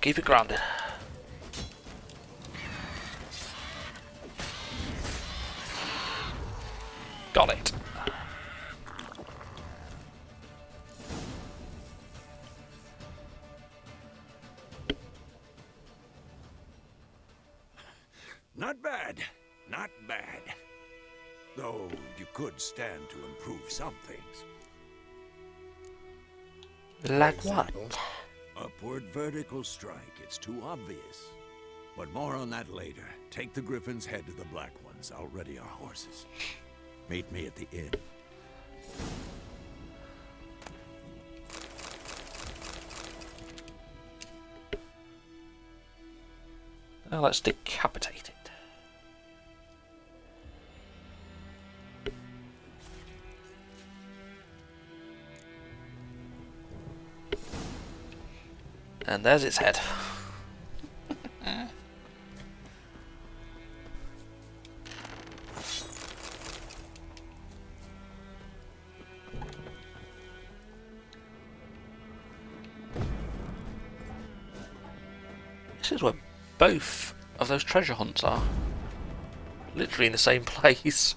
keep it grounded. Got it. Not bad. Not bad. Though you could stand to improve some things. Like what? Upward vertical strike. It's too obvious. But more on that later. Take the Griffin's head to the Black Ones. I'll ready our horses. Meet me at the inn. Now let's decapitate it. And there's its head. This is where both of those treasure hunts are. Literally in the same place.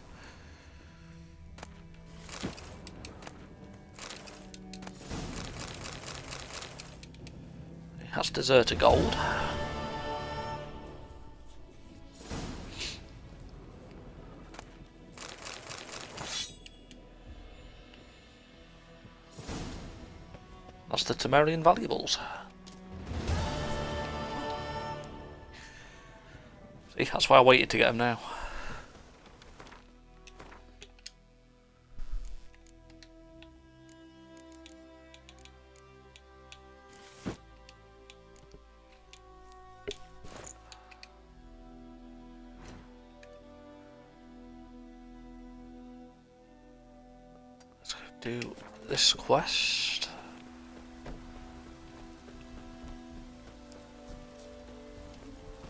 That's deserter gold. That's the Temerian valuables. See, that's why I waited to get them now. Let's do this quest.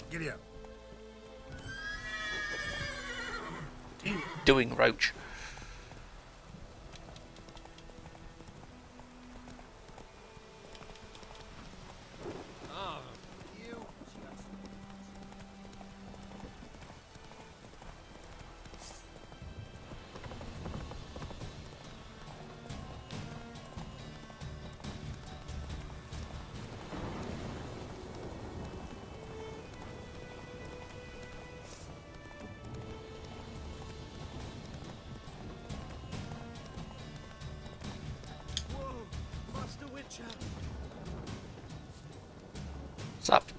Giddy up. Doing, Roach? What's up?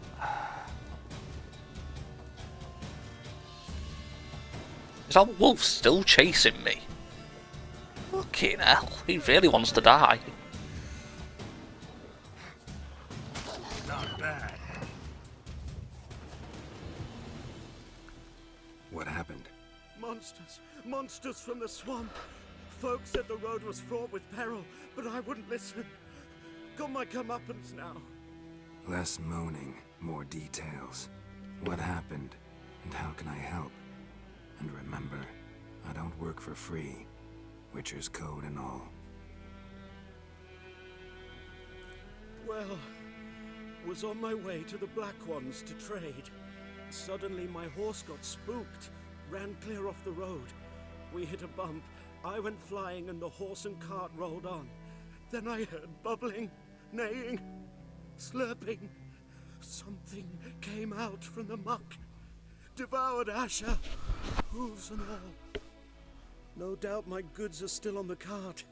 Is that wolf still chasing me? Fucking hell, he really wants to die. Not bad. What happened? Monsters! Monsters from the swamp! Folks said the road was fraught with peril, but I wouldn't listen. Got my comeuppance now. Less moaning, more details. What happened, and how can I help? And remember, I don't work for free. Witcher's code and all. Well, was on my way to the Black Ones to trade. Suddenly my horse got spooked, ran clear off the road. We hit a bump, I went flying and the horse and cart rolled on. Then I heard bubbling, neighing, slurping. Something came out from the muck, devoured Asher, hooves and all. No doubt my goods are still on the cart,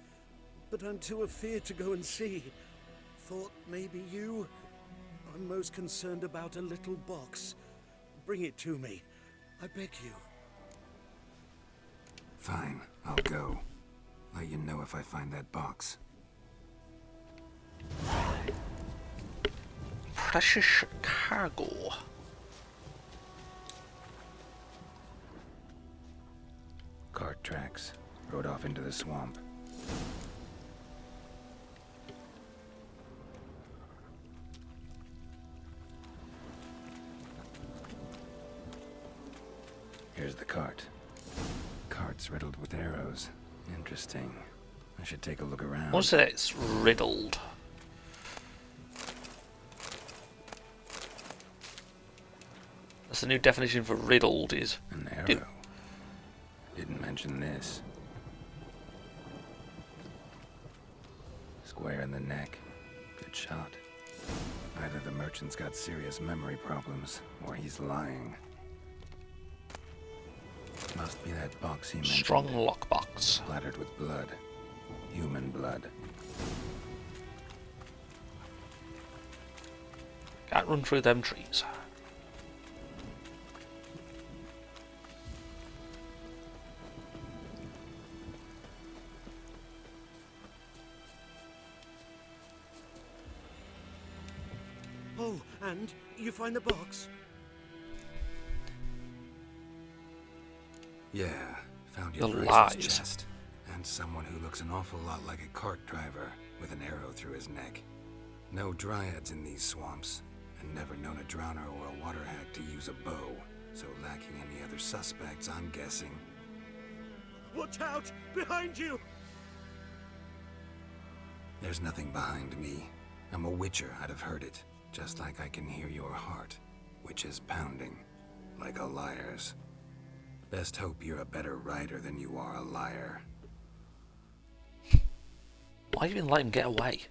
but I'm too afeard to go and see. Thought maybe you. I'm most concerned about a little box. Bring it to me, I beg you. Fine, I'll go. Let you know if I find that box. Precious cargo. Cart tracks. Rode off into the swamp. Here's the cart. Cart's riddled with arrows. Interesting. I should take a look around. What's it? It's riddled. That's the new definition for riddled is... An arrow. Didn't mention this. Square in the neck. Good shot. Either the merchant's got serious memory problems, or he's lying. Must be that box he mentioned. Strong lockbox. Splattered with blood. Human blood. Can't run through them trees. Oh, and you find the box? Yeah, found your The priceless lies. chest. And someone who looks an awful lot like a cart driver with an arrow through his neck. No dryads in these swamps, and never known a drowner or a water hack to use a bow. So lacking any other suspects, I'm guessing. Watch out! Behind you! There's nothing behind me. I'm a witcher, I'd have heard it. Just like I can hear your heart, which is pounding, like a liar's. Best hope you're a better rider than you are a liar. Why even let him get away?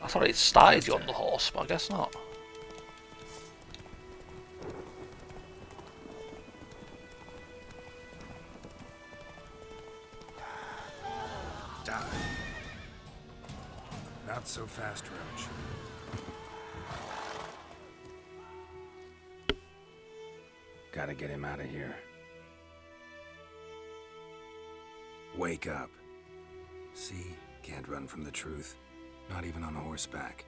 I thought it started you on the horse, but I guess not. Die. Not so fast, Roach. Gotta get him out of here. Wake up. See? Can't run from the truth. Not even on horseback.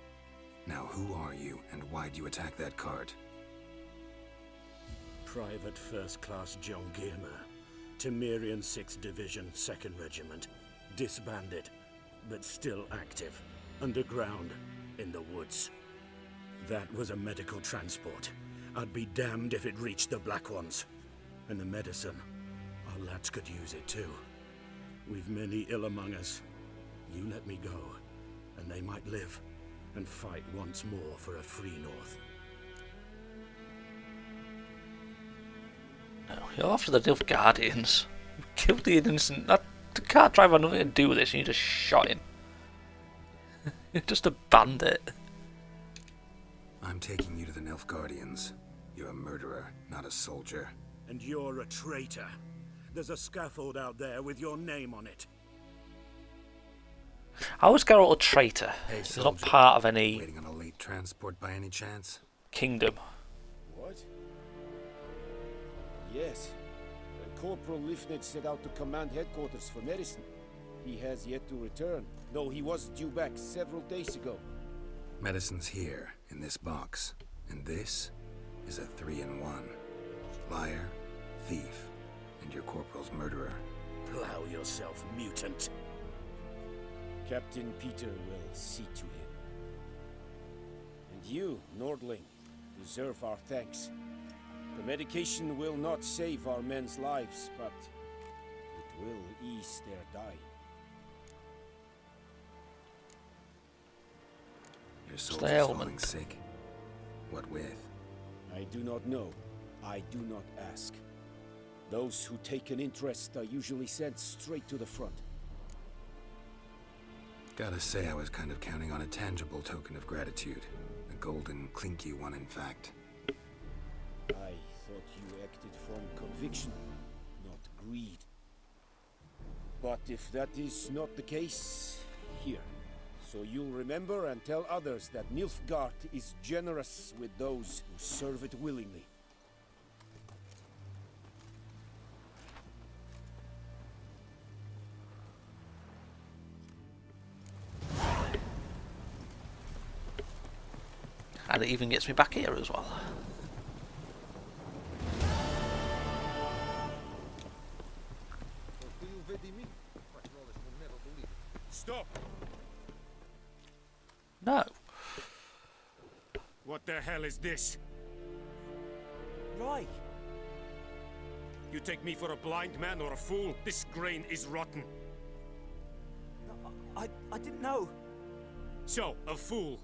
Now who are you, and why'd you attack that cart? Private First Class John Giermer, Temerian 6th Division, 2nd Regiment. Disbanded, but still active. Underground, in the woods. That was a medical transport. I'd be damned if it reached the Black Ones. And the medicine, our lads could use it too. We've many ill among us. You let me go, and they might live and fight once more for a free North. No, you're after the Nilfgaardians. You killed the innocent. That the cart driver had nothing to do with this, and you just shot him. You're just a bandit. I'm taking you to the Nilfgaardians. You're a murderer, not a soldier. And you're a traitor. There's a scaffold out there with your name on it. How is Geralt a traitor? Hey, He's soldier. not part of any Waiting on a late transport by any chance? kingdom. What? Yes. Corporal Lifned set out to command headquarters for medicine. He has yet to return, though he was due back several days ago. Medicine's here, in this box. And this is a 3-in-1. Liar, thief, and your corporal's murderer. Plow yourself, mutant. Captain Peter will see to him. And you, Nordling, deserve our thanks. The medication will not save our men's lives, but it will ease their dying. Your soldier's falling sick. What with? I do not know. I do not ask. Those who take an interest are usually sent straight to the front. Gotta say, I was kind of counting on a tangible token of gratitude. A golden, clinky one, in fact. I thought you acted from conviction, not greed. But if that is not the case, here. So you'll remember and tell others that Nilfgaard is generous with those who serve it willingly. And it even gets me back here as well. Stop! No. What the hell is this? Right. You take me for a blind man or a fool? This grain is rotten. I didn't know. So, a fool.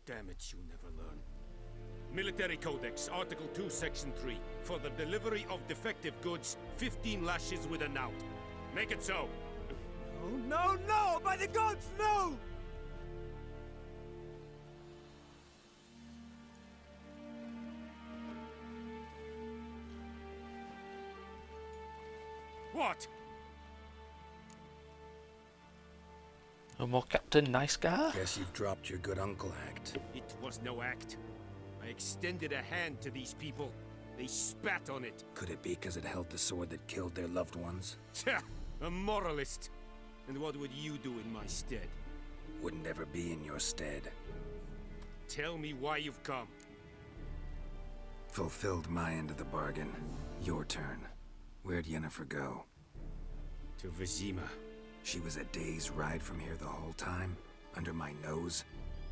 Damn it, you never learn. Military Codex, Article 2, Section 3. For the delivery of defective goods, 15 lashes with a knout. Make it so. Oh, no, no! By the gods, no! What? No more Captain Nice Guy? Guess you've dropped your good uncle act. It was no act. I extended a hand to these people. They spat on it. Could it be because it held the sword that killed their loved ones? Tja, a moralist. And what would you do in my stead? Wouldn't ever be in your stead. Tell me why you've come. Fulfilled my end of the bargain. Your turn. Where'd Yennefer go? To Vizima. She was a day's ride from here the whole time? Under my nose?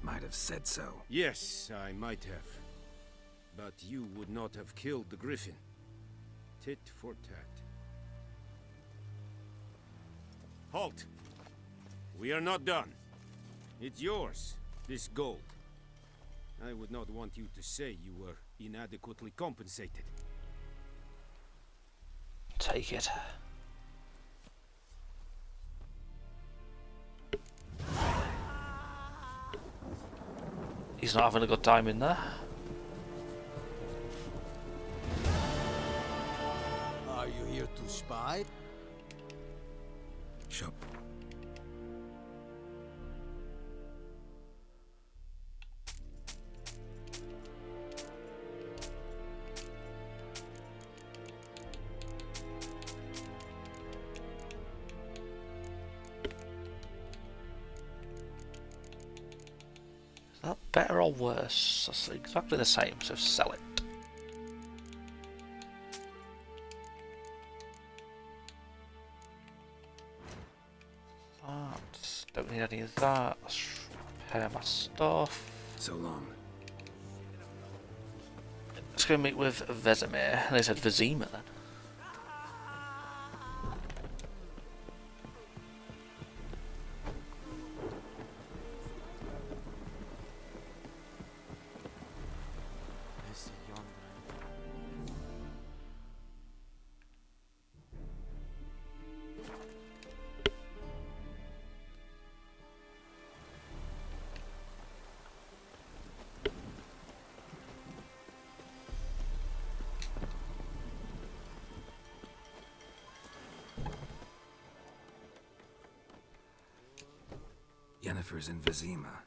Might have said so. Yes, I might have. But you would not have killed the griffin. Tit for tat. Halt! We are not done. It's yours, this gold. I would not want you to say you were inadequately compensated. Take it. He's not having a good time in there. Are you here to spy? Shop. Is that better or worse? That's exactly the same, so sell it. Don't need any of that. Let's repair my stuff. So long. Let's go meet with Vesemir. They said Vizima then. Yennefer's in Vizima.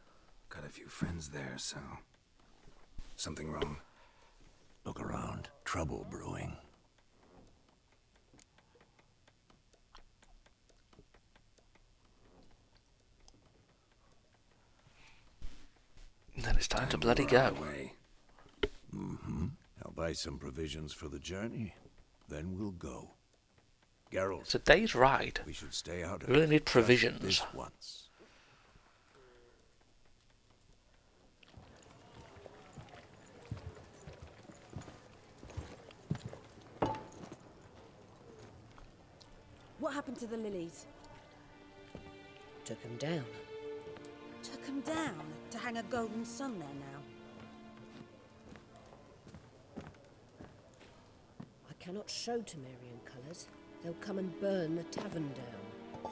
Got a few friends there, so... Something wrong? Look around. Trouble brewing. Then it's time to bloody go. Mm-hmm. I'll buy some provisions for the journey. Then we'll go. Geralt. It's a day's ride. We should stay out of We really it need provisions. just this once. What happened to the lilies? Took him down. Took them down to hang a golden sun there now. I cannot show Temerian colours. They'll come and burn the tavern down.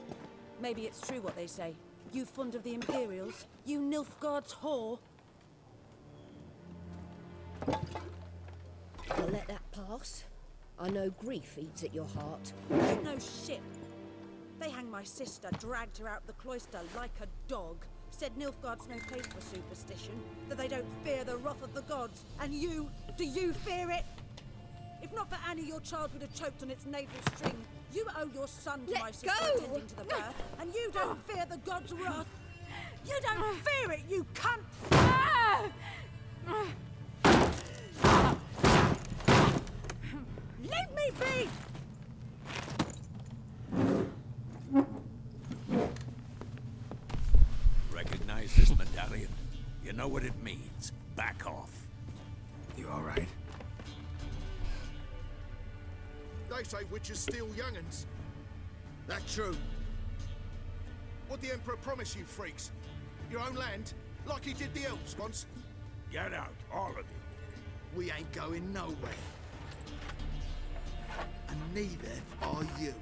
Maybe it's true what they say. You fond of the Imperials? You Nilfgaard's whore? I'll let that pass. I know grief eats at your heart. You know shit. They hanged my sister, dragged her out the cloister like a dog. Said Nilfgaard's no place for superstition, that they don't fear the wrath of the gods. And you, do you fear it? If not for Annie, your child would have choked on its navel string. You owe your son to my sister attending to the birth, and you don't fear the gods' wrath. You don't fear it, you cunt! Leave me be! Recognize this medallion? You know what it means. Back off. You all right? They say witches steal young'uns. That true? What the Emperor promise you, freaks? Your own land? Like he did the elves once? Get out, all of you. We ain't going nowhere. And neither are you.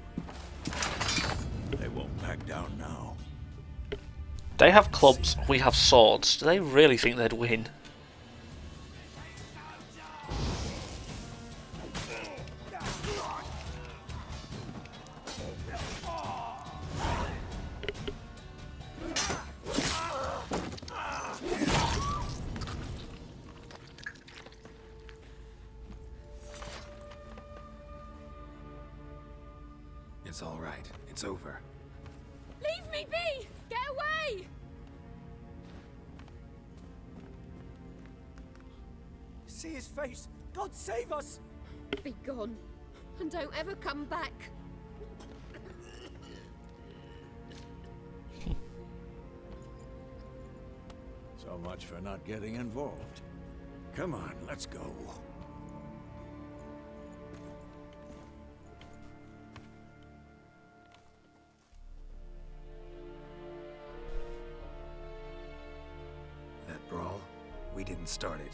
They won't back down now. They have clubs, we have swords. Do they really think they'd win? It's all right. It's over. Leave me be! Get away! See his face! God save us! Be gone, and don't ever come back. So much for not getting involved. Come on, let's go. That brawl, we didn't start it.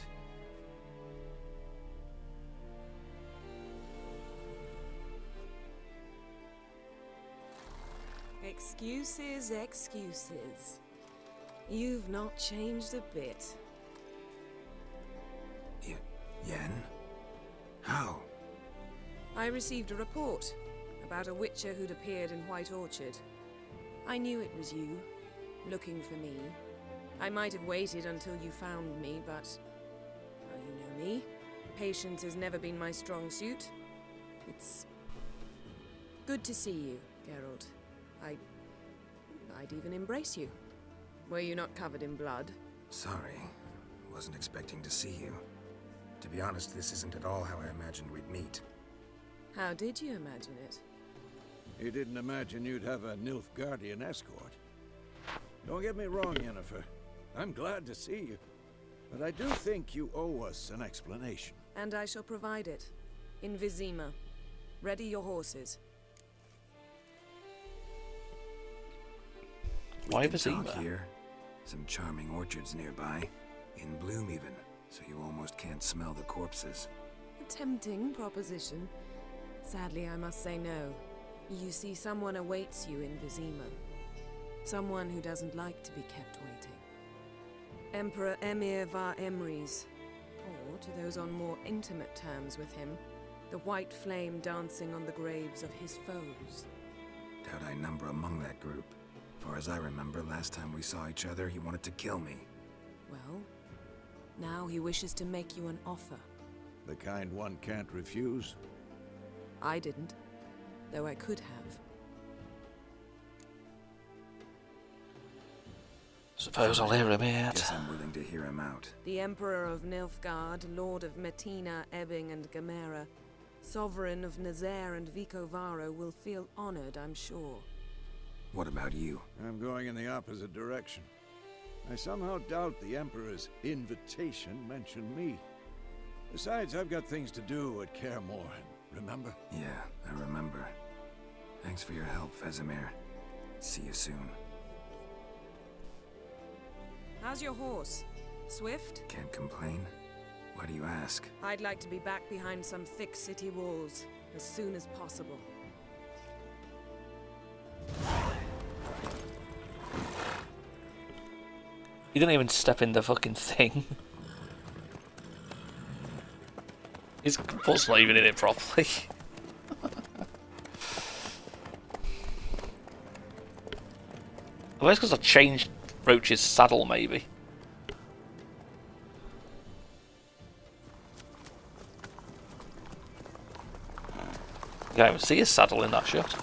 Excuses, excuses. You've not changed a bit. Yen? How? I received a report about a witcher who'd appeared in White Orchard. I knew it was you, looking for me. I might have waited until you found me, but... well, you know me. Patience has never been my strong suit. It's... good to see you, Geralt. I'd even embrace you. Were you not covered in blood? Sorry. Wasn't expecting to see you. To be honest, this isn't at all how I imagined we'd meet. How did you imagine it? You didn't imagine you'd have a Nilfgaardian escort. Don't get me wrong, Yennefer. I'm glad to see you. But I do think you owe us an explanation. And I shall provide it. In Vizima. Ready your horses. Why we can talk Vizima? here. Some charming orchards nearby. In bloom even, so you almost can't smell the corpses. A tempting proposition. Sadly, I must say no. You see, someone awaits you in Vizima. Someone who doesn't like to be kept waiting. Emperor Emir var Emrys. Or, to those on more intimate terms with him, the white flame dancing on the graves of his foes. Doubt I number among that group. Far as I remember, last time we saw each other, he wanted to kill me. Well, now he wishes to make you an offer. The kind one can't refuse? I didn't, though I could have. Suppose I'll hear him out. Guess I'm willing to hear him out. The Emperor of Nilfgaard, Lord of Metina, Ebbing and Gamera, Sovereign of Nazaire and Vicovaro will feel honored, I'm sure. What about you? I'm going in the opposite direction. I somehow doubt the Emperor's invitation mentioned me. Besides, I've got things to do at Kaer Morhen, remember? Yeah, I remember. Thanks for your help, Vesemir. See you soon. How's your horse? Swift? Can't complain. Why do you ask? I'd like to be back behind some thick city walls as soon as possible. He didn't even step in the fucking thing. His foot's not even in it properly. Well, it's because I changed Roach's saddle, maybe. You can't even see his saddle in that shot.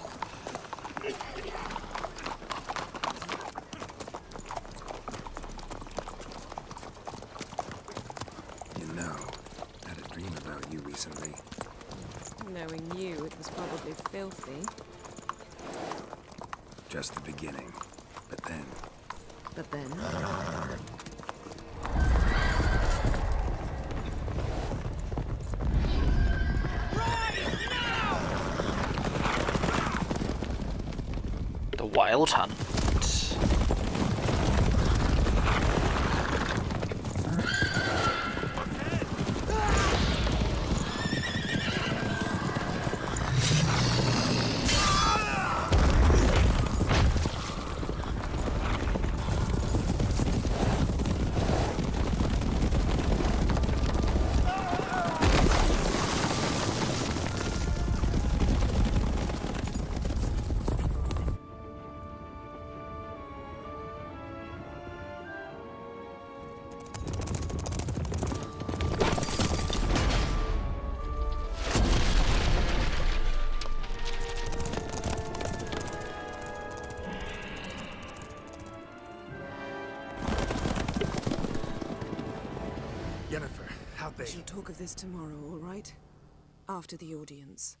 You know, I had a dream about you recently. Knowing you, it was probably filthy. Just the beginning. But then... But then... Wild Hunt. Yennefer, how'd they... We shall talk of this tomorrow, all right? After the audience.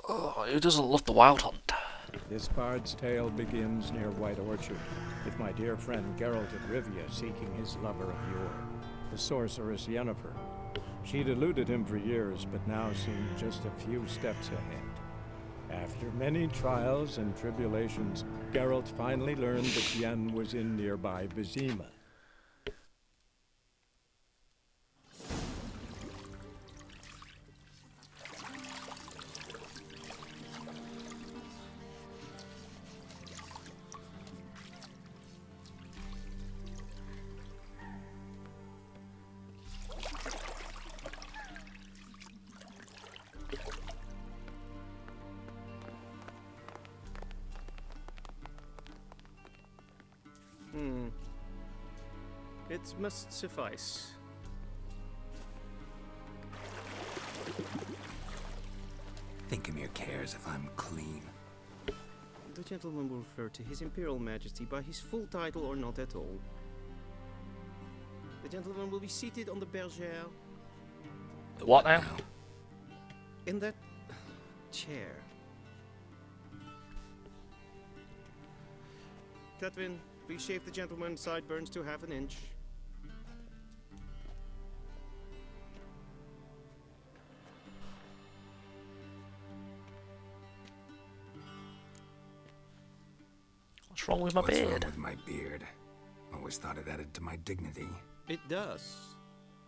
Oh, who doesn't love the Wild Hunt? This bard's tale begins near White Orchard, with my dear friend Geralt of Rivia seeking his lover of yore, the sorceress Yennefer. She'd eluded him for years, but now seemed just a few steps ahead. After many trials and tribulations, Geralt finally learned that Yen was in nearby Vizima. It must suffice. Thinkamere cares if I'm clean. The gentleman will refer to His Imperial Majesty by his full title or not at all. The gentleman will be seated on the bergère. What now? In that chair. Catwin, please shave the gentleman's sideburns to half an inch. What's wrong with my What's beard? wrong with my beard? Always thought it added to my dignity. It does.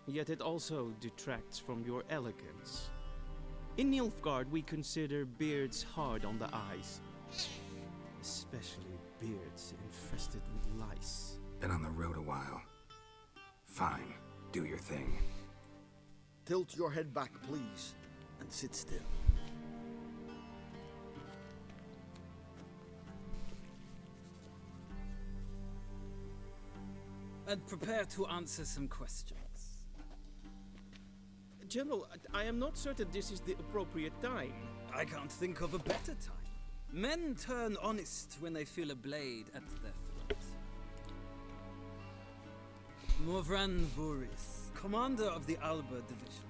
Yet it also detracts from your elegance. In Nilfgaard, we consider beards hard on the eyes. Especially beards infested with lice. Been on the road a while. Fine. Do your thing. Tilt your head back, please, and sit still. And prepare to answer some questions. General, I am not certain this is the appropriate time. I can't think of a better time. Men turn honest when they feel a blade at their throat. Morvran Voorhis, commander of the Alba Division.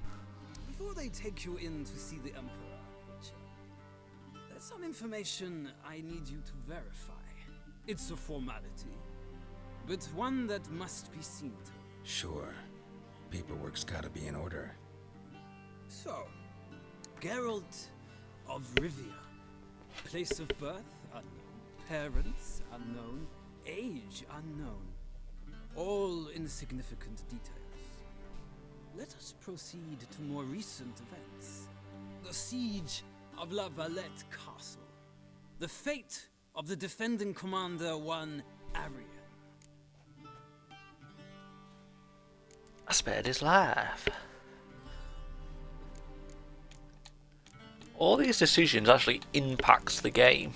Before they take you in to see the Emperor, Witcher, there's some information I need you to verify. It's a formality, but one that must be seen to. Sure. Paperwork's gotta be in order. So, Geralt of Rivia. Place of birth unknown. Parents unknown. Age unknown. All insignificant details. Let us proceed to more recent events. The siege of La Valette Castle. The fate of the defending commander, one Arian. I spared his life. All these decisions actually impacts the game.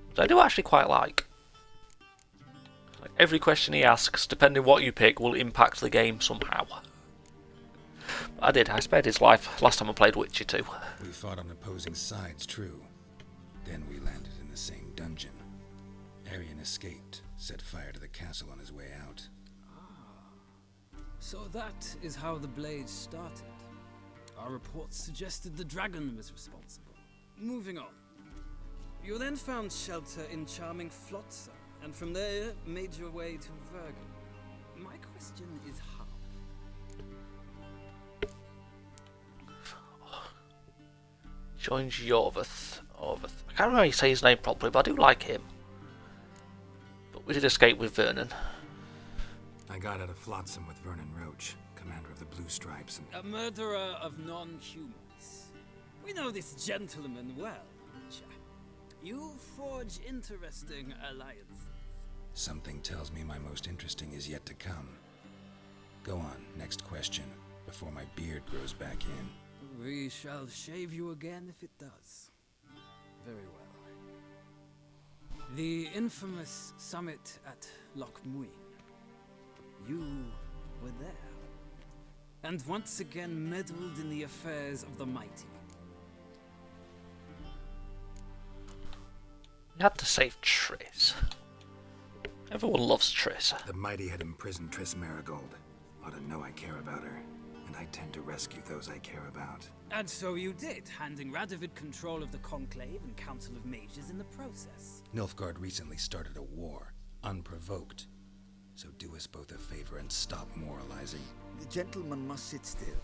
Which I do actually quite like. Every question he asks, depending what you pick, will impact the game somehow. I spared his life last time I played Witcher 2. We fought on opposing sides, true. Then we landed in the same dungeon. Arian escaped, set fire to the castle on his way out. So that is how the Blade started. Our reports suggested the dragon was responsible. Moving on. You then found shelter in charming Flotsam, and from there made your way to Vergen. My question is how? Joins Yorvith. I can't remember how you say his name properly, but I do like him. But we did escape with Vernon. I got out of Flotsam with Vernon Roach, commander of the Blue Stripes, and... A murderer of non-humans. We know this gentleman well, Witcher. You forge interesting alliances. Something tells me my most interesting is yet to come. Go on, next question, before my beard grows back in. We shall shave you again if it does. Very well. The infamous summit at Loch Muin. You were there. And once again meddled in the affairs of the mighty. You had to save Triss. Everyone loves Triss. The mighty had imprisoned Triss Marigold. Ought to know I care about her, and I tend to rescue those I care about. And so you did, handing Radovid control of the Conclave and Council of Mages in the process. Nilfgaard recently started a war, unprovoked. So do us both a favor and stop moralizing. The gentleman must sit still.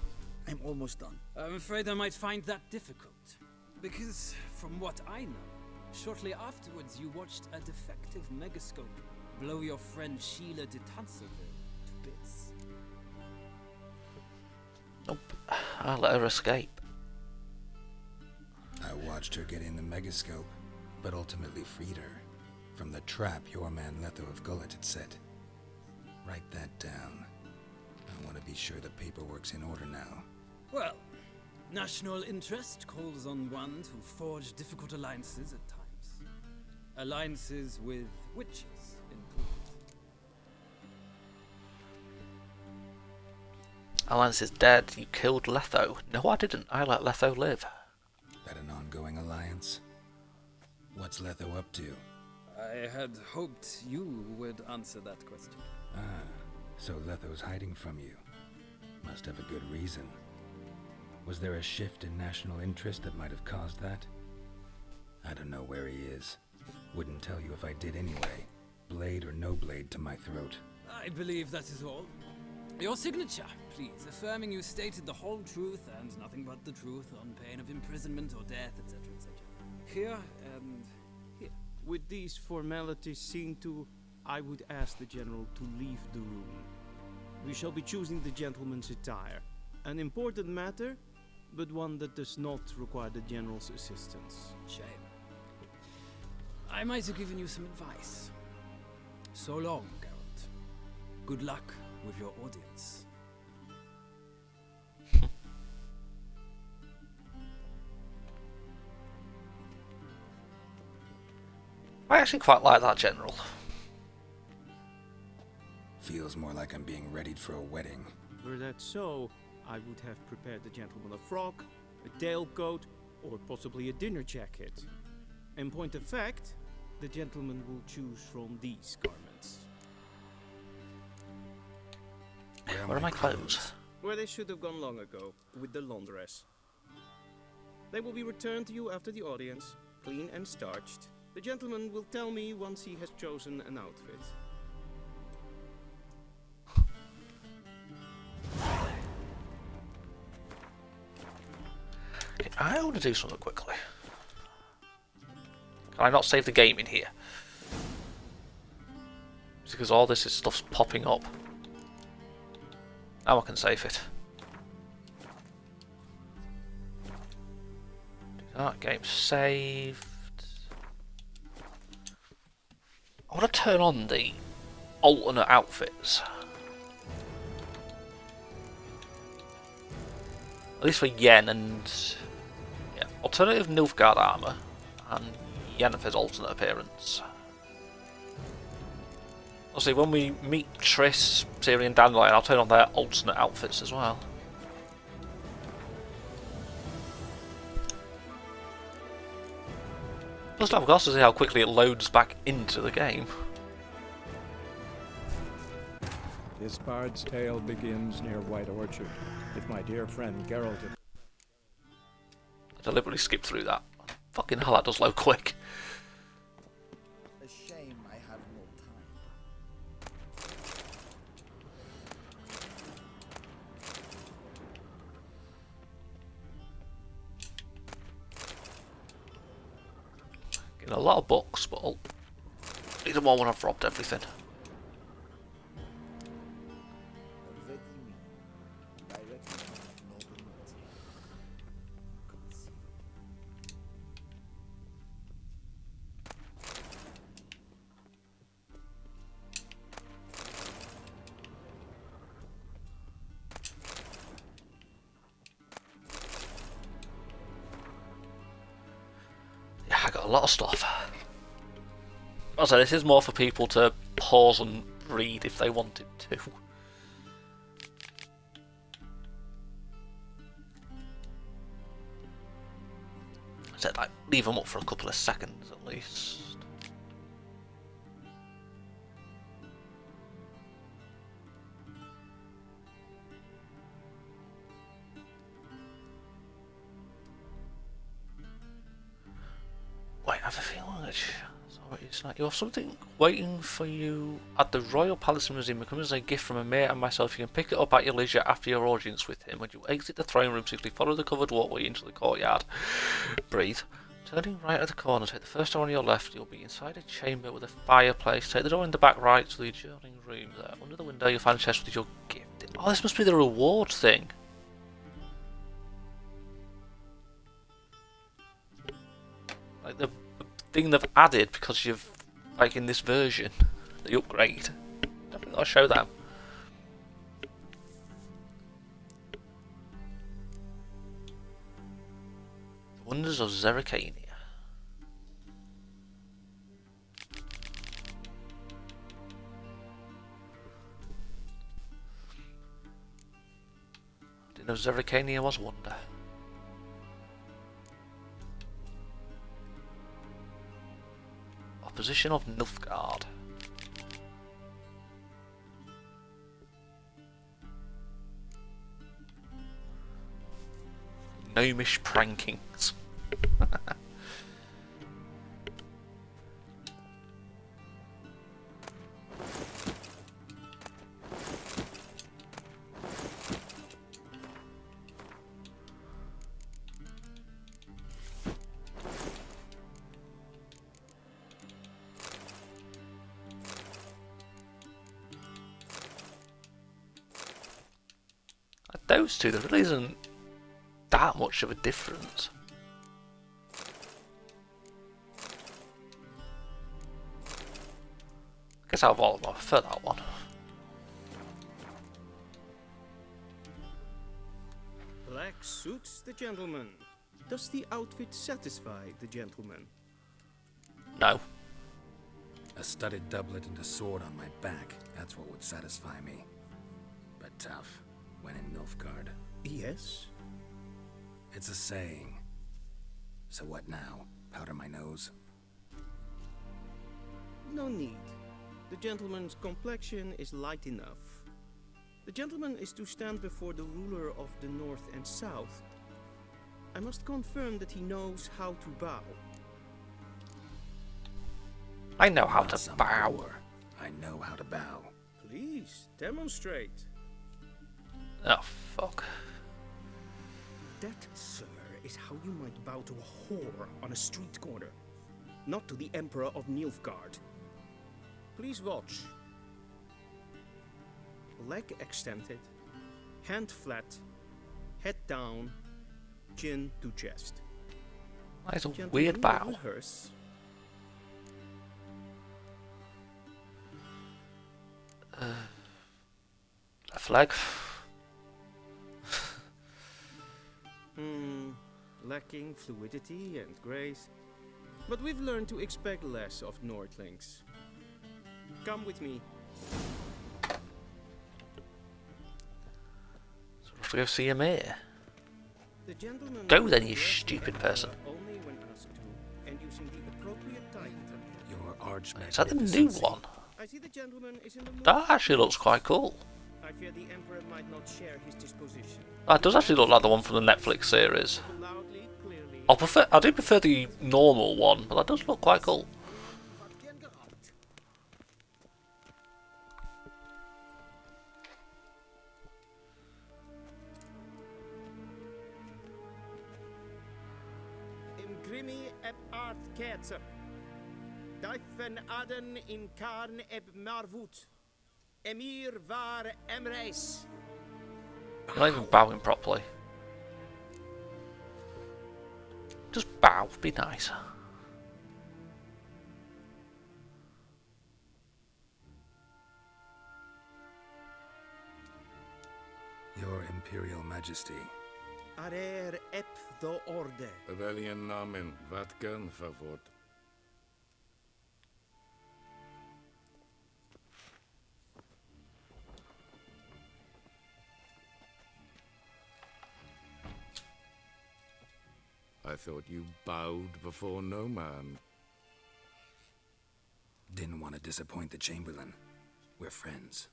I'm almost done. I'm afraid I might find that difficult. Because, from what I know, shortly afterwards you watched a defective megascope blow your friend Sheila de Tanserville to bits. Nope. I'll let her escape. I watched her get in the megascope, but ultimately freed her from the trap your man Letho of Gullet had set. Write that down. I want to be sure the paperwork's in order now. Well, national interest calls on one to forge difficult alliances at times. Alliances with witches included. Alliance is dead. You killed Letho. No, I didn't. I let Letho live. That an ongoing alliance? What's Letho up to? I had hoped you would answer that question. Ah, so Letho's hiding from you. Must have a good reason. Was there a shift in national interest that might have caused that? I don't know where he is. Wouldn't tell you if I did anyway. Blade or no blade to my throat. I believe that is all. Your signature, please, affirming you stated the whole truth and nothing but the truth on pain of imprisonment or death, etc., etc. Here and here. With these formalities seen to, I would ask the General to leave the room. We shall be choosing the gentleman's attire. An important matter, but one that does not require the General's assistance. Shame. I might have given you some advice. So long, Geralt. Good luck with your audience. I actually quite like that general. Feels more like I'm being readied for a wedding. Were that so, I would have prepared the gentleman a frock, a tailcoat, or possibly a dinner jacket. In point of fact, the gentleman will choose from these garments. Where are my clothes? Where they should have gone long ago, with the laundress. They will be returned to you after the audience, clean and starched. The gentleman will tell me once he has chosen an outfit. Okay, I want to do something quickly. Can I not save the game in here? It's because all this stuff's popping up. Now I can save it. Do that, game saved. I want to turn on the alternate outfits. At least for Yen and... yeah, alternative Nilfgaard armour and Yennefer's alternate appearance. Obviously, when we meet Triss, Ciri and Dandelion, I'll turn on their alternate outfits as well. Plus, I've got to see how quickly it loads back into the game. This bard's tale begins near White Orchard, with my dear friend Geralt. I deliberately skipped through that. Fucking hell, that does load quick. A shame I have no time. Taking a lot of books, but I'll need them all when I've robbed everything. Yeah, I got a lot of stuff. As I say, this is more for people to pause and read if they wanted to. I said, like, leave them up for a couple of seconds at least. Wait, I have a feeling it's like you have something waiting for you at the Royal Palace Museum. It comes as a gift from a mate and myself. You can pick it up at your leisure after your audience with him. When you exit the throne room, simply follow the covered walkway into the courtyard. Breathe. Turning right at the corner, take the first door on your left. You'll be inside a chamber with a fireplace. Take the door in the back right to the adjoining room there. Under the window, you'll find a chest with your gift. Oh, this must be the reward thing. Like the thing they've added because you've, like in this version, the upgrade. I think I'll show that. The Wonders of Zerrikania. Didn't know Zerrikania was wonder. Opposition of Nilfgaard. Gnomish prankings. Those two, there really isn't that much of a difference. I guess out of all of them, I prefer that one. Black suits the gentleman. Does the outfit satisfy the gentleman? No. A studded doublet and a sword on my back, that's what would satisfy me. But tough. When in Nilfgaard. Yes? It's a saying. So what now? Powder my nose? No need. The gentleman's complexion is light enough. The gentleman is to stand before the ruler of the North and South. I must confirm that he knows how to bow. I know how to bow. I know how to bow. Please, demonstrate. Oh, fuck. That, sir, is how you might bow to a whore on a street corner, not to the Emperor of Nilfgaard. Please watch. Leg extended, hand flat, head down, chin to chest. That's a Gentlemen, weird bow. rehearse. Left leg. Lacking fluidity and grace. But we've learned to expect less of Nordlings. Come with me. So we'll have to go see him here. The gentleman Go then, you stupid person. only when asked to, and using the appropriate title. Your archmagnificence. Is that the new one? I see the gentleman is in the mood. That actually looks quite cool. I fear the Emperor might not share his disposition. That does actually look like the one from the Netflix series. Loudly, clearly. I do prefer the normal one, but that does look quite cool. Im Grimi et Art Kerzer. Daifen Aden in Karn eb Marvut. Emir var Emreis. You're not even bowing properly. Just bow, be nice. Your Imperial Majesty. Arer ep do orde. Rebellion namen, Vatkan favort. I thought you bowed before no man. Didn't want to disappoint the Chamberlain. We're friends.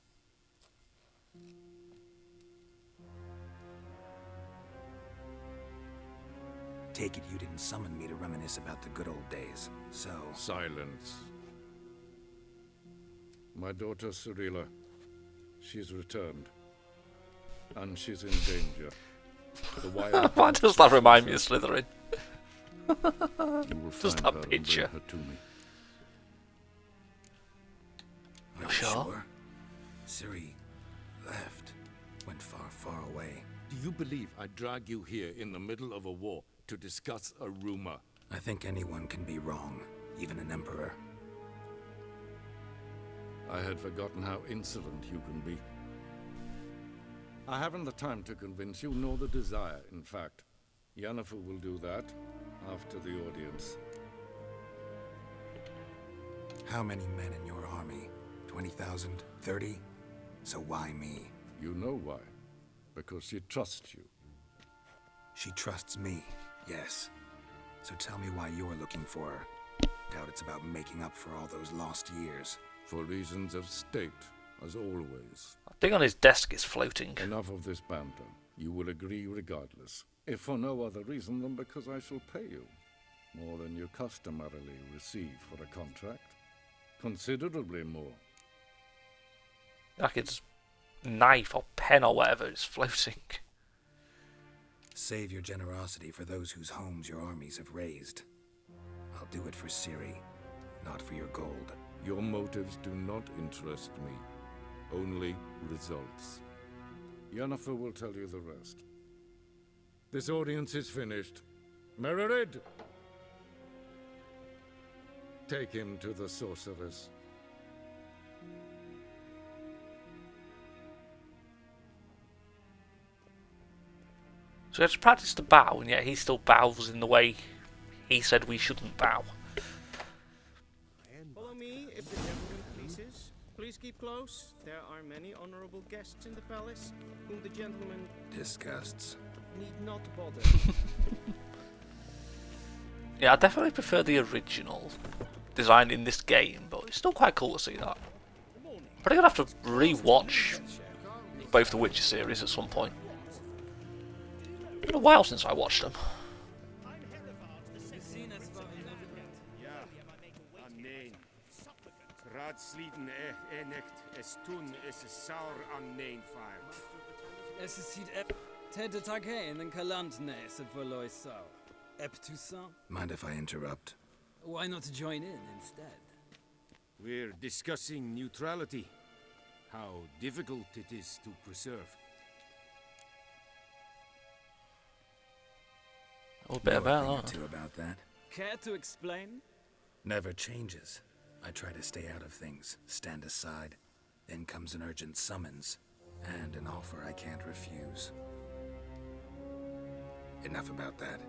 Take it you didn't summon me to reminisce about the good old days, so... Silence. My daughter Cirilla, she's returned. And she's in danger. The wild Why does that remind me of Slytherin? You will Just find that her and picture. bring her to me. Are you sure? Ciri left. Went far, far away. Do you believe I drag you here in the middle of a war to discuss a rumor? I think anyone can be wrong, even an emperor. I had forgotten how insolent you can be. I haven't the time to convince you, nor the desire, in fact. Yennefer will do that after the audience. How many men in your army? 20,000? 30? So why me? You know why. Because she trusts you. She trusts me, yes. So tell me why you're looking for her. Doubt it's about making up for all those lost years. For reasons of state, as always. The thing on his desk is floating. Enough of this banter. You will agree regardless. If for no other reason than because I shall pay you. More than you customarily receive for a contract. Considerably more. Like it's knife or pen or whatever is floating. Save your generosity for those whose homes your armies have razed. I'll do it for Ciri, not for your gold. Your motives do not interest me. Only results. Yennefer will tell you the rest. This audience is finished. Mererid! Take him to the sorceress. So he has to practice to bow, and yet he still bows in the way he said we shouldn't bow. Follow me, if the gentleman pleases. Please keep close. There are many honorable guests in the palace, whom the gentleman Disgusts. need not bother. Yeah, I definitely prefer the original design in this game, but it's still quite cool to see that. Probably gonna have to re-watch both the Witcher series at some point. It's been a while since I watched them. Ja, amen. Raadsliden enecht es tun es saur an nein fire. Es sieht Tete Tage in den Kalandnäse verloi sau. Ep Toussaint? Mind if I interrupt? Why not join in instead? We're discussing neutrality. How difficult it is to preserve. A bit about that. Too about that. Care to explain? Never changes. I try to stay out of things, stand aside. Then comes an urgent summons, and an offer I can't refuse. Enough about that.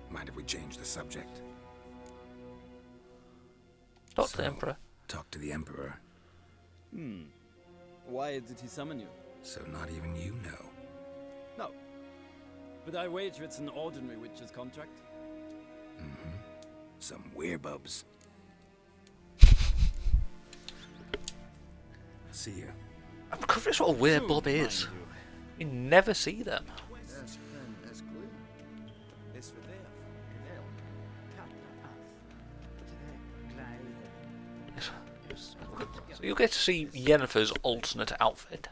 Mind if we change the subject? Talk to the Emperor. Talk to the Emperor. Why did he summon you? So not even you know. No. But I wager it's an ordinary witcher's contract. Mm-hmm. Some werebubs. See you. I'm curious what a weird bub is. You never see them. So you'll get to see Yennefer's alternate outfit.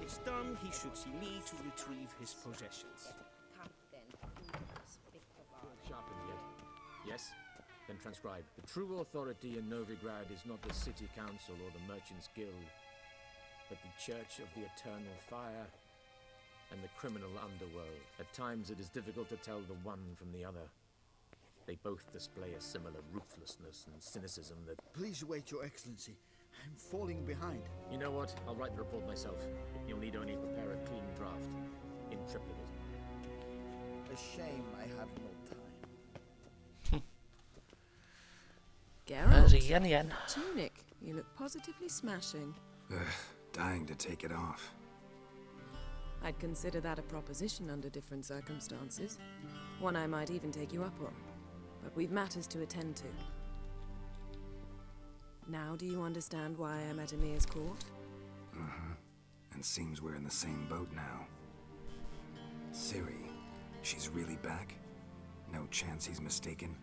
is done, he should see me to retrieve his possessions. Sharpened yet? Yes? Then transcribe. The true authority in Novigrad is not the city council or the merchants' guild, but the Church of the Eternal Fire and the criminal underworld. At times it is difficult to tell the one from the other. They both display a similar ruthlessness and cynicism that... Please wait, Your Excellency. I'm falling behind. You know what? I'll write the report myself. You'll need only prepare a clean draft. In triplicate. A shame I have no time. There's a Geralt, yen. tunic. You look positively smashing. Dying to take it off. I'd consider that a proposition under different circumstances. One I might even take you up on. But we've matters to attend to. Now do you understand why I'm at Emir's court? And seems we're in the same boat now. Ciri, she's really back? No chance he's mistaken?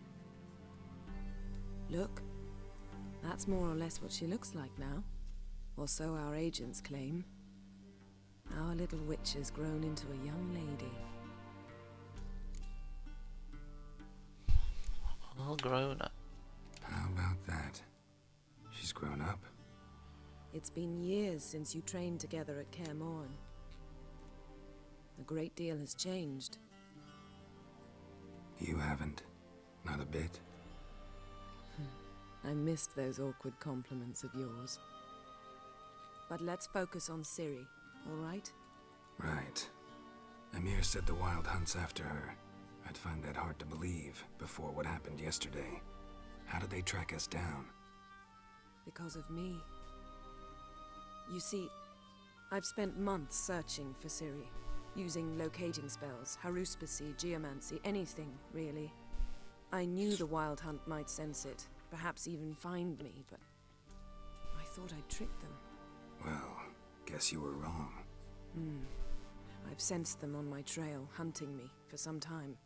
Look, that's more or less what she looks like now. Or so our agents claim. Our little witch has grown into a young lady. All grown up. How about that? She's grown up? It's been years since you trained together at Kaer Morhen. A great deal has changed. You haven't. Not a bit. I missed those awkward compliments of yours. But let's focus on Ciri, all right? Right. Emir said the Wild Hunt's after her. I'd find that hard to believe before what happened yesterday. How did they track us down? Because of me. You see, I've spent months searching for Ciri, using locating spells, haruspicy, geomancy, anything, really. I knew the Wild Hunt might sense it, perhaps even find me, but I thought I'd tricked them. Well, guess you were wrong. I've sensed them on my trail, hunting me, for some time.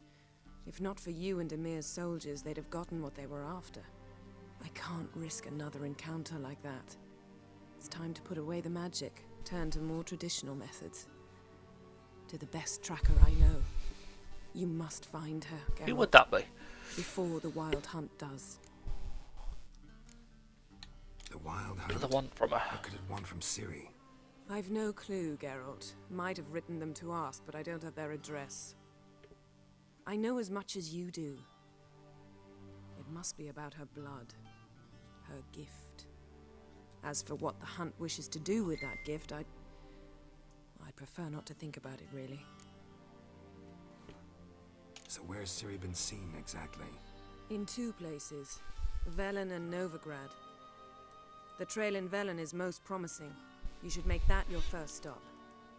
If not for you and Emir's soldiers, they'd have gotten what they were after. I can't risk another encounter like that. It's time to put away the magic, turn to more traditional methods. To the best tracker I know. You must find her, Geralt. Who would that be? Before the Wild Hunt does. The Wild Hunt? The one from her. What could it want from Ciri? I've no clue, Geralt. Might have written them to ask, but I don't have their address. I know as much as you do. It must be about her blood. Her gift. As for what the Hunt wishes to do with that gift, I'd prefer not to think about it, really. So where's Ciri been seen, exactly? In two places. Velen and Novigrad. The trail in Velen is most promising. You should make that your first stop.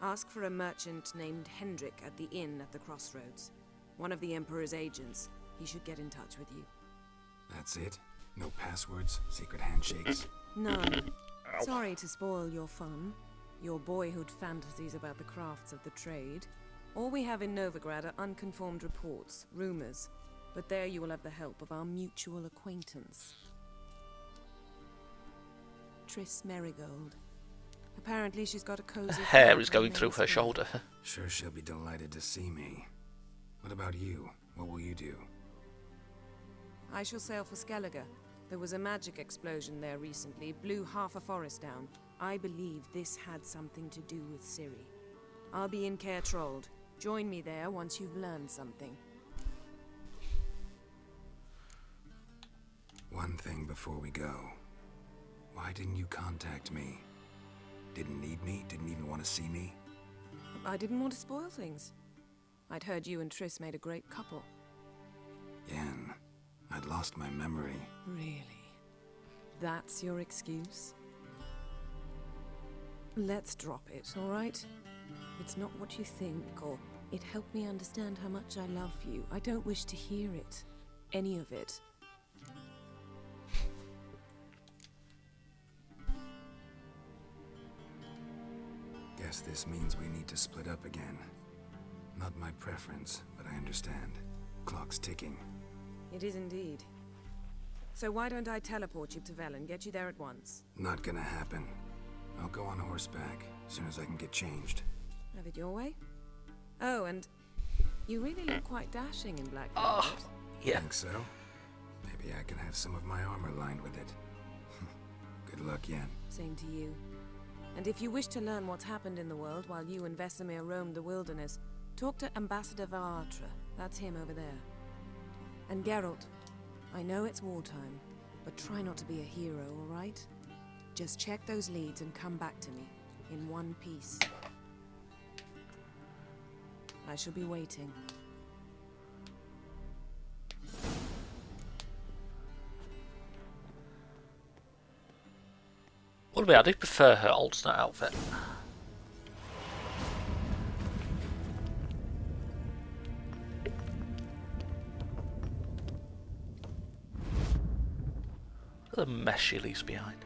Ask for a merchant named Hendrik at the inn at the crossroads. One of the Emperor's agents. He should get in touch with you. That's it? No passwords? Secret handshakes? None. Sorry to spoil your fun. Your boyhood fantasies about the crafts of the trade. All we have in Novigrad are unconformed reports, rumors. But there you will have the help of our mutual acquaintance. Triss Merigold. Apparently she's got a cozy... Her hair is going through her shoulder. Sure she'll be delighted to see me. What about you? What will you do? I shall sail for Skellige. There was a magic explosion there recently, blew half a forest down. I believe this had something to do with Ciri. I'll be in Caer Trolde. Join me there once you've learned something. One thing before we go. Why didn't you contact me? Didn't need me? Didn't even want to see me? I didn't want to spoil things. I'd heard you and Triss made a great couple. Yen, I'd lost my memory. Really? That's your excuse? Let's drop it, all right? It's not what you think, or it helped me understand how much I love you. I don't wish to hear it. Any of it. Guess this means we need to split up again. Not my preference, but I understand. Clock's ticking. It is indeed. So why don't I teleport you to Velen, get you there at once? Not gonna happen. I'll go on horseback as soon as I can get changed. Have it your way? Oh, and you really look quite dashing in black velvet. Oh, yeah. Think so? Maybe I can have some of my armor lined with it. Good luck, Yen. Same to you. And if you wish to learn what's happened in the world while you and Vesemir roamed the wilderness, talk to Ambassador Varatra. That's him over there. And Geralt, I know it's wartime, but try not to be a hero, all right? Just check those leads and come back to me, in one piece. I shall be waiting. What about, I do prefer her alternate outfit. Look at the mess she leaves behind.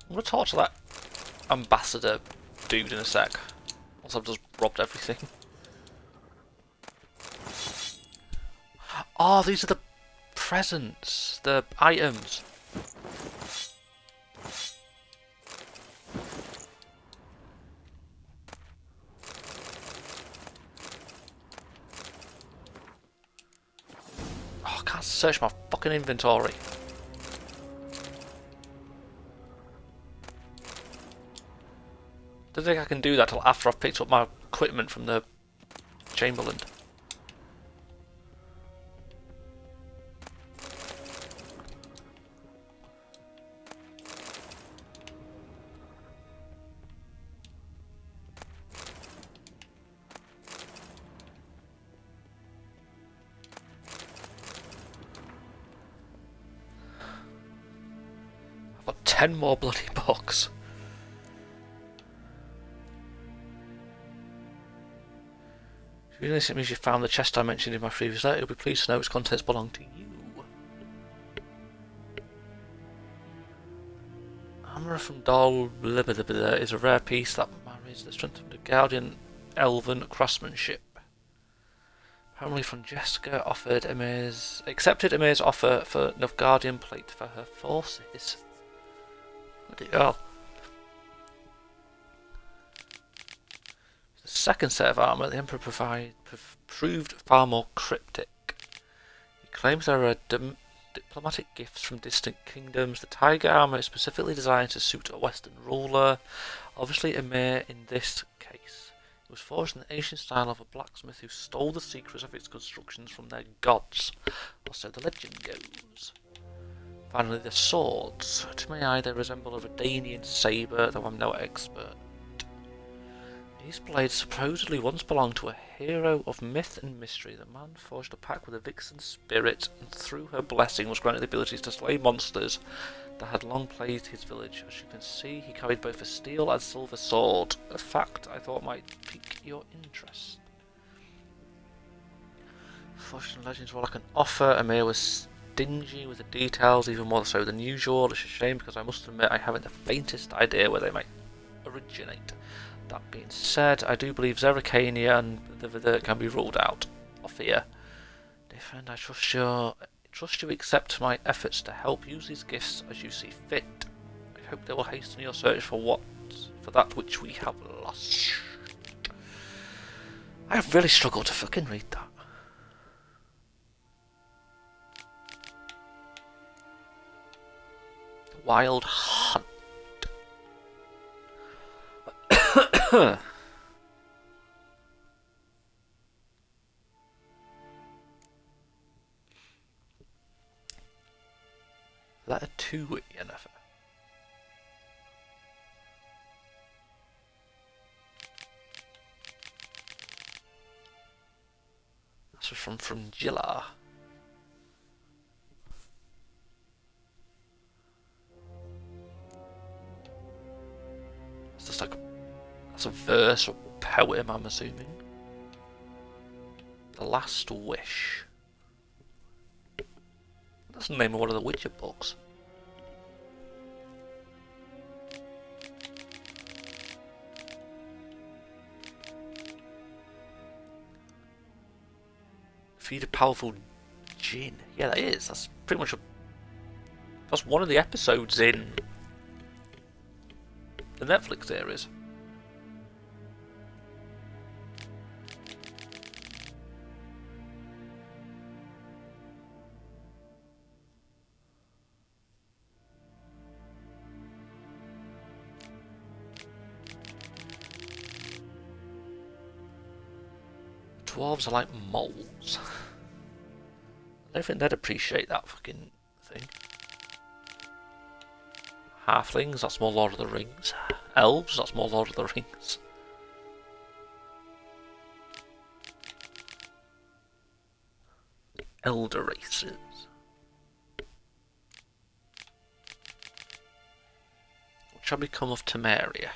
I'm gonna talk to that ambassador dude in a sec. Once I've just robbed everything. Oh, these are the presents, the items. Oh, I can't search my fucking inventory. Don't think I can do that till after I've picked up my equipment from the Chamberlain. I've got 10 more bloody books. It means you found the chest I mentioned in my previous letter. You'll be pleased to know its contents belong to you. Hammer from Dol is a rare piece that marries the strength of the Guardian Elven craftsmanship. Apparently from Jessica accepted Emir's offer for Nilfgaardian plate for her forces. Bloody hell. The second set of armour the Emperor proved far more cryptic. He claims there are diplomatic gifts from distant kingdoms. The tiger armour is specifically designed to suit a Western ruler. Obviously Emir in this case. It was forged in the ancient style of a blacksmith who stole the secrets of its constructions from their gods, or so the legend goes. Finally, the swords. To my eye they resemble a Redanian sabre, though I'm no expert. These blades supposedly once belonged to a hero of myth and mystery. The man forged a pact with a vixen spirit, and through her blessing was granted the ability to slay monsters that had long plagued his village. As you can see, he carried both a steel and silver sword, a fact I thought might pique your interest. Fortune legends were like an offer. Emir was stingy with the details, even more so than usual. It's a shame because I must admit I haven't the faintest idea where they might originate. That being said, I do believe Zerrikania and the can be ruled out of here. Dear friend, I trust you accept my efforts to help. Use these gifts as you see fit. I hope they will hasten your search for that which we have lost. I have really struggled to fucking read that. The Wild Hunt. Letter to Yennefer. This was from Jilla. It's just like that's a verse or poem, I'm assuming. The Last Wish. That's the name of one of the Witcher books. Feed a powerful djinn. Yeah, that is. That's pretty much that's one of the episodes in the Netflix series. Dwarves are like moles. I don't think they'd appreciate that fucking thing. Halflings, that's more Lord of the Rings. Elves, that's more Lord of the Rings. Elder races. What shall become of Temeria?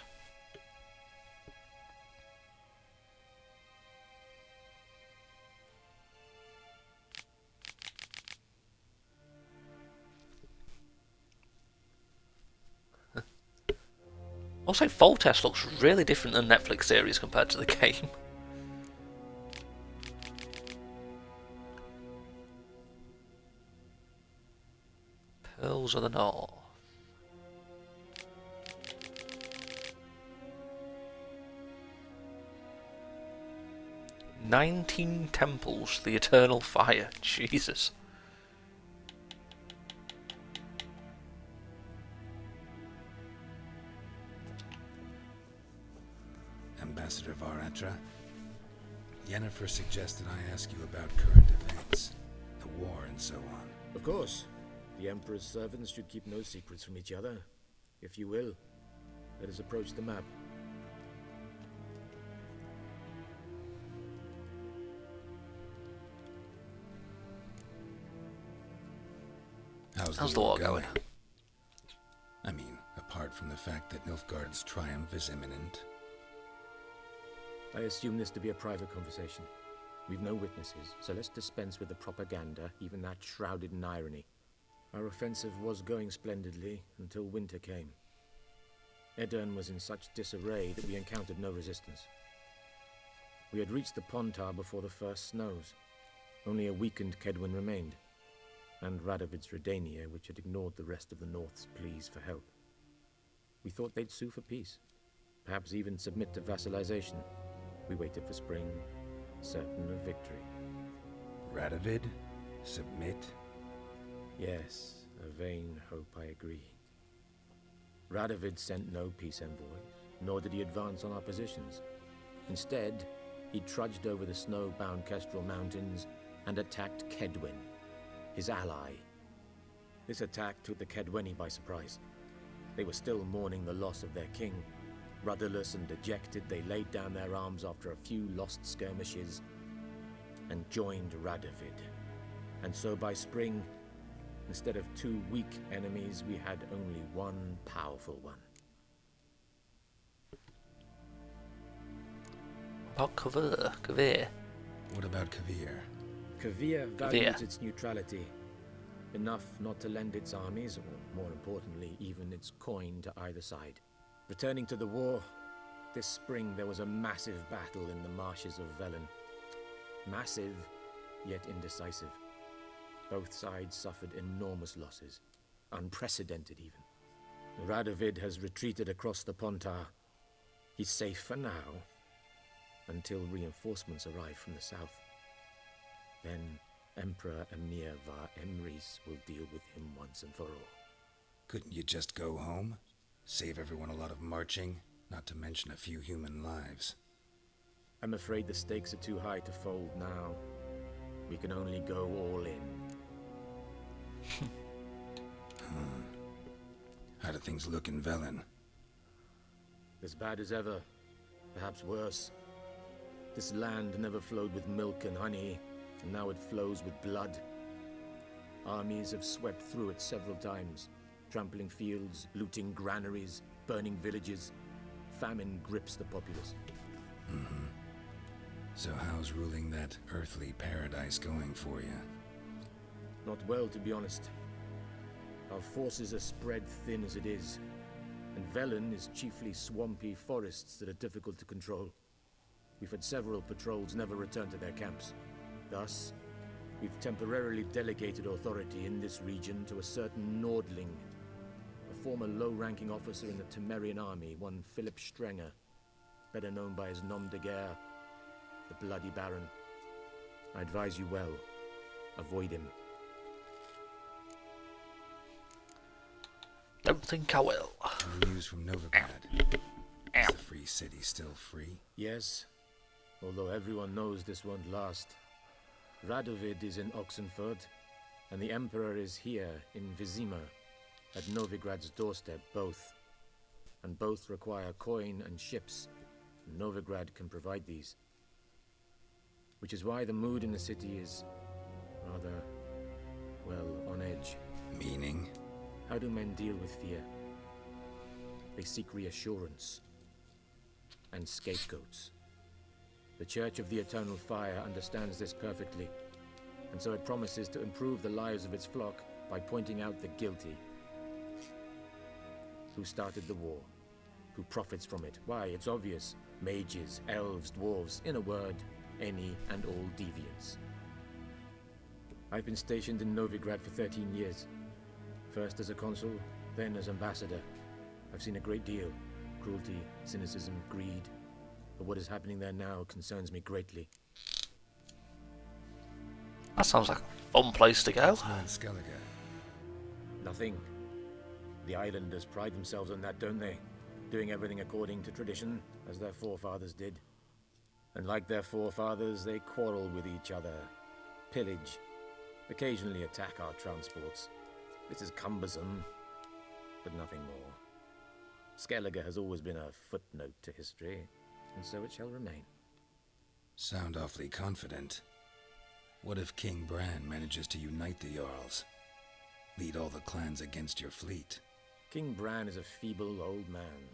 Also, Foltest looks really different than the Netflix series compared to the game. Pearls of the North. "19 temples to the eternal fire." Jesus. Ambassador Varatra, Yennefer suggested I ask you about current events, the war and so on. Of course. The Emperor's servants should keep no secrets from each other. If you will, let us approach the map. How's the war going? I mean, apart from the fact that Nilfgaard's triumph is imminent. I assume this to be a private conversation. We've no witnesses, so let's dispense with the propaganda, even that shrouded in irony. Our offensive was going splendidly until winter came. Edirn was in such disarray that we encountered no resistance. We had reached the Pontar before the first snows. Only a weakened Kedwin remained, and Radovid's Redania, which had ignored the rest of the North's pleas for help. We thought they'd sue for peace, perhaps even submit to vassalization. We waited for spring, certain of victory. Radovid? Submit? Yes, a vain hope, I agree. Radovid sent no peace envoys, nor did he advance on our positions. Instead, he trudged over the snow-bound Kestrel Mountains and attacked Kedwen, his ally. This attack took the Kedweni by surprise. They were still mourning the loss of their king. Rudderless and dejected, they laid down their arms after a few lost skirmishes and joined Radovid. And so by spring, instead of 2 weak enemies, we had only one powerful one. About Kavir? What about Kavir? Kavir values its neutrality, enough not to lend its armies, or more importantly, even its coin to either side. Returning to the war, this spring there was a massive battle in the marshes of Velen. Massive, yet indecisive. Both sides suffered enormous losses, unprecedented even. Radovid has retreated across the Pontar. He's safe for now, until reinforcements arrive from the south. Then Emperor Emir Var Emrys will deal with him once and for all. Couldn't you just go home? Save everyone a lot of marching, not to mention a few human lives. I'm afraid the stakes are too high to fold now. We can only go all in. How do things look in Velen? As bad as ever, perhaps worse. This land never flowed with milk and honey, and now it flows with blood. Armies have swept through it several times, trampling fields, looting granaries, burning villages. Famine grips the populace. So how's ruling that earthly paradise going for you? Not well, to be honest. Our forces are spread thin as it is, and Velen is chiefly swampy forests that are difficult to control. We've had several patrols never return to their camps. Thus, we've temporarily delegated authority in this region to a certain Nordling, a former low-ranking officer in the Temerian army, one Philip Strenger, better known by his nom de guerre, the Bloody Baron. I advise you well. Avoid him. Don't think I will. Any news from Novigrad? Is the free city still free? Yes, although everyone knows this won't last. Radovid is in Oxenford, and the Emperor is here in Vizima, at Novigrad's doorstep, both. And both require coin and ships. Novigrad can provide these. Which is why the mood in the city is rather, well, on edge. Meaning? How do men deal with fear? They seek reassurance and scapegoats. The Church of the Eternal Fire understands this perfectly, and so it promises to improve the lives of its flock by pointing out the guilty. Who started the war? Who profits from it? Why, it's obvious. Mages, elves, dwarves, in a word, any and all deviants. I've been stationed in Novigrad for 13 years. First as a consul, then as ambassador. I've seen a great deal. Cruelty, cynicism, greed. But what is happening there now concerns me greatly. That sounds like a fun place to go. Skellige. Nothing. The islanders pride themselves on that, don't they? Doing everything according to tradition, as their forefathers did. And like their forefathers, they quarrel with each other, pillage, occasionally attack our transports. This is cumbersome, but nothing more. Skellige has always been a footnote to history, and so it shall remain. Sound awfully confident. What if King Bran manages to unite the Jarls? Lead all the clans against your fleet? King Bran is a feeble old man.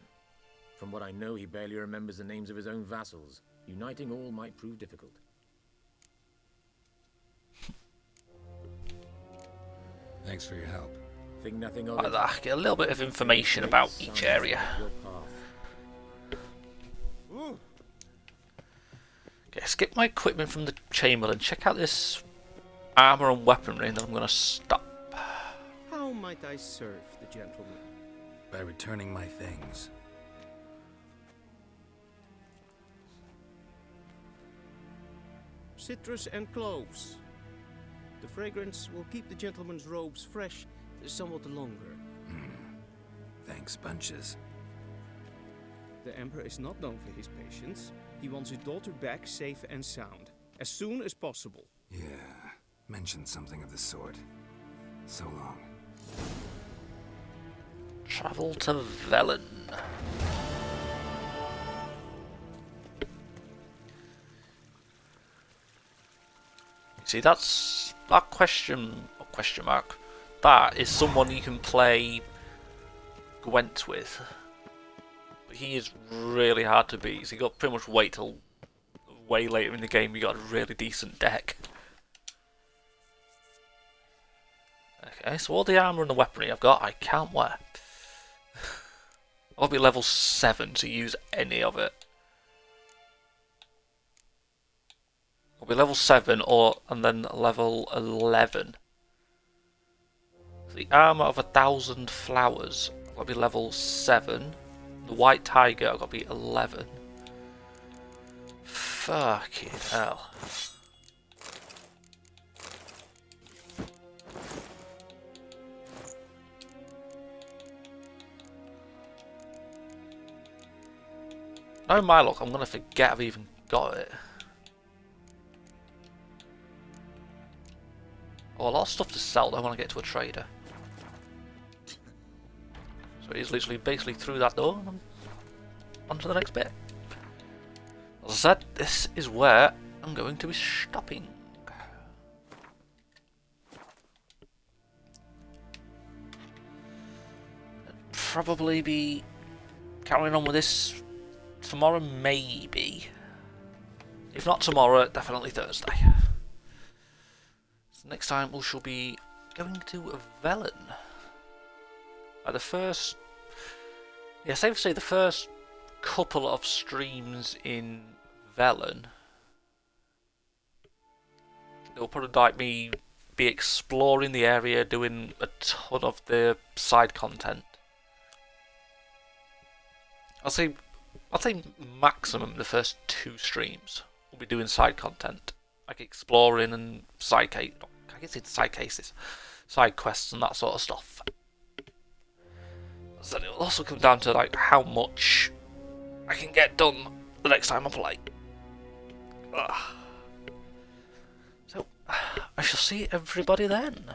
From what I know, he barely remembers the names of his own vassals. Uniting all might prove difficult. Thanks for your help. Think nothing of Like it. that, get a little bit of information about each area. Okay, skip my equipment from the Chamberlain. Check out this armor and weaponry, and then I'm going to stop. How might I serve the gentleman? By returning my things. Citrus and cloves. The fragrance will keep the gentleman's robes fresh somewhat longer. Thanks, bunches. The Emperor is not known for his patience. He wants his daughter back safe and sound, as soon as possible. Yeah, mentioned something of the sort. So long. Travel to Velen. See, that's that question mark. That is someone you can play Gwent with. But he is really hard to beat, so you got to pretty much wait till way later in the game you got a really decent deck. Okay, so all the armour and the weaponry I've got, I can't wear. I'll be level 7 to use any of it. I'll be level 7 and then level 11. The armour of 1,000 flowers, I've got to be level 7. The white tiger, I've got to be 11. Fucking hell. No, my luck, I'm going to forget I've even got it. Oh, a lot of stuff to sell though when I get to a trader. So he's literally basically through that door and I'm on to the next bit. As I said, this is where I'm going to be stopping. I'll probably be carrying on with this tomorrow, maybe. If not tomorrow, definitely Thursday. So next time we shall be going to Velen. The first... Yeah, safe to say the first couple of streams in Velen, it'll probably like me be exploring the area, doing a ton of the side content. I'll say maximum the first 2 streams we'll be doing side content, like exploring and side cases, side quests and that sort of stuff. So it'll also come down to like how much I can get done the next time I play. So I shall see everybody then.